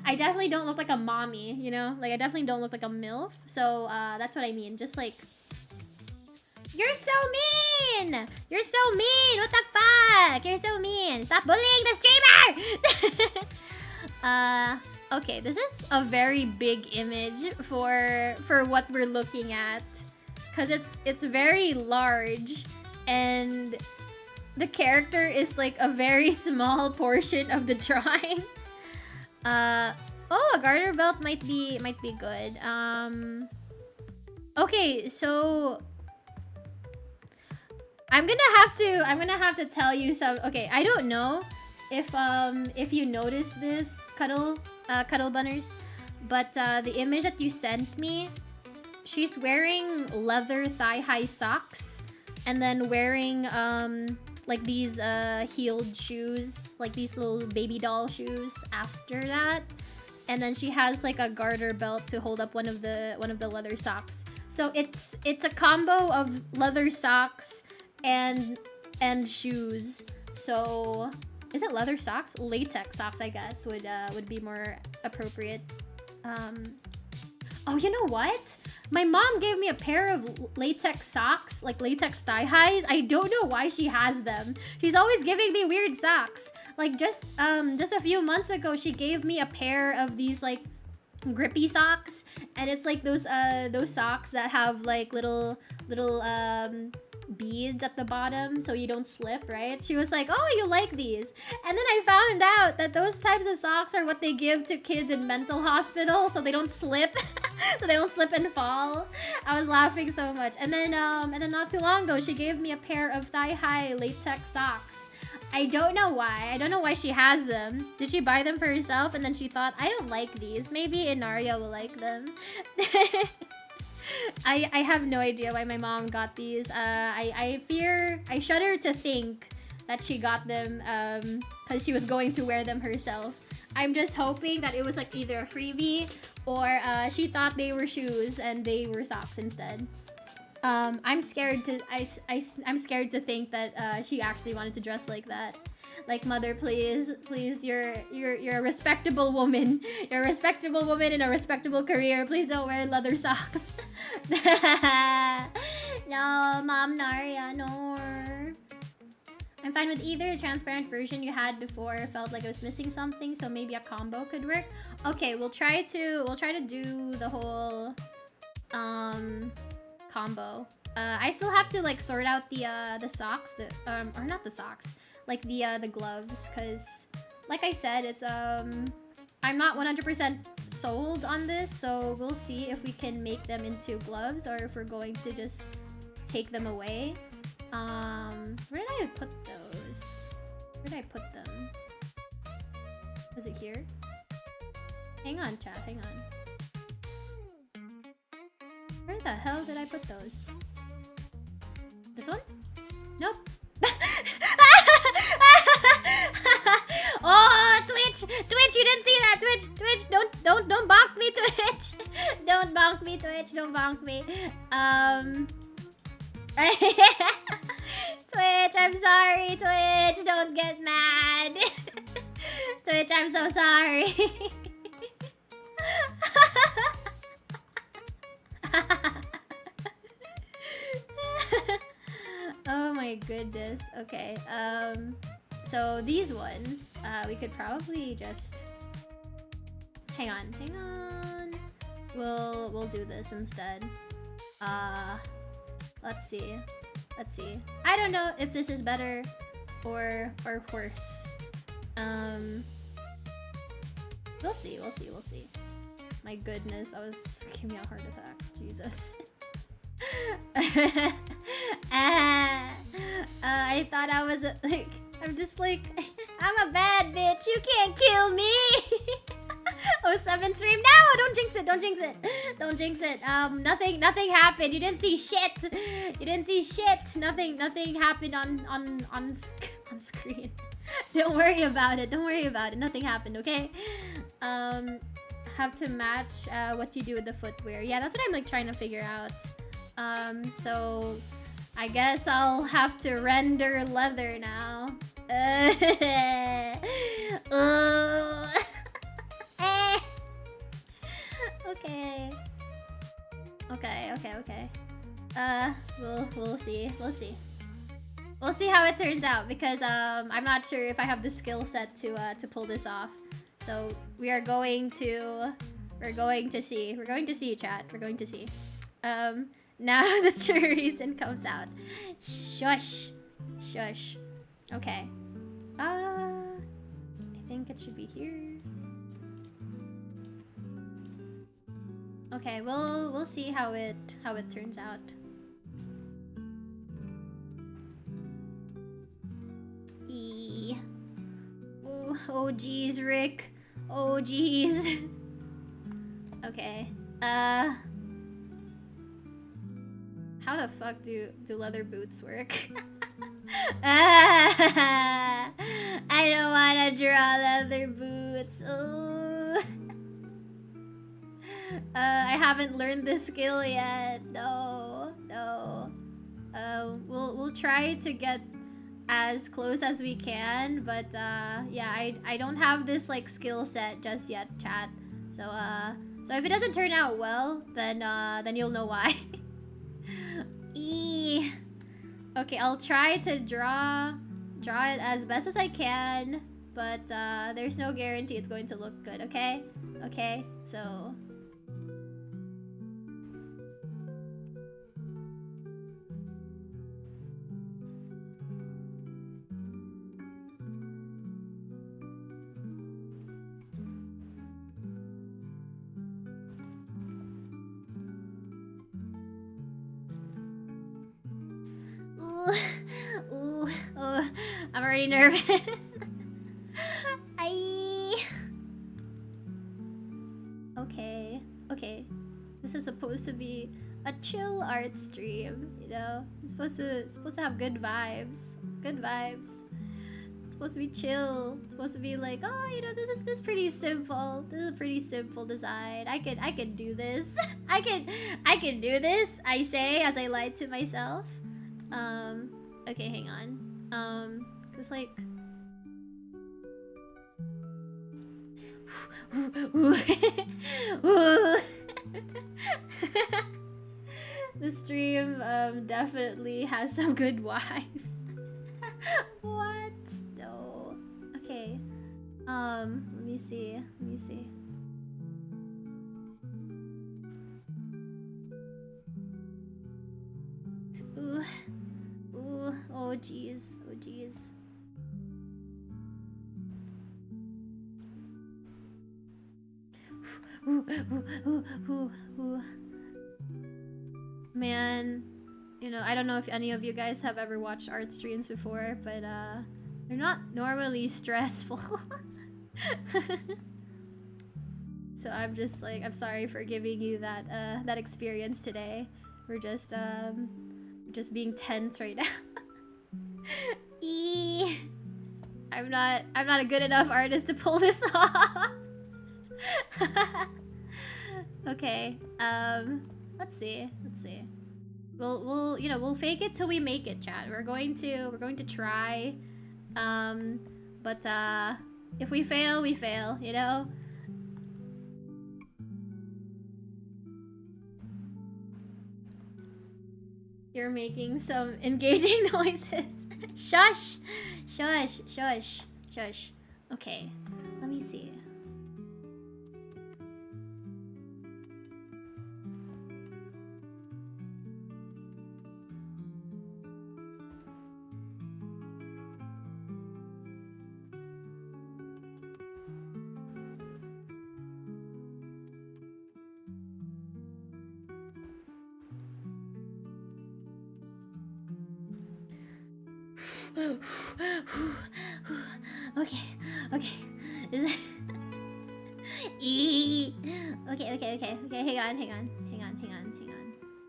I definitely don't look like a mommy, you know? Like, I definitely don't look like a MILF. So, that's what I mean. Just like... You're so mean! You're so mean! What the fuck? You're so mean! Stop bullying the streamer! Okay, this is a very big image for what we're looking at. Because it's very large, and... the character is like a very small portion of the drawing. Oh, a garter belt might be good. Okay, so I'm gonna have to tell you some. Okay, I don't know if you noticed this, cuddle bunners, but the image that you sent me, she's wearing leather thigh-high socks, and then wearing like these heeled shoes, like these little baby doll shoes after that, and then she has like a garter belt to hold up one of the leather socks. So it's a combo of leather socks and shoes. So, is it leather socks? Latex socks, I guess, would be more appropriate. Oh, you know what? My mom gave me a pair of latex socks, like latex thigh highs. I don't know why she has them. She's always giving me weird socks. Like just a few months ago, she gave me a pair of these like grippy socks, and it's like those socks that have like little beads at the bottom so you don't slip, right? She was like, oh, you like these? And then I found out that those types of socks are what they give to kids in mental hospitals so they don't slip. So they don't slip and fall. I was laughing so much. And then not too long ago, she gave me a pair of thigh-high latex socks. I don't know why. I don't know why she has them. Did she buy them for herself and then she thought, I don't like these. Maybe Inaria will like them. I have no idea why my mom got these. I shudder to think that she got them because she was going to wear them herself. I'm just hoping that it was like either a freebie or she thought they were shoes and they were socks instead. I'm scared to think that she actually wanted to dress like that. Like, mother, please, you're a respectable woman. You're a respectable woman in a respectable career. Please don't wear leather socks. No, Mom Naria, no. I'm fine with either. The transparent version you had before felt like it was missing something, so maybe a combo could work. Okay, we'll try to do the whole combo. I still have to like sort out the socks, or not the socks, like the gloves, because like I said, it's I'm not 100% sold on this, so we'll see if we can make them into gloves or if we're going to just take them away. Where did I put those? Where did I put them? Was it here? Hang on, chat, hang on. Where the hell did I put those? This one? Nope. Oh, Twitch! Twitch, you didn't see that! Twitch, don't bonk me, Twitch! Don't bonk me, Twitch, don't bonk me. Twitch, I'm sorry, Twitch, don't get mad. Twitch, I'm so sorry. Oh my goodness. Okay, so these ones, we could probably just hang on. We'll do this instead. Let's see. I don't know if this is better or worse. We'll see. My goodness, that was giving me a heart attack. Jesus. I thought I was like, I'm just like, I'm a bad bitch. You can't kill me. Oh, 7 stream. No, don't jinx it. Nothing happened. You didn't see shit. Nothing happened on screen. Don't worry about it. Nothing happened, okay? Have to match what you do with the footwear. Yeah, that's what I'm like trying to figure out. So I guess I'll have to render leather now. Okay. We'll see. We'll see how it turns out because I'm not sure if I have the skill set to pull this off. So we're going to see. We're going to see, chat. We're going to see. Now the true reason comes out. Shush. Okay. I think it should be here. Okay, we'll see how it turns out. Oh geez, Rick. Oh geez. Okay. How the fuck do leather boots work? I don't wanna draw leather boots. Oh. I haven't learned this skill yet. No. We'll try to get as close as we can, but yeah, I don't have this like skill set just yet, chat. So so if it doesn't turn out well, then you'll know why. Okay, I'll try to draw it as best as I can, but there's no guarantee it's going to look good, okay? Okay, so ooh, oh, I'm already nervous. Okay. This is supposed to be a chill art stream, you know? It's supposed to have good vibes. Good vibes. It's supposed to be chill. It's supposed to be like, oh, you know, this is pretty simple. This is a pretty simple design. I can do this. I can do this. I say as I lie to myself. Okay, hang on. Cause like the stream definitely has some good vibes. What? No. Okay. Let me see. Ooh. Oh jeez. Ooh. Man, you know, I don't know if any of you guys have ever watched art streams before, but they're not normally stressful. So I'm just like, I'm sorry for giving you that that experience today. We're just being tense right now. I'm not a good enough artist to pull this off. Okay, let's see. We'll fake it till we make it, chat. We're going to try. But if we fail, we fail, you know? You're making some engaging noises. Shush. Okay, let me see. Okay. Is it Okay. Hang on.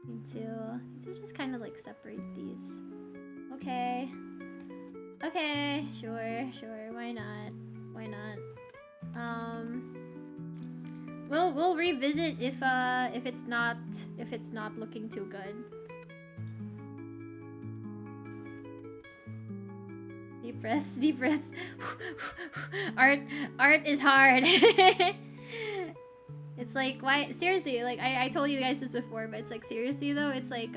Need to just kind of like separate these. Okay. Sure. Why not? We'll revisit if it's not looking too good. Deep breaths. Art is hard. It's like, why? Seriously, like I told you guys this before, but it's like, seriously though, it's like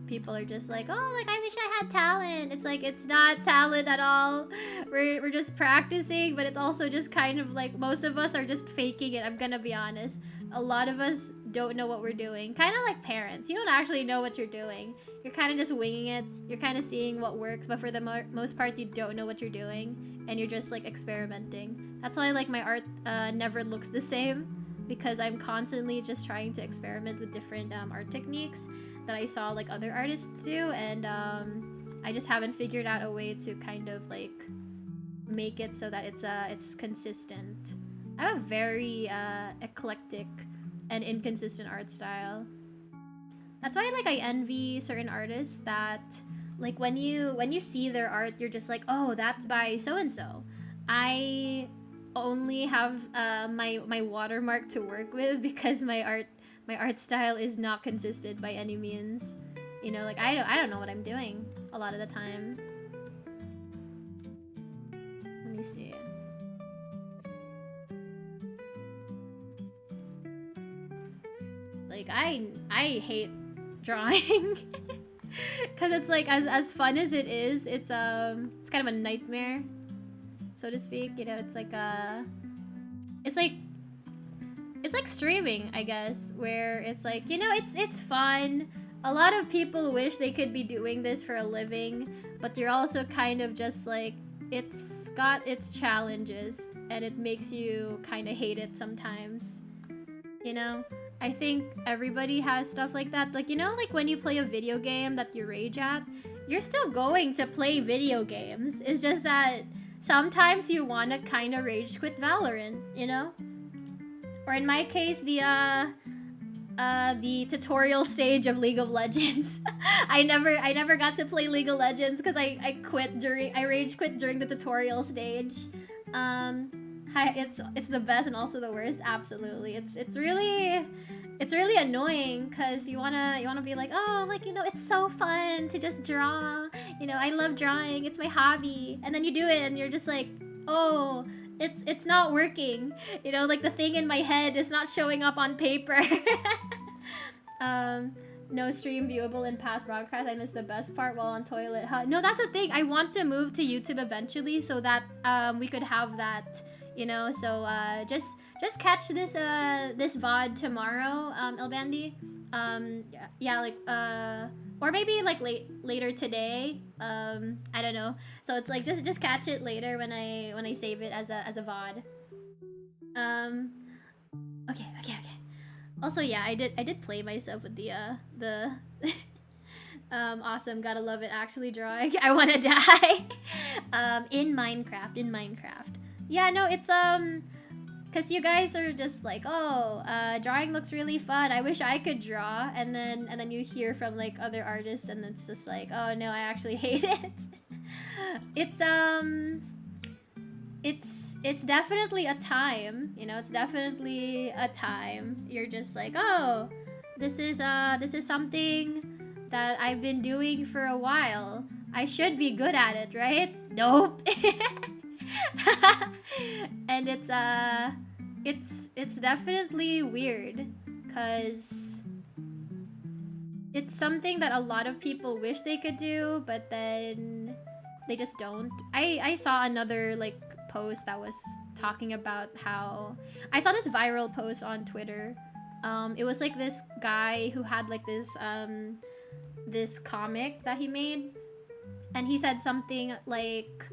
people are just like, oh, like I wish I had talent. It's like, it's not talent at all. We're just practicing, but it's also just kind of like, most of us are just faking it. I'm gonna be honest. A lot of us don't know what we're doing. Kind of like parents. You don't actually know what you're doing. You're kind of just winging it. You're kind of seeing what works, but for the most part, you don't know what you're doing, and you're just like experimenting. That's why like my art never looks the same, because I'm constantly just trying to experiment with different art techniques that I saw like other artists do, and I just haven't figured out a way to kind of like make it so that it's consistent. I have a very eclectic and inconsistent art style. That's why like I envy certain artists that like when you see their art, you're just like, oh, that's by so and so. I only have my watermark to work with because my art style is not consistent by any means. You know, like I don't know what I'm doing a lot of the time. see. Like I hate drawing. Cause it's like as fun as it is, it's kind of a nightmare, so to speak. You know, it's like streaming, I guess, where it's like, you know, it's fun. A lot of people wish they could be doing this for a living, but you're also kind of just like, it's got its challenges, and it makes you kind of hate it sometimes. You know? I think everybody has stuff like that. Like, you know, like when you play a video game that you rage at, you're still going to play video games. It's just that sometimes you want to kind of rage quit Valorant, you know? Or in my case, the tutorial stage of League of Legends. I never got to play League of Legends because I rage quit during the tutorial stage. It's the best and also the worst. Absolutely, it's really annoying because you wanna be like, oh, like, you know, it's so fun to just draw. You know, I love drawing. It's my hobby. And then you do it and you're just like, oh, it's not working. You know, like the thing in my head is not showing up on paper. No stream viewable in past broadcasts. I missed the best part while on toilet. No, that's the thing. I want to move to YouTube eventually so that we could have that. You know, so just catch this this VOD tomorrow, Elbandi. Yeah, like or maybe like later today. I don't know. So it's like just catch it later when I save it as a VOD. Okay. Also, yeah, I did play myself with the awesome, gotta love it. Actually drawing. I wanna die. In Minecraft. Yeah, no, it's cause you guys are just like, oh, drawing looks really fun. I wish I could draw, and then you hear from like other artists, and it's just like, oh no, I actually hate it. It's definitely a time, you know. It's definitely a time. You're just like, oh, this is something that I've been doing for a while. I should be good at it, right? Nope. And it's definitely weird because it's something that a lot of people wish they could do, but then they just don't. I saw another like post that was talking about how I saw this viral post on Twitter. It was like this guy who had like this comic that he made, and he said something like,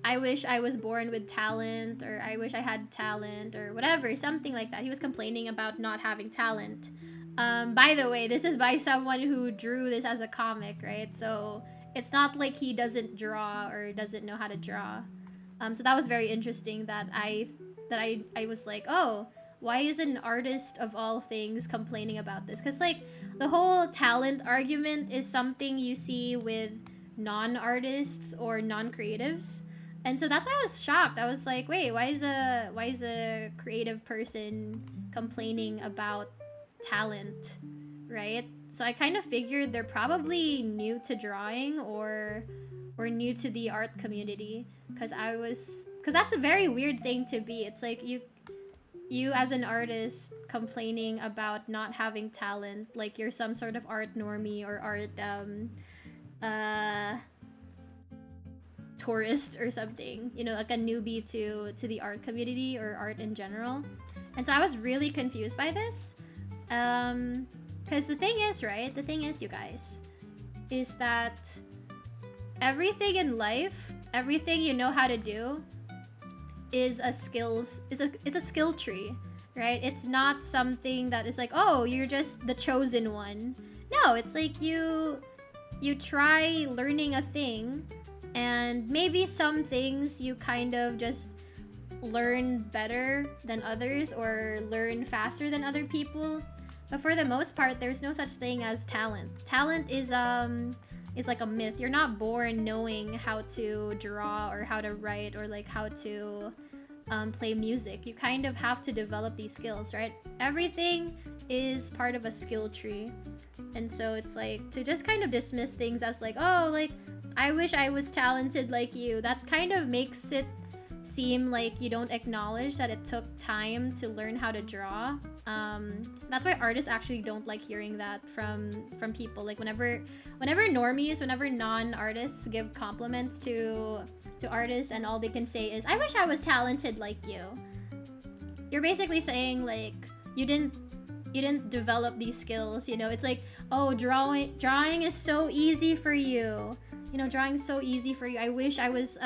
I wish I was born with talent, or I wish I had talent, or whatever, something like that. He was complaining about not having talent. By the way, this is by someone who drew this as a comic, right? So it's not like he doesn't draw or doesn't know how to draw. So that was very interesting that I was like, oh, why is an artist of all things complaining about this? Because like the whole talent argument is something you see with non-artists or non-creatives. And so that's why I was shocked. I was like, wait, why is a creative person complaining about talent, right? So I kind of figured they're probably new to drawing or new to the art community, because that's a very weird thing to be. It's like you as an artist complaining about not having talent, like you're some sort of art normie or art tourist or something, you know, like a newbie to the art community or art in general. And so I was really confused by this, because the thing is, you guys, is that everything in life, everything you know how to do is a skill tree, right? It's not something that is like, oh, you're just the chosen one. No, it's like you try learning a thing, and maybe some things you kind of just learn better than others or learn faster than other people. But for the most part, there's no such thing as talent. Talent is like a myth. You're not born knowing how to draw or how to write or like how to play music. You kind of have to develop these skills, right? Everything is part of a skill tree. And so it's like to just kind of dismiss things as like, oh, like I wish I was talented like you. That kind of makes it seem like you don't acknowledge that it took time to learn how to draw. That's why artists actually don't like hearing that from people. Like whenever normies, whenever non-artists give compliments to artists, and all they can say is, "I wish I was talented like you." You're basically saying like you didn't develop these skills, you know? It's like, "Oh, drawing is so easy for you. You know, drawing's so easy for you. I wish I was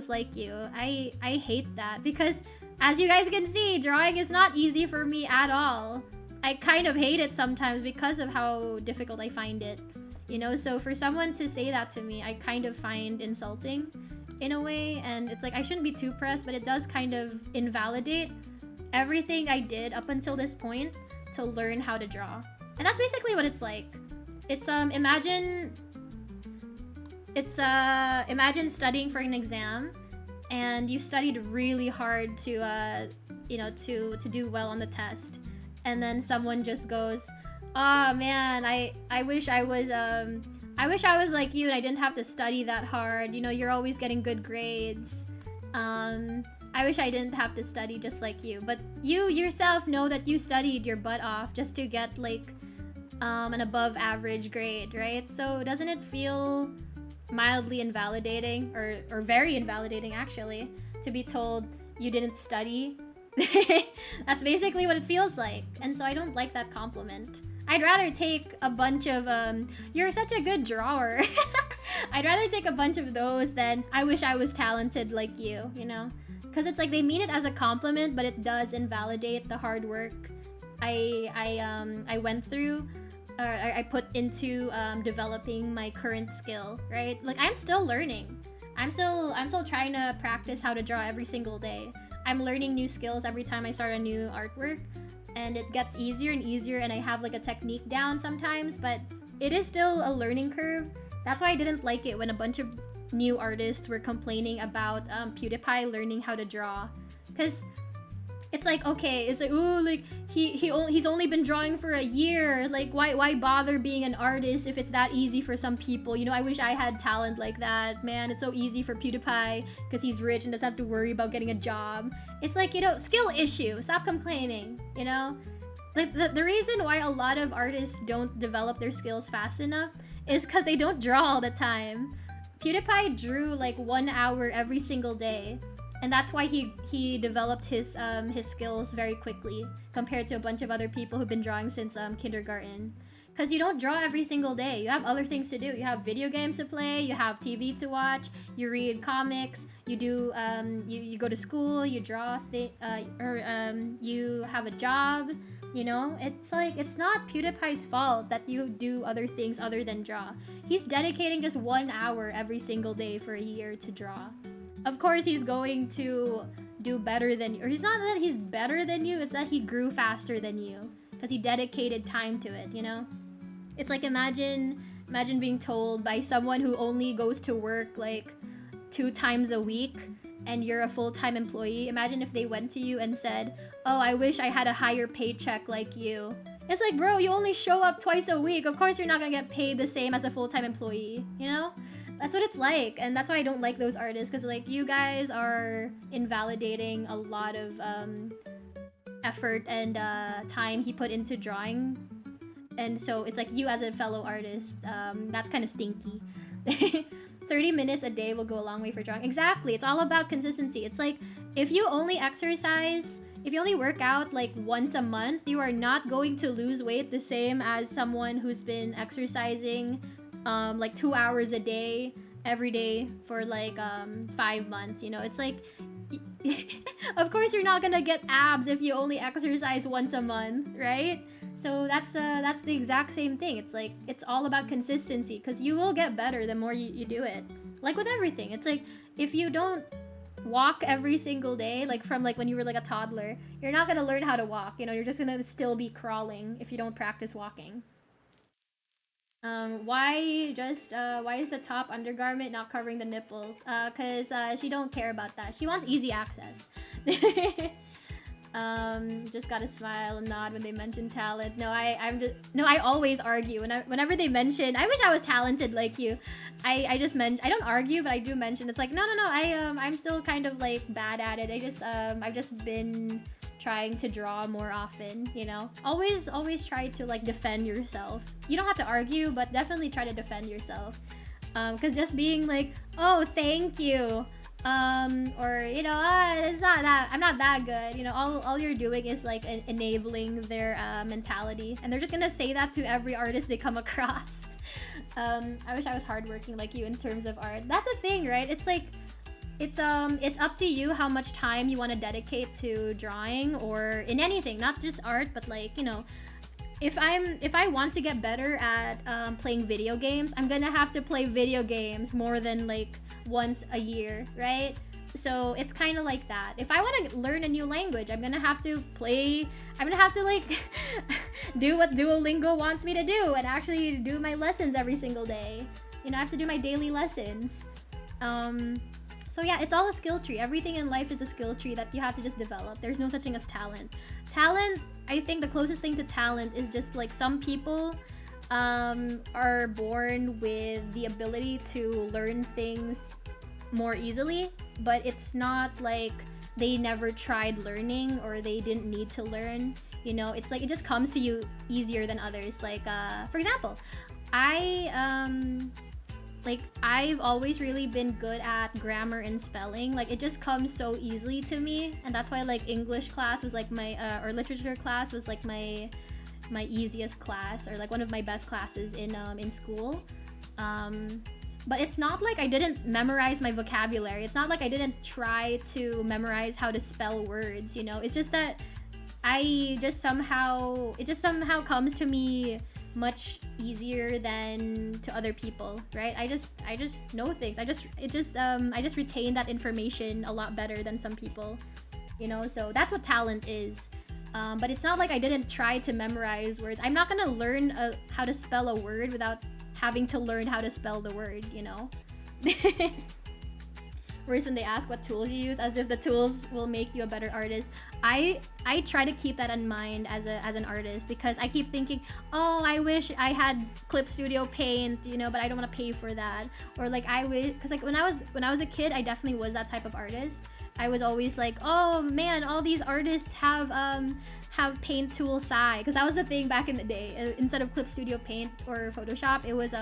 like you." I hate that, because as you guys can see, drawing is not easy for me at all. I kind of hate it sometimes because of how difficult I find it. You know, so for someone to say that to me, I kind of find insulting in a way, and it's like I shouldn't be too pressed, but it does kind of invalidate everything I did up until this point to learn how to draw. And that's basically what it's like. It's imagine studying for an exam, and you studied really hard to to do well on the test, and then someone just goes, "Oh man, I wish I was like you and I didn't have to study that hard. You know, you're always getting good grades. I wish I didn't have to study just like you." But you yourself know that you studied your butt off just to get like an above average grade, right? So doesn't it feel mildly invalidating, or very invalidating actually, to be told you didn't study? That's basically what it feels like. And so I don't like that compliment. I'd rather take a bunch of "you're such a good drawer." I'd rather take a bunch of those than "I wish I was talented like you," you know? Because it's like they mean it as a compliment, but it does invalidate the hard work I went through, or I put into developing my current skill, right? Like I'm still learning. I'm still trying to practice how to draw every single day. I'm learning new skills every time I start a new artwork, and it gets easier and easier, and I have like a technique down sometimes, but it is still a learning curve. That's why I didn't like it when a bunch of new artists were complaining about PewDiePie learning how to draw, because it's like, okay, it's like, ooh, like he's only been drawing for a year, like why bother being an artist if it's that easy for some people? You know, I wish I had talent like that, man. It's so easy for PewDiePie because he's rich and doesn't have to worry about getting a job. It's like, you know, skill issue. Stop complaining, you know? Like the reason why a lot of artists don't develop their skills fast enough is because they don't draw all the time. PewDiePie drew like 1 hour every single day, and that's why he developed his skills very quickly compared to a bunch of other people who've been drawing since kindergarten. Because you don't draw every single day. You have other things to do. You have video games to play, you have TV to watch, you read comics, you do you go to school, you draw you have a job. You know, it's like, it's not PewDiePie's fault that you do other things other than draw. He's dedicating just 1 hour every single day for a year to draw. Of course, he's going to do better than you. Or it's not that he's better than you, it's that he grew faster than you. Because he dedicated time to it, you know? It's like, imagine being told by someone who only goes to work like 2 times a week, and you're a full-time employee. Imagine if they went to you and said, "Oh, I wish I had a higher paycheck like you." It's like, bro, you only show up twice a week. Of course you're not gonna get paid the same as a full-time employee, you know? That's what it's like, and that's why I don't like those artists, because like, you guys are invalidating a lot of effort and time he put into drawing. And so it's like, you as a fellow artist, that's kind of stinky. 30 minutes a day will go a long way for drawing. Exactly. It's all about consistency. It's like, if you only work out like once a month, you are not going to lose weight the same as someone who's been exercising like 2 hours a day every day for like 5 months. You know, it's like, of course you're not gonna get abs if you only exercise once a month, right? So that's the exact same thing. It's like, it's all about consistency, because you will get better the more you do it. Like with everything, it's like, if you don't walk every single day, like from like when you were like a toddler, you're not gonna learn how to walk. You know, you're just gonna still be crawling if you don't practice walking. Why is the top undergarment not covering the nipples? Cause she don't care about that. She wants easy access. Just gotta smile and nod when they mention talent. No, I always argue. Whenever they mention, I wish I was talented like you. I just mention, I don't argue, but I do mention. It's like, no, I'm still kind of like bad at it. I've just been trying to draw more often, you know? Always try to like defend yourself. You don't have to argue, but definitely try to defend yourself. Because just being like, oh, thank you. Or, you know, it's not that, I'm not that good. You know, all you're doing is like enabling their mentality. And they're just gonna say that to every artist they come across. I wish I was hardworking like you in terms of art. That's a thing, right? It's like, it's up to you how much time you want to dedicate to drawing or in anything, not just art, but like, you know, if I want to get better at playing video games, I'm gonna have to play video games more than like once a year, right? So it's kind of like that. If I want to learn a new language, I'm gonna have to like do what Duolingo wants me to do and actually do my lessons every single day. You know, I have to do my daily lessons. So yeah, it's all a skill tree. Everything in life is a skill tree that you have to just develop. There's no such thing as talent. Talent, I think the closest thing to talent is just like some people are born with the ability to learn things more easily, but it's not like they never tried learning or they didn't need to learn. You know, it's like it just comes to you easier than others. Like, for example, I've always really been good at grammar and spelling. Like, it just comes so easily to me, and that's why like English class was like my or literature class was like my easiest class, or like one of my best classes in school. But it's not like I didn't memorize my vocabulary. It's not like I didn't try to memorize how to spell words, you know? It's just that it just somehow comes to me much easier than to other people, right? I just know things. I just retain that information a lot better than some people, you know? So that's what talent is. But it's not like I didn't try to memorize words. I'm not gonna learn how to spell a word without having to learn how to spell the word, you know? Whereas when they ask what tools you use, as if the tools will make you a better artist, I try to keep that in mind as an artist, because I keep thinking, oh, I wish I had Clip Studio Paint, you know, but I don't want to pay for that. Or like I wish, because like when I was a kid, I definitely was that type of artist. I was always like, oh man, all these artists have Paint Tool Sai, because that was the thing back in the day. Instead of Clip Studio Paint or Photoshop, it was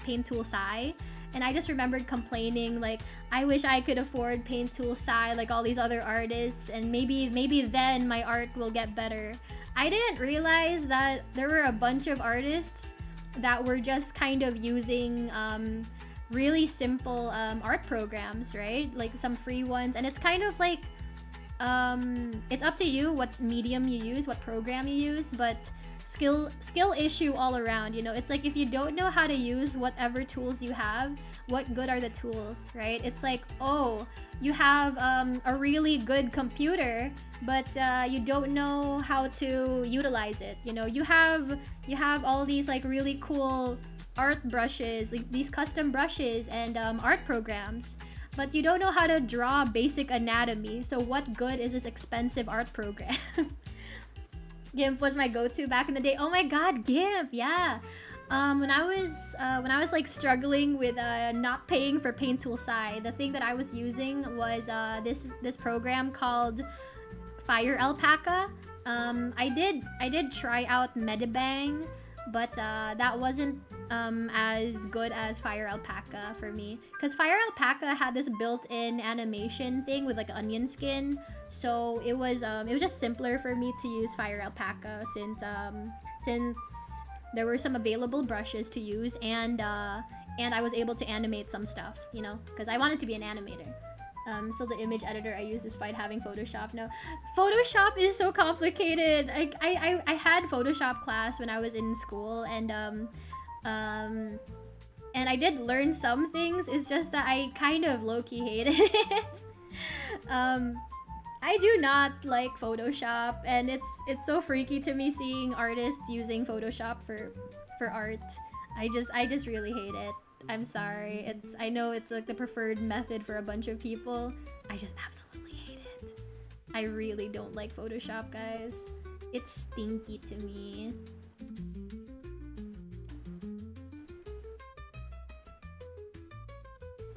Paint Tool Sai. And I just remembered complaining like, I wish I could afford Paint Tool Sai like all these other artists, and maybe then my art will get better. I didn't realize that there were a bunch of artists that were just kind of using really simple art programs, right? Like some free ones, and it's kind of like it's up to you what medium you use, what program you use, but skill issue all around, you know? It's like if you don't know how to use whatever tools you have, what good are the tools, right? It's like, oh, you have a really good computer, but you don't know how to utilize it, you know? You have all these like really cool art brushes, like these custom brushes and art programs, but you don't know how to draw basic anatomy. So what good is this expensive art program? GIMP was my go-to back in the day. Oh my god, GIMP, yeah. When I was like struggling with not paying for Paint Tool Sai, the thing that I was using was this program called Fire Alpaca. I did try out Medibang, but that wasn't as good as Fire Alpaca for me, because Fire Alpaca had this built-in animation thing with like onion skin, so it was just simpler for me to use Fire Alpaca since there were some available brushes to use, and I was able to animate some stuff, you know, because I wanted to be an animator. So the image editor I use despite having Photoshop now. Photoshop is so complicated. I had Photoshop class when I was in school, and I did learn some things. It's just that I kind of low-key hated it. I do not like Photoshop, and it's so freaky to me seeing artists using Photoshop for art. I just really hate it. I'm sorry. I know it's like the preferred method for a bunch of people. I just absolutely hate it. I really don't like Photoshop, guys. It's stinky to me.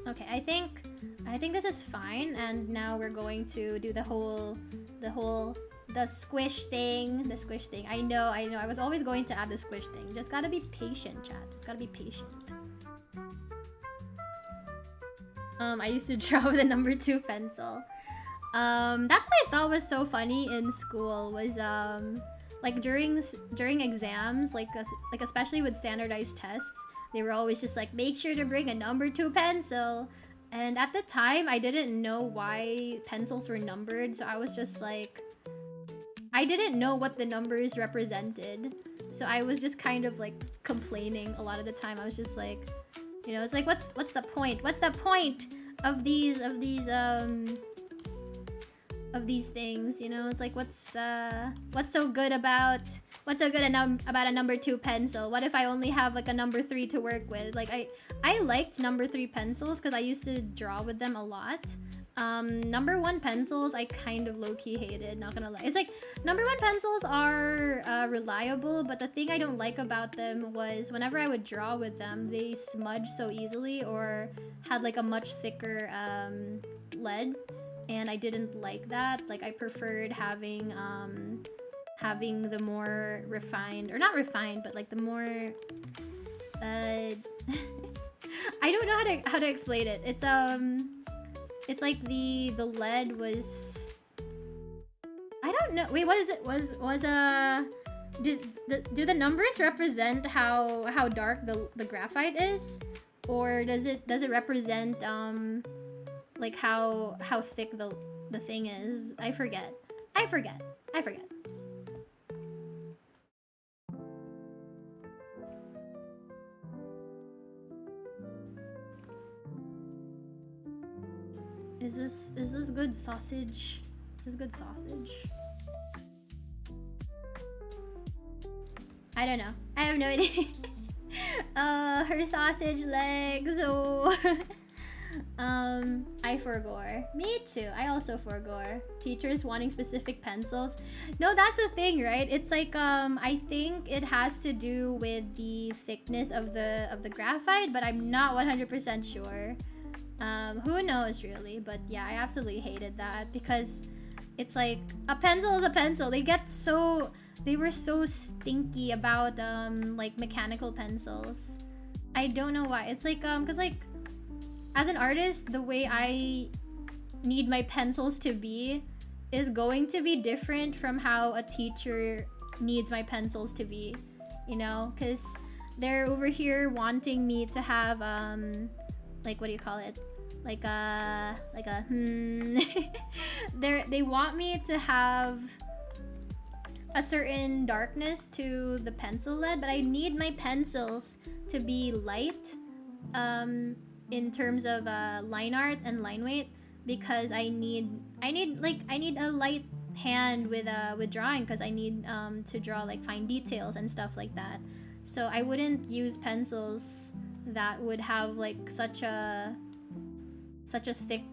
Okay, I think this is fine, and now we're going to do the squish thing. I know. I was always going to add the squish thing. Just gotta be patient, chat. Just gotta be patient. I used to draw with a number 2 pencil. That's what I thought was so funny in school was like during exams, like especially with standardized tests, they were always just like, make sure to bring a number 2 pencil. And at the time, I didn't know why pencils were numbered, so I was just like, I didn't know what the numbers represented. So I was just kind of like complaining a lot of the time. I was just like, you know, it's like, what's the point? What's the point of these things? You know, it's like, what's so good about a number 2 pencil? What if I only have like a number 3 to work with? Like I liked number 3 pencils because I used to draw with them a lot. Number 1 pencils I kind of low-key hated, not gonna lie. It's like, number 1 pencils are reliable, but the thing I don't like about them was whenever I would draw with them, they smudge so easily or had like a much thicker lead, and I didn't like that. Like, I preferred having the more refined, or not refined, but like the more I don't know how to explain it. It's like the lead was, I don't know. Wait, what is it? Do the numbers represent how dark the graphite is, or does it represent like how thick the thing is? I forget. Is this good sausage? Is this good sausage? I don't know. I have no idea. Her sausage legs. Oh. I forgore. Me too. I also forgore. Teachers wanting specific pencils. No, that's the thing, right? It's like I think it has to do with the thickness of the graphite, but I'm not 100% sure. Who knows really? But yeah, I absolutely hated that because it's like, a pencil is a pencil. They were so stinky about like mechanical pencils. I don't know why. It's like cause like, as an artist, the way I need my pencils to be is going to be different from how a teacher needs my pencils to be, you know? Because they're over here wanting me to have like, what do you call it? Like a they want me to have a certain darkness to the pencil lead, but I need my pencils to be light in terms of line art and line weight, because I need a light hand with drawing, because I need to draw like fine details and stuff like that. So I wouldn't use pencils that would have like such a thick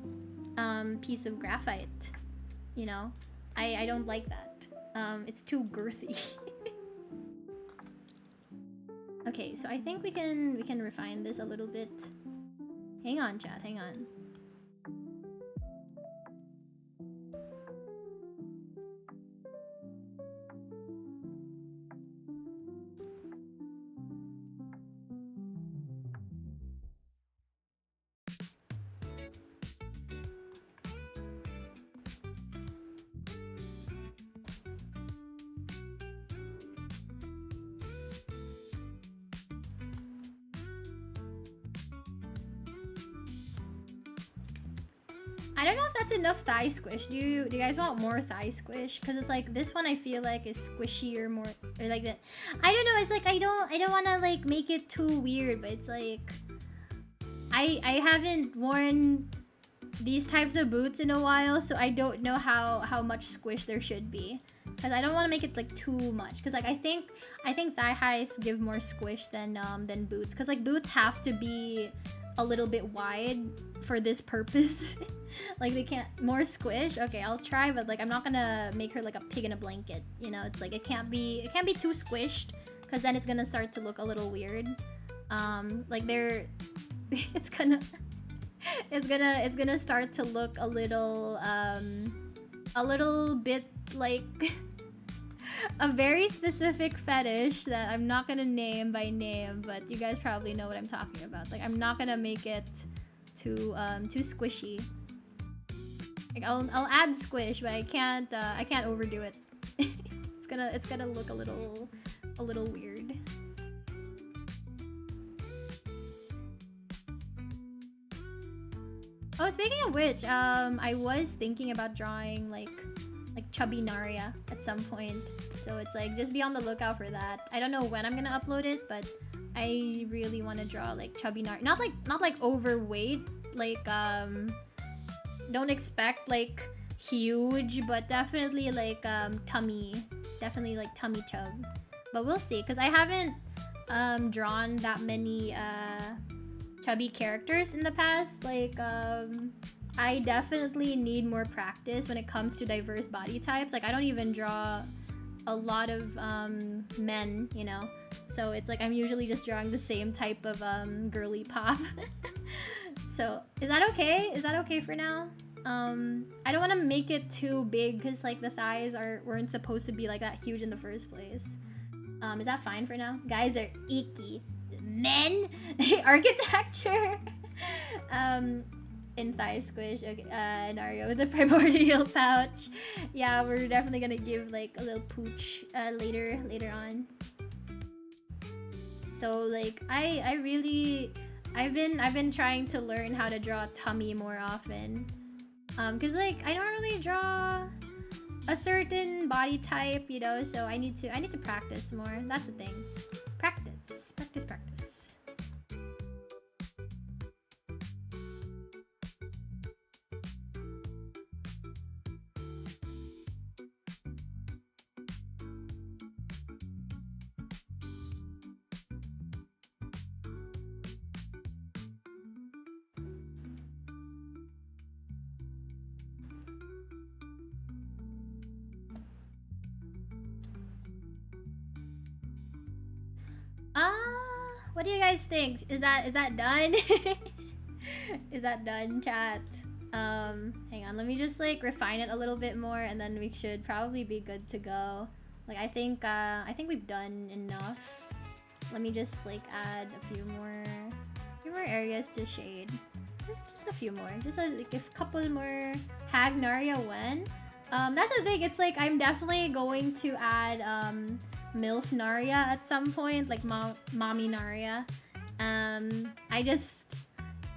piece of graphite, you know? I don't like that. It's too girthy. Okay, so I think we can refine this a little bit. Hang on, chat, hang on. I don't know if that's enough thigh squish. Do you guys want more thigh squish? Because it's like, this one I feel like is squishier, more, or like that. I don't know. It's like, I don't want to like make it too weird, but it's like, I haven't worn these types of boots in a while, so I don't know how much squish there should be. Because I don't want to make it like too much. Because like I think thigh highs give more squish than boots. Because like boots have to be a little bit wide for this purpose. Like they can't more squish. Okay, I'll try, but like I'm not gonna make her like a pig in a blanket. You know, it's like it can't be too squished, because then it's gonna start to look a little weird. Like they're it's gonna start to look a little bit like a very specific fetish that I'm not gonna name by name, but you guys probably know what I'm talking about. Like I'm not gonna make it too squishy. Like I'll add squish, but I can't overdo it. it's gonna look a little weird. Oh, speaking of which, I was thinking about drawing like chubby Naria at some point. So it's like just be on the lookout for that. I don't know when I'm gonna upload it, but I really want to draw like chubby Naria. Not like overweight. Like don't expect like huge, but definitely like tummy. Definitely like tummy chub. But we'll see, because I haven't drawn that many chubby characters in the past. Like I definitely need more practice when it comes to diverse body types. Like I don't even draw a lot of men, you know, so it's like I'm usually just drawing the same type of girly pop. So is that okay for now? I don't want to make it too big, because like the thighs weren't supposed to be like that huge in the first place. Is that fine for now? Guys are icky. Men architecture. In thigh squish. Okay, Nario with the primordial pouch. Yeah, we're definitely gonna give like a little pooch later on. So like I've been trying to learn how to draw tummy more often. Cause like I don't really draw a certain body type, you know, so I need to practice more. That's the thing. Practice. What do you guys think? Is that done? Is that done, chat? Hang on, let me just like refine it a little bit more, and then we should probably be good to go. Like I think we've done enough. Let me just like add a few more areas to shade. Just a few more. Just like a couple more. Hag Naria when? That's the thing. It's like I'm definitely going to add MILF Naria at some point, like Mommy Naria.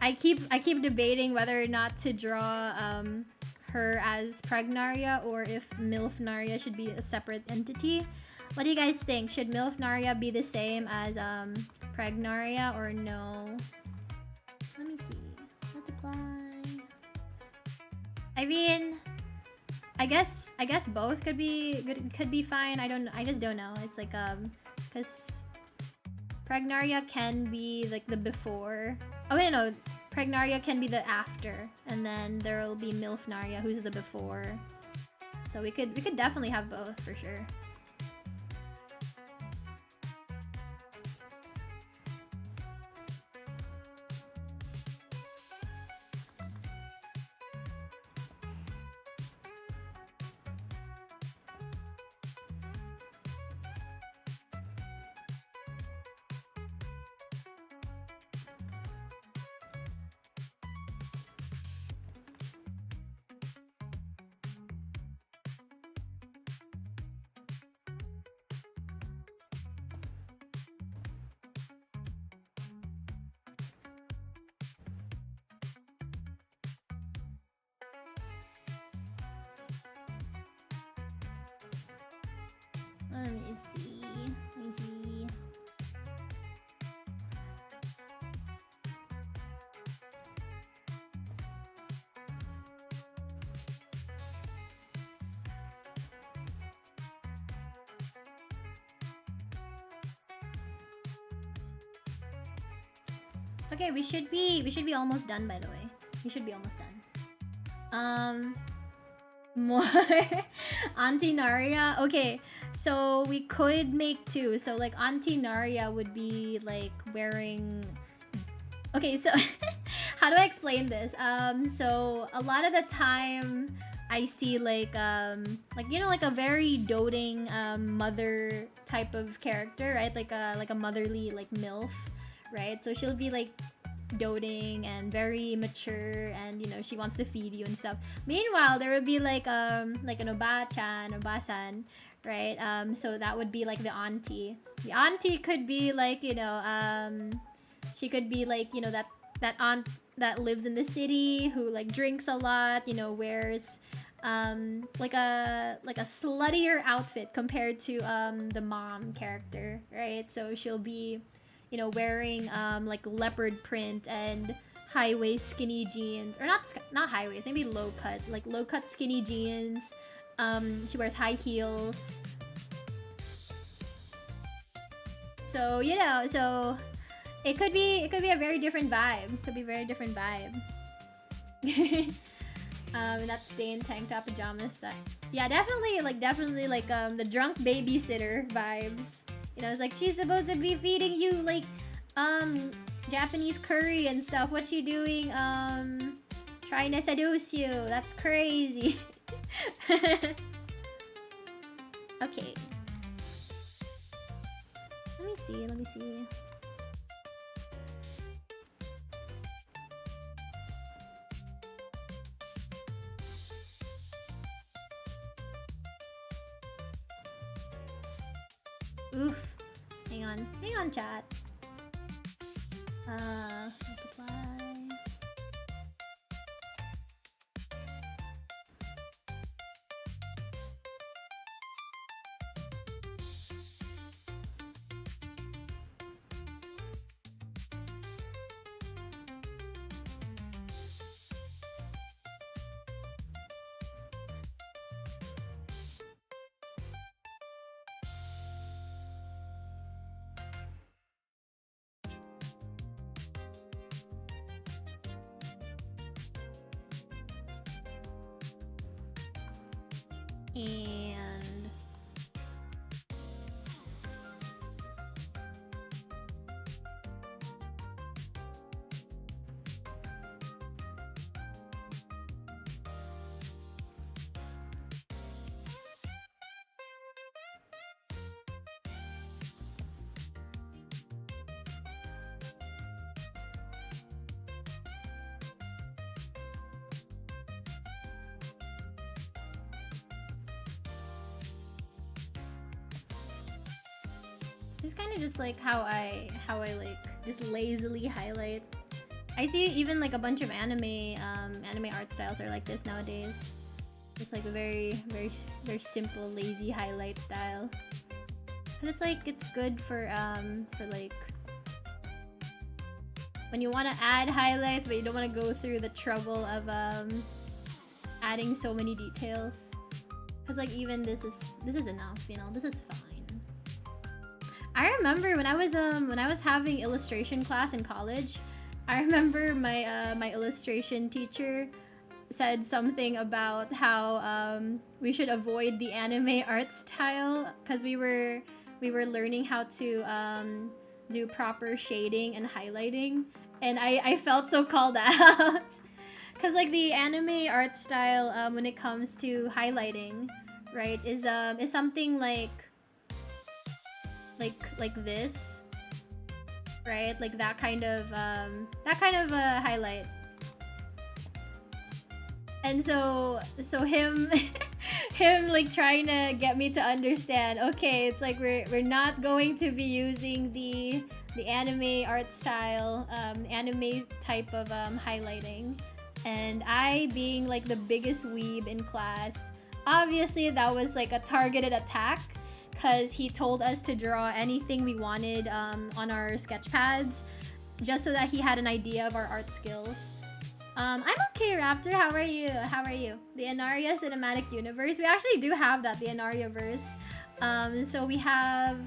I keep debating whether or not to draw her as Preg Naria, or if MILF Naria should be a separate entity. What do you guys think? Should MILF Naria be the same as Preg Naria, or no? Let me see. Multiply. I mean, I guess both could be fine. I just don't know. It's like because Pregnaria can be like the before. Oh wait, no, Pregnaria can be the after, and then there will be Milfnaria, who's the before. So we could definitely have both for sure. Let me see. Okay, we should be almost done, by the way. We should be almost done. More Auntie Naria. Okay, so we could make two. So like Auntie Naria would be like wearing. Okay, so how do I explain this? So a lot of the time I see like you know, like a very doting mother type of character, right? Like a motherly like MILF, right? So she'll be like doting and very mature, and you know, she wants to feed you and stuff. Meanwhile, there would be like an oba-chan, obasan, right? So that would be like the auntie. The auntie could be like, you know, she could be like, you know, that aunt that lives in the city who like drinks a lot, you know, wears like a sluttier outfit compared to the mom character, right? So she'll be, you know, wearing like leopard print and high waist skinny jeans, or not high waist, maybe low cut skinny jeans. She wears high heels. So you know, so it could be a very different vibe. That stained tank top pajamas. That, yeah, definitely like the drunk babysitter vibes. You know, it's like she's supposed to be feeding you like Japanese curry and stuff. What's she doing? Trying to seduce you. That's crazy. Okay. Let me see. Oof. Hang on, chat. Multiply. And it's kind of just like how I like just lazily highlight. I see even like a bunch of anime art styles are like this nowadays. Just like a very simple, lazy highlight style. But it's like, it's good for like when you want to add highlights but you don't want to go through the trouble of adding so many details. Cause like even this is enough, you know. This is fine. I remember when I was having illustration class in college, I remember my my illustration teacher said something about how we should avoid the anime art style because we were learning how to do proper shading and highlighting, and I felt so called out because like the anime art style when it comes to highlighting, right, is something like this, right? Like that kind of highlight. And so him like trying to get me to understand, okay, it's like we're not going to be using the anime art style, anime type of highlighting. And I, being like the biggest weeb in class, obviously that was like a targeted attack because he told us to draw anything we wanted on our sketch pads just so that he had an idea of our art skills. I'm okay, Raptor. How are you? The Inaria Cinematic Universe. We actually do have that, the Inaria verse. So we have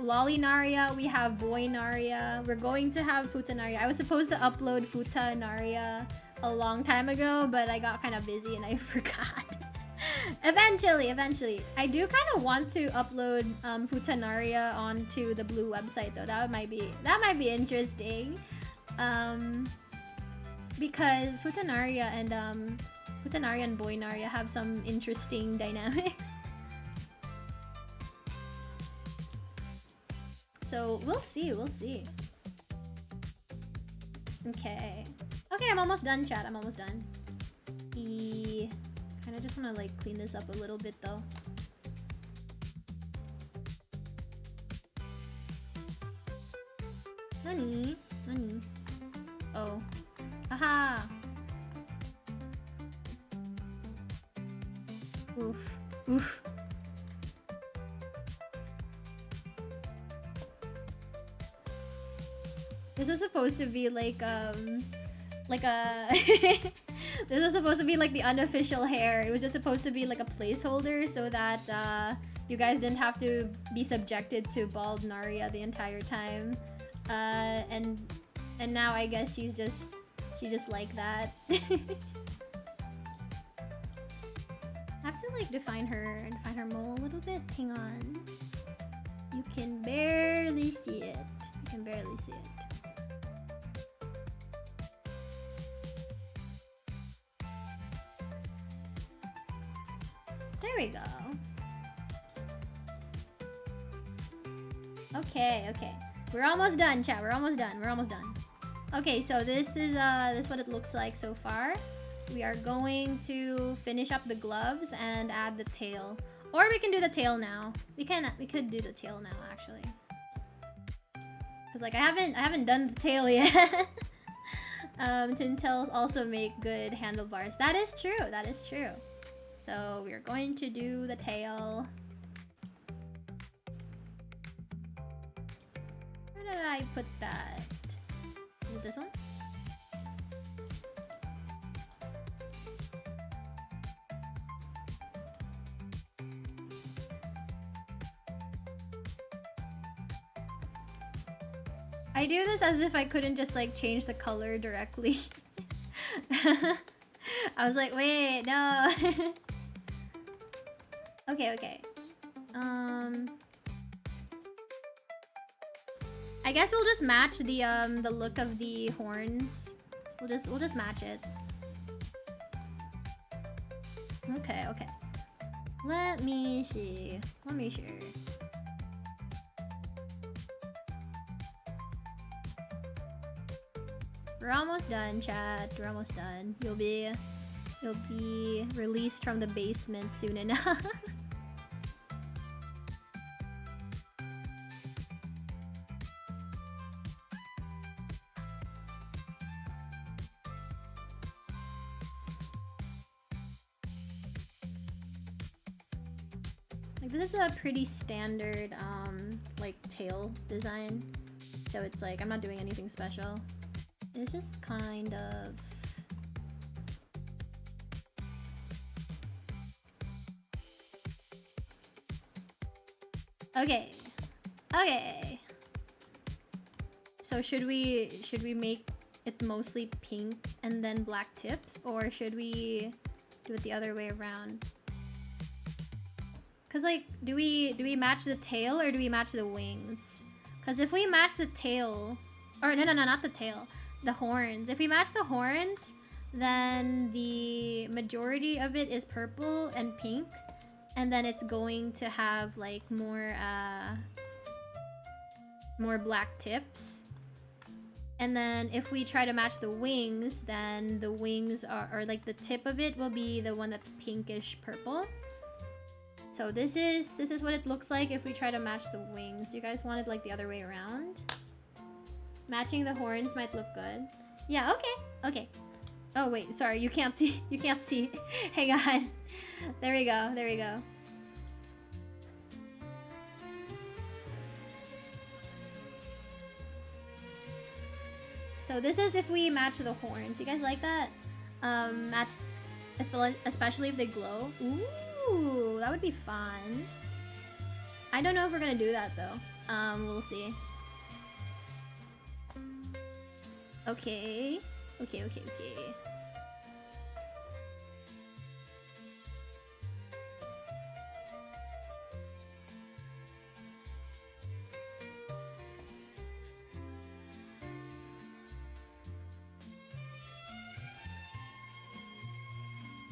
Lolinaria, we have Boynaria. We're going to have Futanaria. I was supposed to upload Futanaria a long time ago, but I got kind of busy and I forgot. Eventually. I do kind of want to upload Futanaria onto the Blue website though. That might be interesting. Because Futanaria and Boynaria have some interesting dynamics. So we'll see. Okay, I'm almost done, chat. I'm almost done. Kinda just wanna like clean this up a little bit though. Nani? Oh. Aha! Oof. This was supposed to be like a this was supposed to be like the unofficial hair. It was just supposed to be like a placeholder so that you guys didn't have to be subjected to bald Naria the entire time. And now I guess she's just like that. I have to like define her mole a little bit. Hang on. You can barely see it. There we go. Okay. We're almost done, chat. We're almost done. Okay, so this is what it looks like so far. We are going to finish up the gloves and add the tail. Or we can do the tail now. We could do the tail now actually. Cause like I haven't done the tail yet. Tintails also make good handlebars. That is true. So we're going to do the tail. Where did I put that? Is it this one? I do this as if I couldn't just like change the color directly. I was like, wait, no. Okay. I guess we'll just match the look of the horns. We'll just match it. Okay. Let me see. We're almost done, chat. We're almost done. You'll be released from the basement soon enough. Like this is a pretty standard like tail design. So it's like I'm not doing anything special. It's just kind of okay. So should we make it mostly pink and then black tips, or should we do it the other way around? Cause like, do we match the tail or do we match the wings? Cause if we match the tail, or no, not the tail. The horns. If we match the horns, then the majority of it is purple and pink, and then it's going to have like more black tips. And then if we try to match the wings, then the wings or like the tip of it will be the one that's pinkish purple. So this is what it looks like if we try to match the wings. Do you guys want it like the other way around? Matching the horns might look good. Yeah, okay. Oh wait, sorry, you can't see. Hang on. There we go. So this is if we match the horns. You guys like that? Match, especially if they glow. Ooh, that would be fun. I don't know if we're gonna do that though. We'll see. Okay. Okay.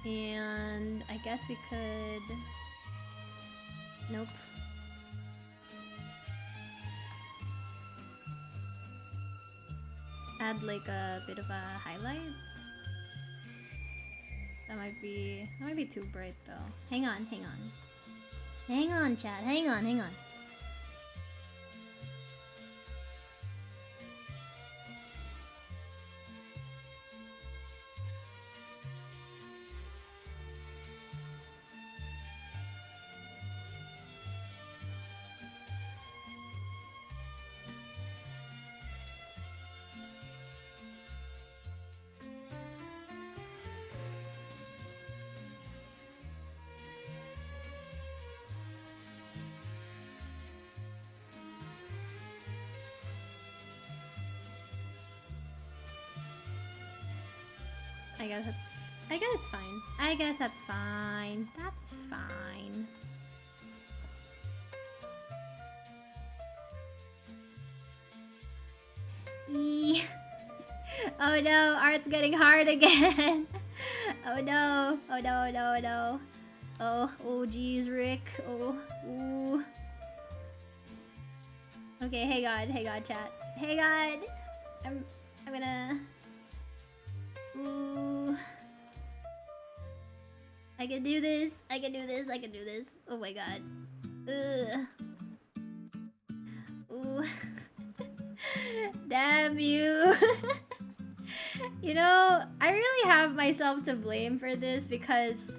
And I guess we could... Nope. Add like a bit of a highlight. That might be too bright though. Hang on. Hang on, chat. Hang on. I guess it's fine. I guess that's fine. That's fine. Eee. Oh no, art's getting hard again. Oh no. Oh geez, Rick. Oh, ooh. Okay, hey God, chat. Hey God. I'm gonna... Ooh. I can do this. Oh my God. Ugh. Ooh. Damn you. You know, I really have myself to blame for this because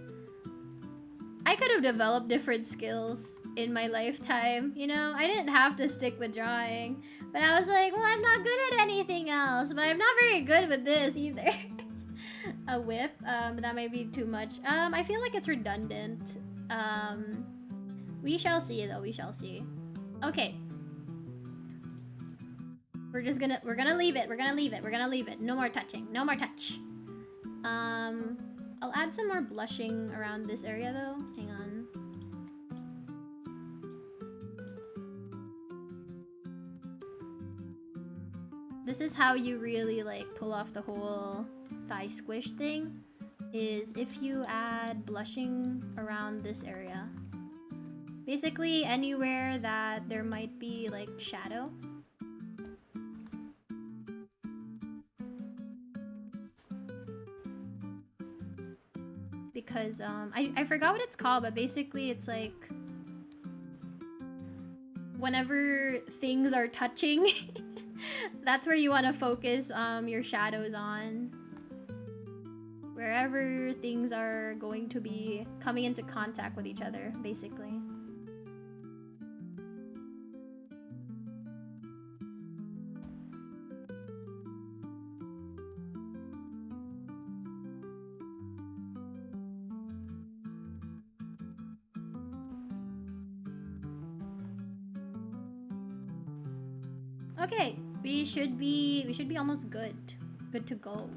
I could have developed different skills in my lifetime, you know? I didn't have to stick with drawing. But I was like, well, I'm not good at anything else, but I'm not very good with this either. A whip, but that might be too much. I feel like it's redundant. We shall see though, we shall see. Okay. We're gonna leave it. No more touching, no more touch. I'll add some more blushing around this area though. Hang on. This is how you really like pull off the whole thigh squish thing, is if you add blushing around this area. Basically anywhere that there might be like shadow. Because I forgot what it's called, but basically it's like whenever things are touching, that's where you want to focus your shadows on. Wherever things are going to be coming into contact with each other, basically. Okay, we should be almost good to go.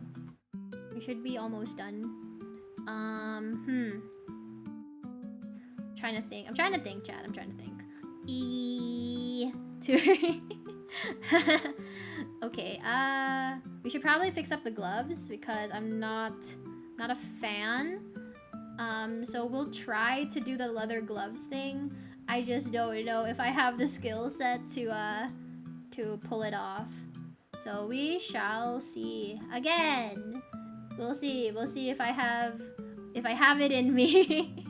We should be almost done. Trying to think. I'm trying to think, chat. I'm trying to think. Okay, we should probably fix up the gloves because I'm not a fan. So we'll try to do the leather gloves thing. I just don't know if I have the skill set to pull it off. So we shall see. Again, we'll see if I have it in me.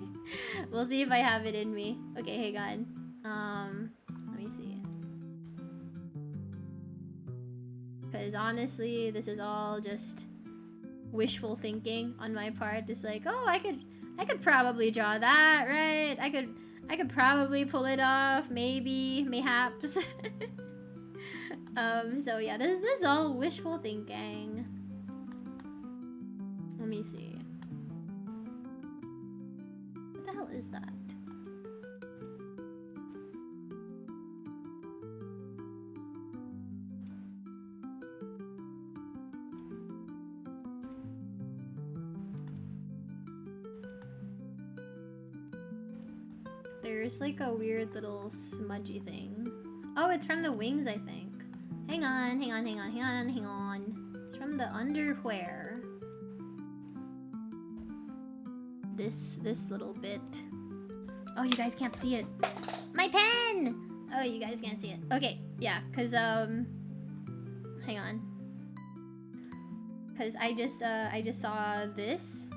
We'll see if I have it in me. Okay, hey God. Let me see. Because honestly, this is all just wishful thinking on my part. It's like, oh, I could probably draw that, right? I could probably pull it off, mayhaps. So yeah, this is all wishful thinking. Let me see. What the hell is that? There's like a weird little smudgy thing. Oh, it's from the wings, I think. Hang on. It's from the underwear. This little bit. Oh, you guys can't see it. My pen! Oh, you guys can't see it. Okay, yeah, cause hang on. Cause I just saw this.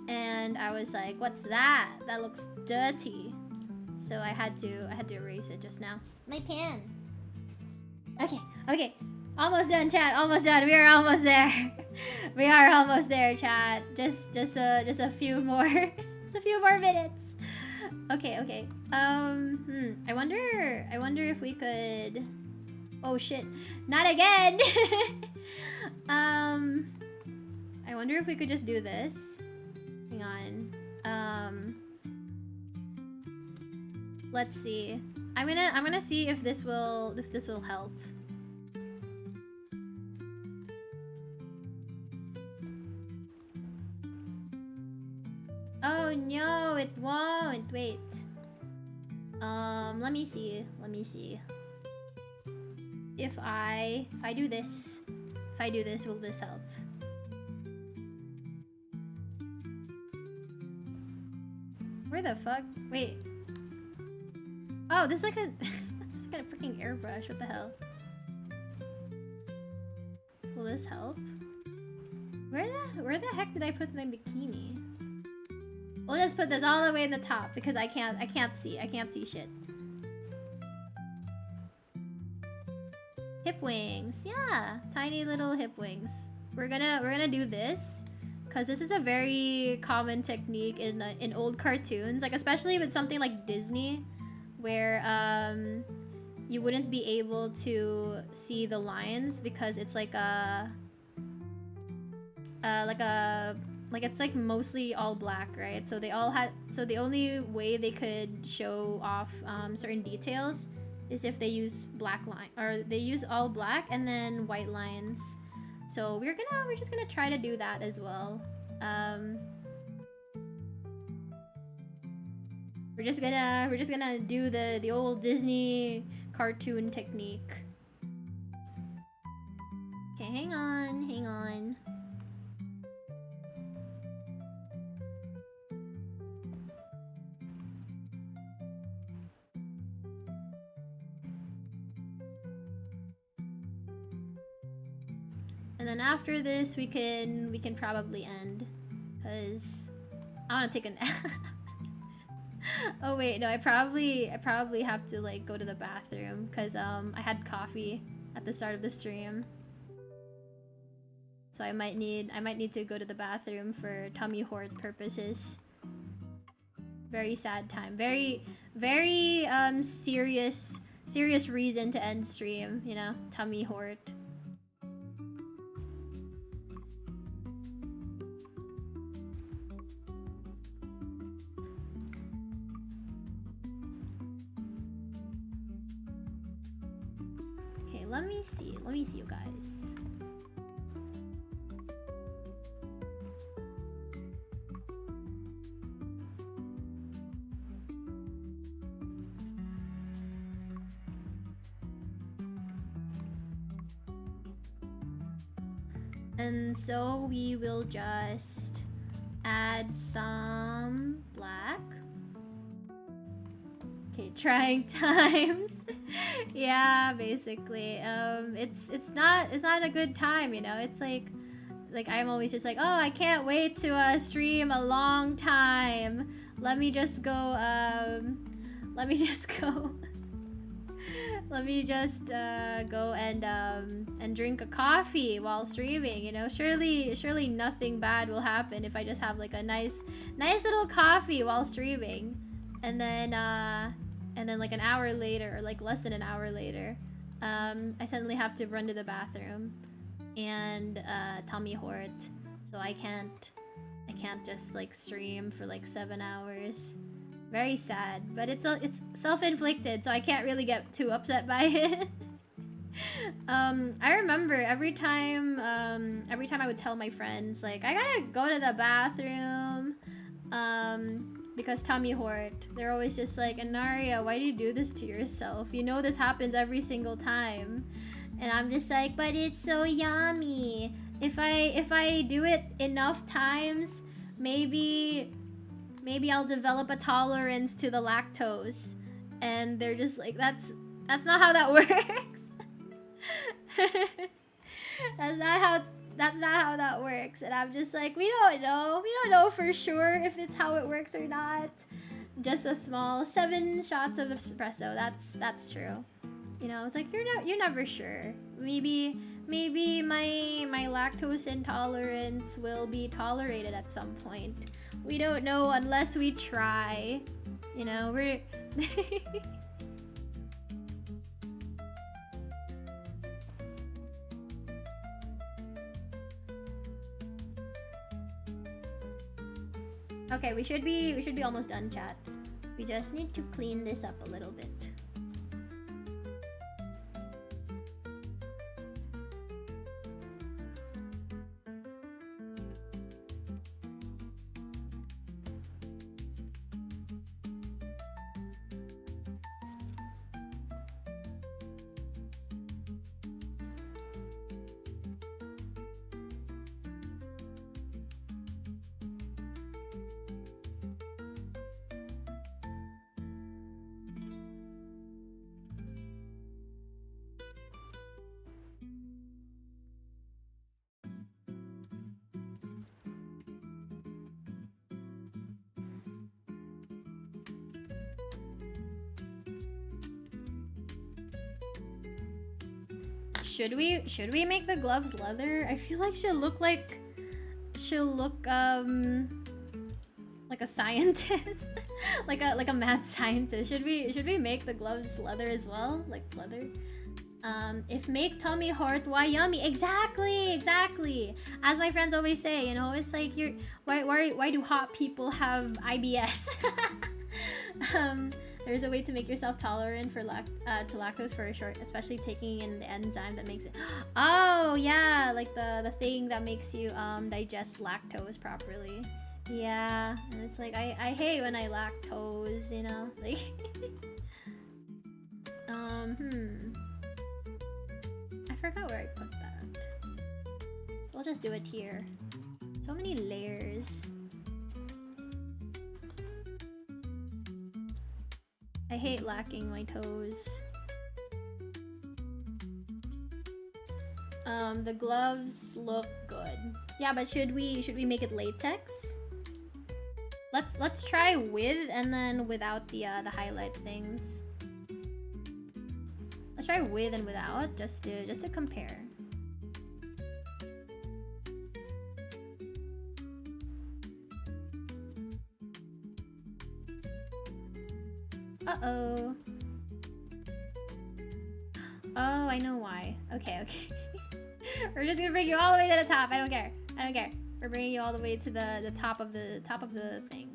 And I was like, what's that? That looks dirty. So I had to erase it just now. My pen. Okay. Almost done, chat. Almost done. We are almost there. We are almost there, chat. Just a few more just a few more minutes. Okay. I wonder if we could. Oh shit. Not again. I wonder if we could just do this. Hang on. Let's see. I'm gonna see if this will help. Oh no, it won't. Wait. Let me see. If I do this, will this help? Where the fuck? Wait. Oh, this is like a this is like a freaking airbrush. What the hell? Will this help? Where the heck did I put my bikini? We'll just put this all the way in the top because I can't see shit. Hip wings, yeah, tiny little hip wings. We're gonna do this because this is a very common technique in old cartoons, like especially with something like Disney, where you wouldn't be able to see the lines because it's like it's like mostly all black, right? So the only way they could show off certain details is if they use black line, or they use all black and then white lines. So we're just gonna try to do that as well. We're just gonna do the old Disney cartoon technique. Okay, hang on. And then after this, we can probably end, cause I want to take a nap. Oh wait, no, I probably have to like go to the bathroom, cause I had coffee at the start of the stream, so I might need to go to the bathroom for tummy hort purposes. Very sad time. Very serious reason to end stream. You know, tummy hort. Let me see you guys. And so we will just add some black. Okay, trying times. Yeah, basically. It's not a good time, you know. It's like I'm always just like, oh, I can't wait to stream a long time. Let me just go and drink a coffee while streaming, you know. Surely nothing bad will happen if I just have like a nice little coffee while streaming. And then like an hour later, or like less than an hour later, I suddenly have to run to the bathroom and tummy hort, so I can't just like stream for like 7 hours. Very sad, but it's self-inflicted, so I can't really get too upset by it. I remember every time I would tell my friends like I gotta go to the bathroom, because Tommy Hort, they're always just like, Anaria, why do you do this to yourself? You know this happens every single time. And I'm just like, but it's so yummy. If I do it enough times, maybe I'll develop a tolerance to the lactose. And they're just like, that's not how that works. That's not how that works. And I'm just like, we don't know for sure if it's how it works or not. Just a small 7 shots of espresso. That's true. You know, it's like you're never sure. Maybe my lactose intolerance will be tolerated at some point. We don't know unless we try. You know, we're Okay, we should be almost done, chat. We just need to clean this up a little bit. Should we make the gloves leather? I feel like she'll look like a scientist. like a mad scientist. Should we make the gloves leather as well? Like leather? If make tummy hurt, why yummy? Exactly. As my friends always say, you know, it's like why do hot people have IBS? There's a way to make yourself tolerant for to lactose for a short, especially taking in the enzyme that makes it. Oh yeah, like the thing that makes you digest lactose properly. Yeah, and it's like I hate when I lactose, you know, like. I forgot where I put that. We'll just do it here. So many layers. I hate lacking my toes. The gloves look good. Yeah, but should we make it latex? Let's try with and then without the highlight things. Let's try with and without just to compare. Uh-oh. Oh, I know why. Okay. We're just gonna bring you all the way to the top. I don't care. We're bringing you all the way to the top of the thing.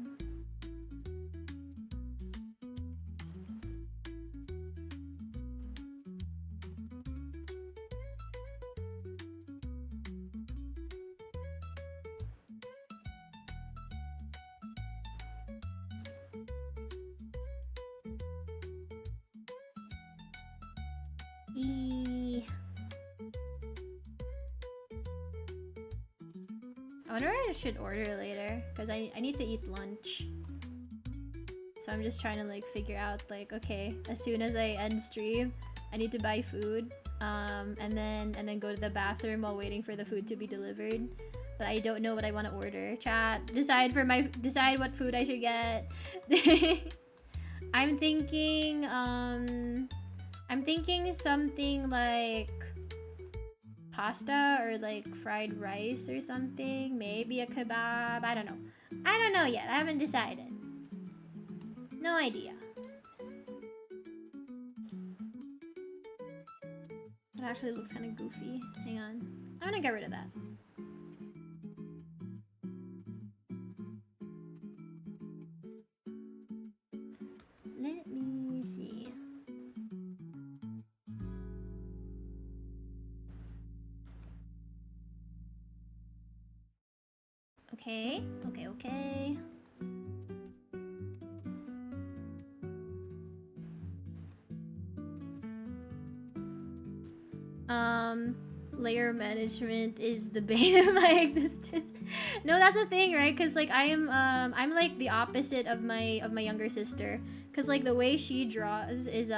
I wonder what I should order later, because I need to eat lunch. So I'm just trying to like figure out like, okay, as soon as I end stream, I need to buy food, and then go to the bathroom while waiting for the food to be delivered. But I don't know what I want to order. Chat, decide what food I should get. I'm thinking something like pasta or like fried rice or something. Maybe a kebab. I don't know yet. I haven't decided. No idea. It actually looks kind of goofy. Hang on. I'm gonna get rid of that. Let me see. Okay. layer management is the bane of my existence. No, that's the thing, right? Because like I'm like the opposite of my younger sister. Because like the way she draws is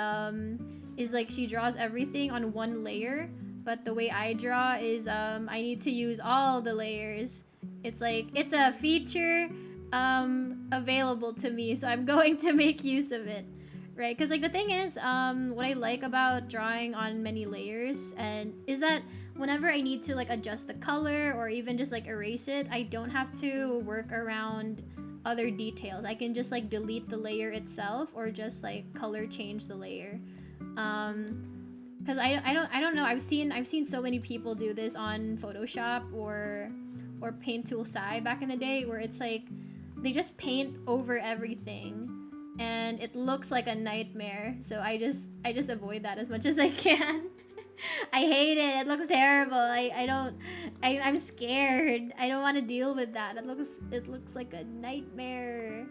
like she draws everything on one layer, but the way I draw is I need to use all the layers. It's like it's a feature available to me, so I'm going to make use of it. Right, because like the thing is, what I like about drawing on many layers and is that whenever I need to like adjust the color or even just like erase it, I don't have to work around other details. I can just like delete the layer itself or just like color change the layer. Because I don't know. I've seen so many people do this on Photoshop or Paint Tool Sai back in the day, where it's like they just paint over everything and it looks like a nightmare. So I just avoid that as much as I can. I hate it. It looks terrible. I'm scared. I don't want to deal with that. It looks like a nightmare.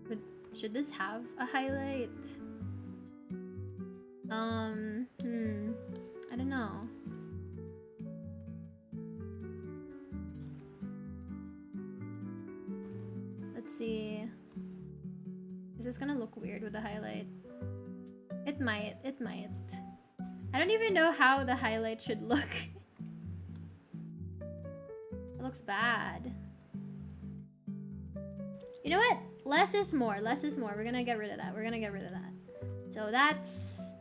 But should this have a highlight? I don't know. Let's see. Is this gonna look weird with the highlight? It might. I don't even know how the highlight should look. It looks bad. You know what? Less is more. We're gonna get rid of that. So that's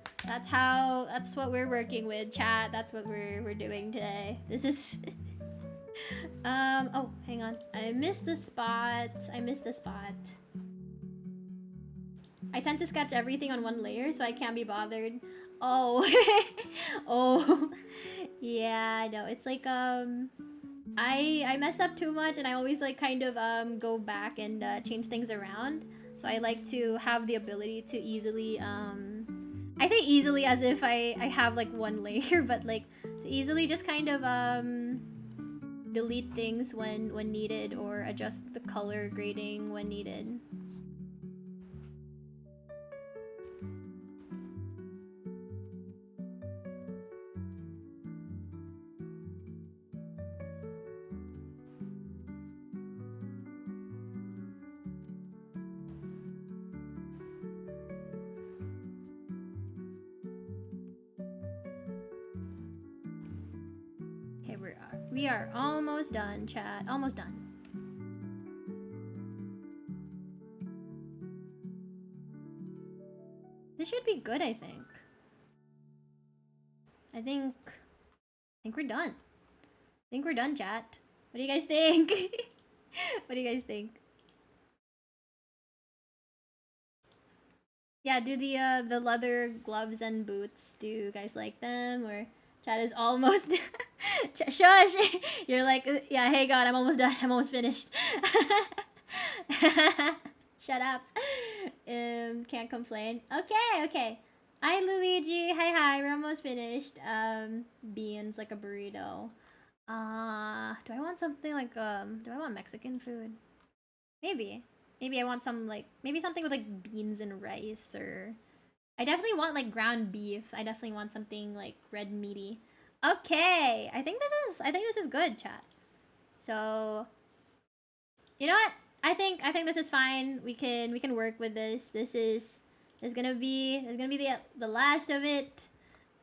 what we're working with, chat. That's what we're doing today. This is oh, hang on. I missed the spot. I tend to sketch everything on one layer, so I can't be bothered. Oh. Oh. Yeah, no, it's like, I mess up too much, and I always, like, kind of, go back and, change things around. So I like to have the ability to easily, I say easily as if I have, like, one layer, but, like, to easily just kind of, delete things when needed, or adjust the color grading when needed. We are almost done, chat. Almost done. This should be good, I think. I think we're done. Chat. What do you guys think? What do you guys think? Yeah, do the leather gloves and boots. Do you guys like them? Or chat is almost shush. You're like, yeah, hey God, I'm almost done. I'm almost finished. Shut up. Can't complain. Okay. Hi Luigi. Hi. We're almost finished. Beans like a burrito. Do I want something like do I want Mexican food? Maybe I want some like maybe something with like beans and rice, or I definitely want like ground beef. I definitely want something like red meaty. Okay, I think this is good, chat. So, you know what? I think this is fine. We can work with this. This is gonna be the last of it.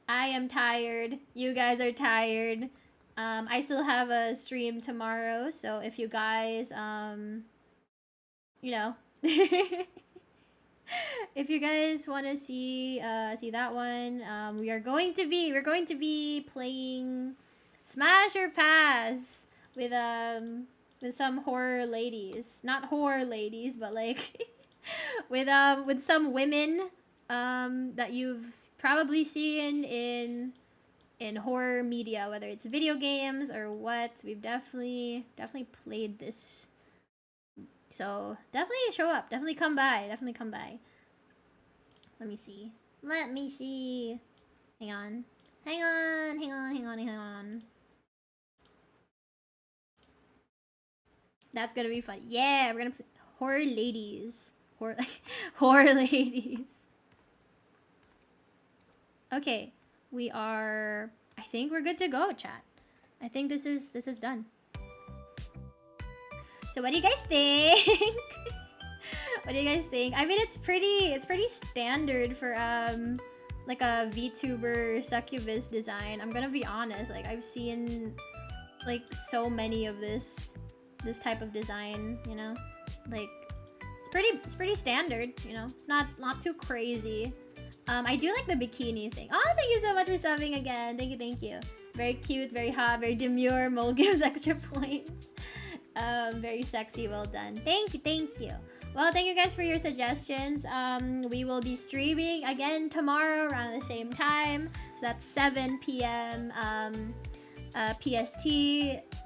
I am tired. You guys are tired. I still have a stream tomorrow, so if you guys you know, if you guys want to see that one, we're going to be playing Smash or Pass with some horror ladies. Not horror ladies, but like with some women that you've probably seen in horror media, whether it's video games or what. We've definitely played this. So definitely show up. Definitely come by. Let me see. Hang on. That's gonna be fun. Yeah, we're gonna play horror ladies. Horror ladies. Okay, we are. I think we're good to go, chat. I think this is done. So what do you guys think? What do you guys think? I mean, it's pretty standard for like a VTuber succubus design. I'm gonna be honest, like I've seen like so many of this type of design, you know? Like it's pretty standard, you know? It's not too crazy. I do like the bikini thing. Oh, thank you so much for subbing again. Thank you. Very cute, very hot, very demure. Mole gives extra points. Very sexy, well done. Thank you. Well, thank you guys for your suggestions. We will be streaming again tomorrow around the same time. So that's 7 p.m. PST,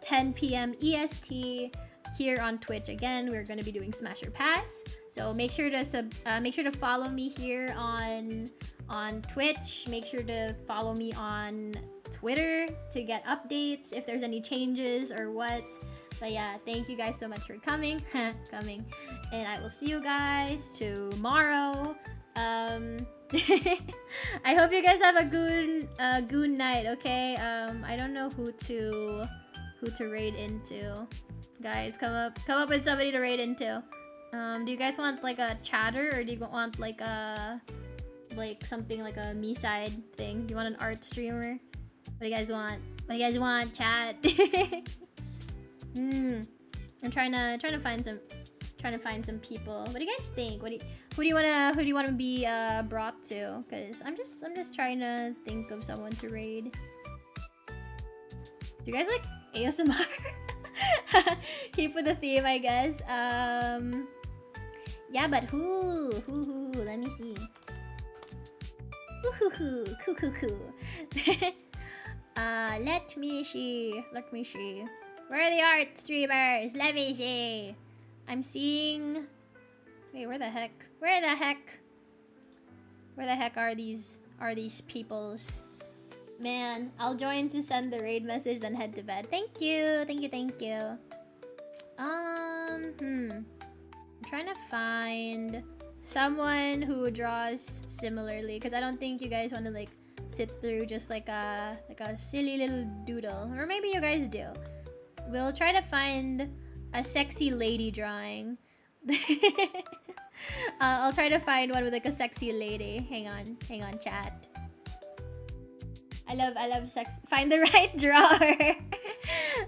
10 p.m. EST here on Twitch. Again, we're gonna be doing Smasher Pass. So make sure to follow me here on Twitch. Make sure to follow me on Twitter to get updates if there's any changes or what. But yeah, thank you guys so much for coming. And I will see you guys tomorrow. I hope you guys have a good night, okay? I don't know who to raid into. Guys, come up with somebody to raid into. Do you guys want like a chatter, or do you want like something like a me side thing? Do you want an art streamer? What do you guys want? What do you guys want, chat? I'm trying to find some people. What do you guys think? Who do you wanna be brought to? Cause I'm just trying to think of someone to raid. Do you guys like ASMR? Keep with the theme, I guess. Yeah, but who? Let me see. Cool. Let me see. Where are the art streamers? Let me see. I'm seeing. Wait, where the heck are these peoples? Man, I'll join to send the raid message, then head to bed. Thank you. I'm trying to find someone who draws similarly, because I don't think you guys want to like sit through just like a silly little doodle, or maybe you guys do. We'll try to find a sexy lady drawing. I'll try to find one with like a sexy lady. Hang on, chat. I love sex. Find the right drawer.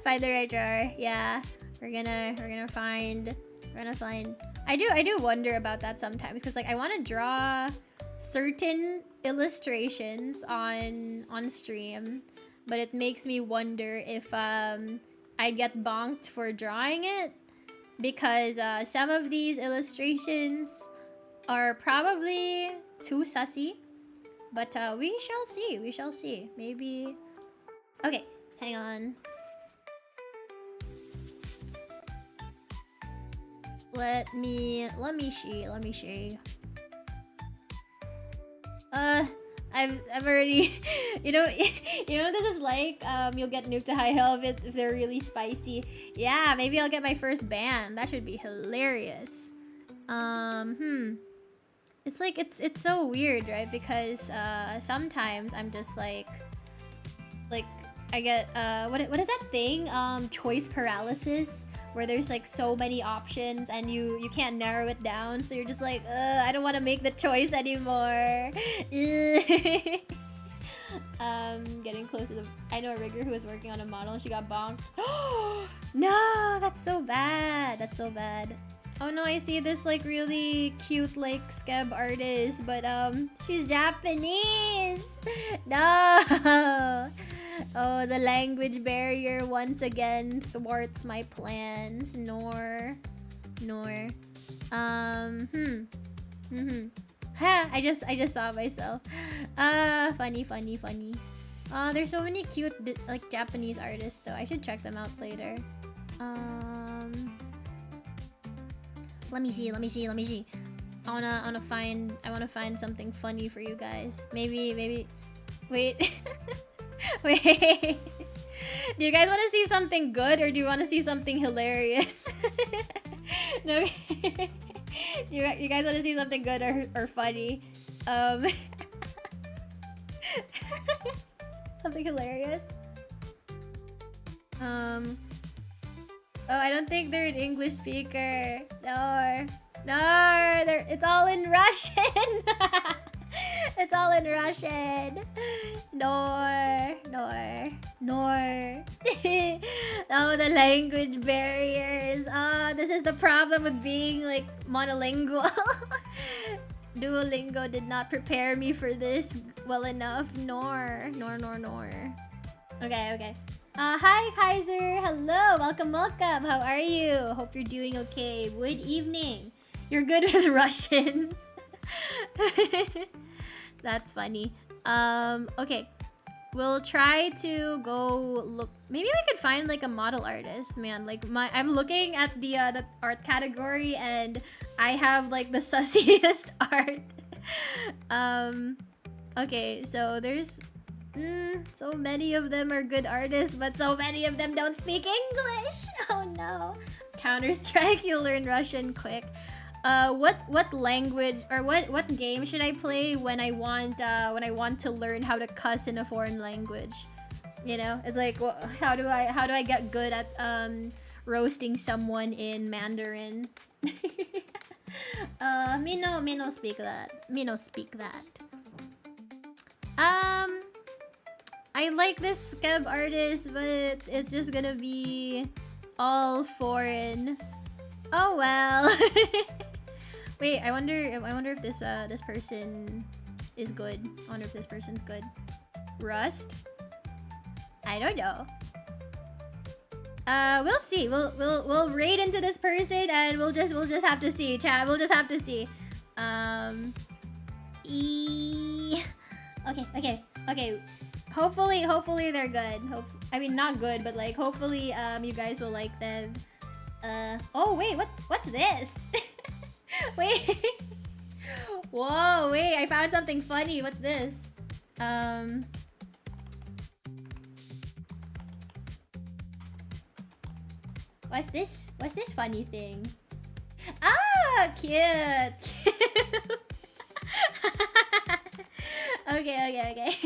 Find the right drawer. Yeah, we're gonna find. I do wonder about that sometimes, because like I want to draw certain illustrations on stream, but it makes me wonder if I get bonked for drawing it, because some of these illustrations are probably too sussy, but we shall see. Maybe. Okay, hang on. Let me see. I've already, you know what this is like. You'll get nuked to high health if they're really spicy. Yeah, maybe I'll get my first ban. That should be hilarious. It's like it's so weird, right? Because sometimes I'm just like I get what is that thing? Choice paralysis, where there's like so many options and you can't narrow it down, so you're just like, I don't want to make the choice anymore. Getting close to the. I know a rigger who was working on a model. She got bonked. No, that's so bad. Oh no, I see this like really cute like scab artist, but she's Japanese. No. Oh, the language barrier once again thwarts my plans. Nor. Ha! I just saw myself. Funny. There's so many cute like Japanese artists though. I should check them out later. Let me see. I wanna find something funny for you guys. Maybe. Wait. Wait. Do you guys want to see something good, or do you want to see something hilarious? No. You guys want to see something good or funny? Something hilarious. Oh, I don't think they're an English speaker. No. No, it's all in Russian. It's all in Russian. Nor. Oh, the language barriers. Oh, this is the problem with being like monolingual. Duolingo did not prepare me for this well enough. Nor. Okay. Hi Kaiser. Hello. Welcome. How are you? Hope you're doing okay. Good evening. You're good with Russians. That's funny. Okay. We'll try to go look. Maybe we could find like a model artist, man. Like I'm looking at the art category and I have like the sussiest art. Okay, so there's so many of them are good artists, but so many of them don't speak English. Oh no. Counter-Strike, you'll learn Russian quick. What language or what game should I play when I want to learn how to cuss in a foreign language? You know, it's like how do I get good at roasting someone in Mandarin? Me no speak that. I like this scab artist, but it's just gonna be all foreign. Oh well. Wait, I wonder if this person is good. I wonder if this person's good. Rust? I don't know. We'll see. We'll raid into this person and we'll just have to see, chat. We'll just have to see. Okay. Hopefully they're good. I mean, not good, but like hopefully you guys will like them. Oh wait, what's this? Wait. Whoa, wait, I found something funny. What's this? What's this funny thing? Ah, cute. Okay.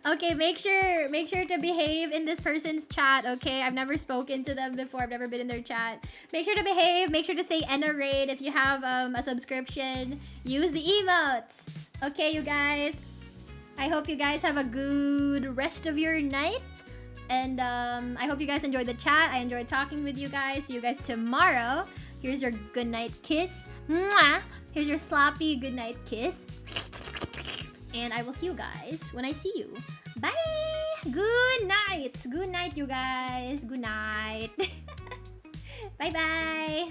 Okay, make sure to behave in this person's chat, okay? I've never spoken to them before. I've never been in their chat. Make sure to behave. Make sure to say raid if you have a subscription. Use the emotes. Okay, you guys. I hope you guys have a good rest of your night. And I hope you guys enjoyed the chat. I enjoyed talking with you guys. See you guys tomorrow. Here's your goodnight kiss. Mwah! Here's your sloppy goodnight kiss. And I will see you guys when I see you. Bye! Good night! Good night, you guys. Good night. Bye-bye.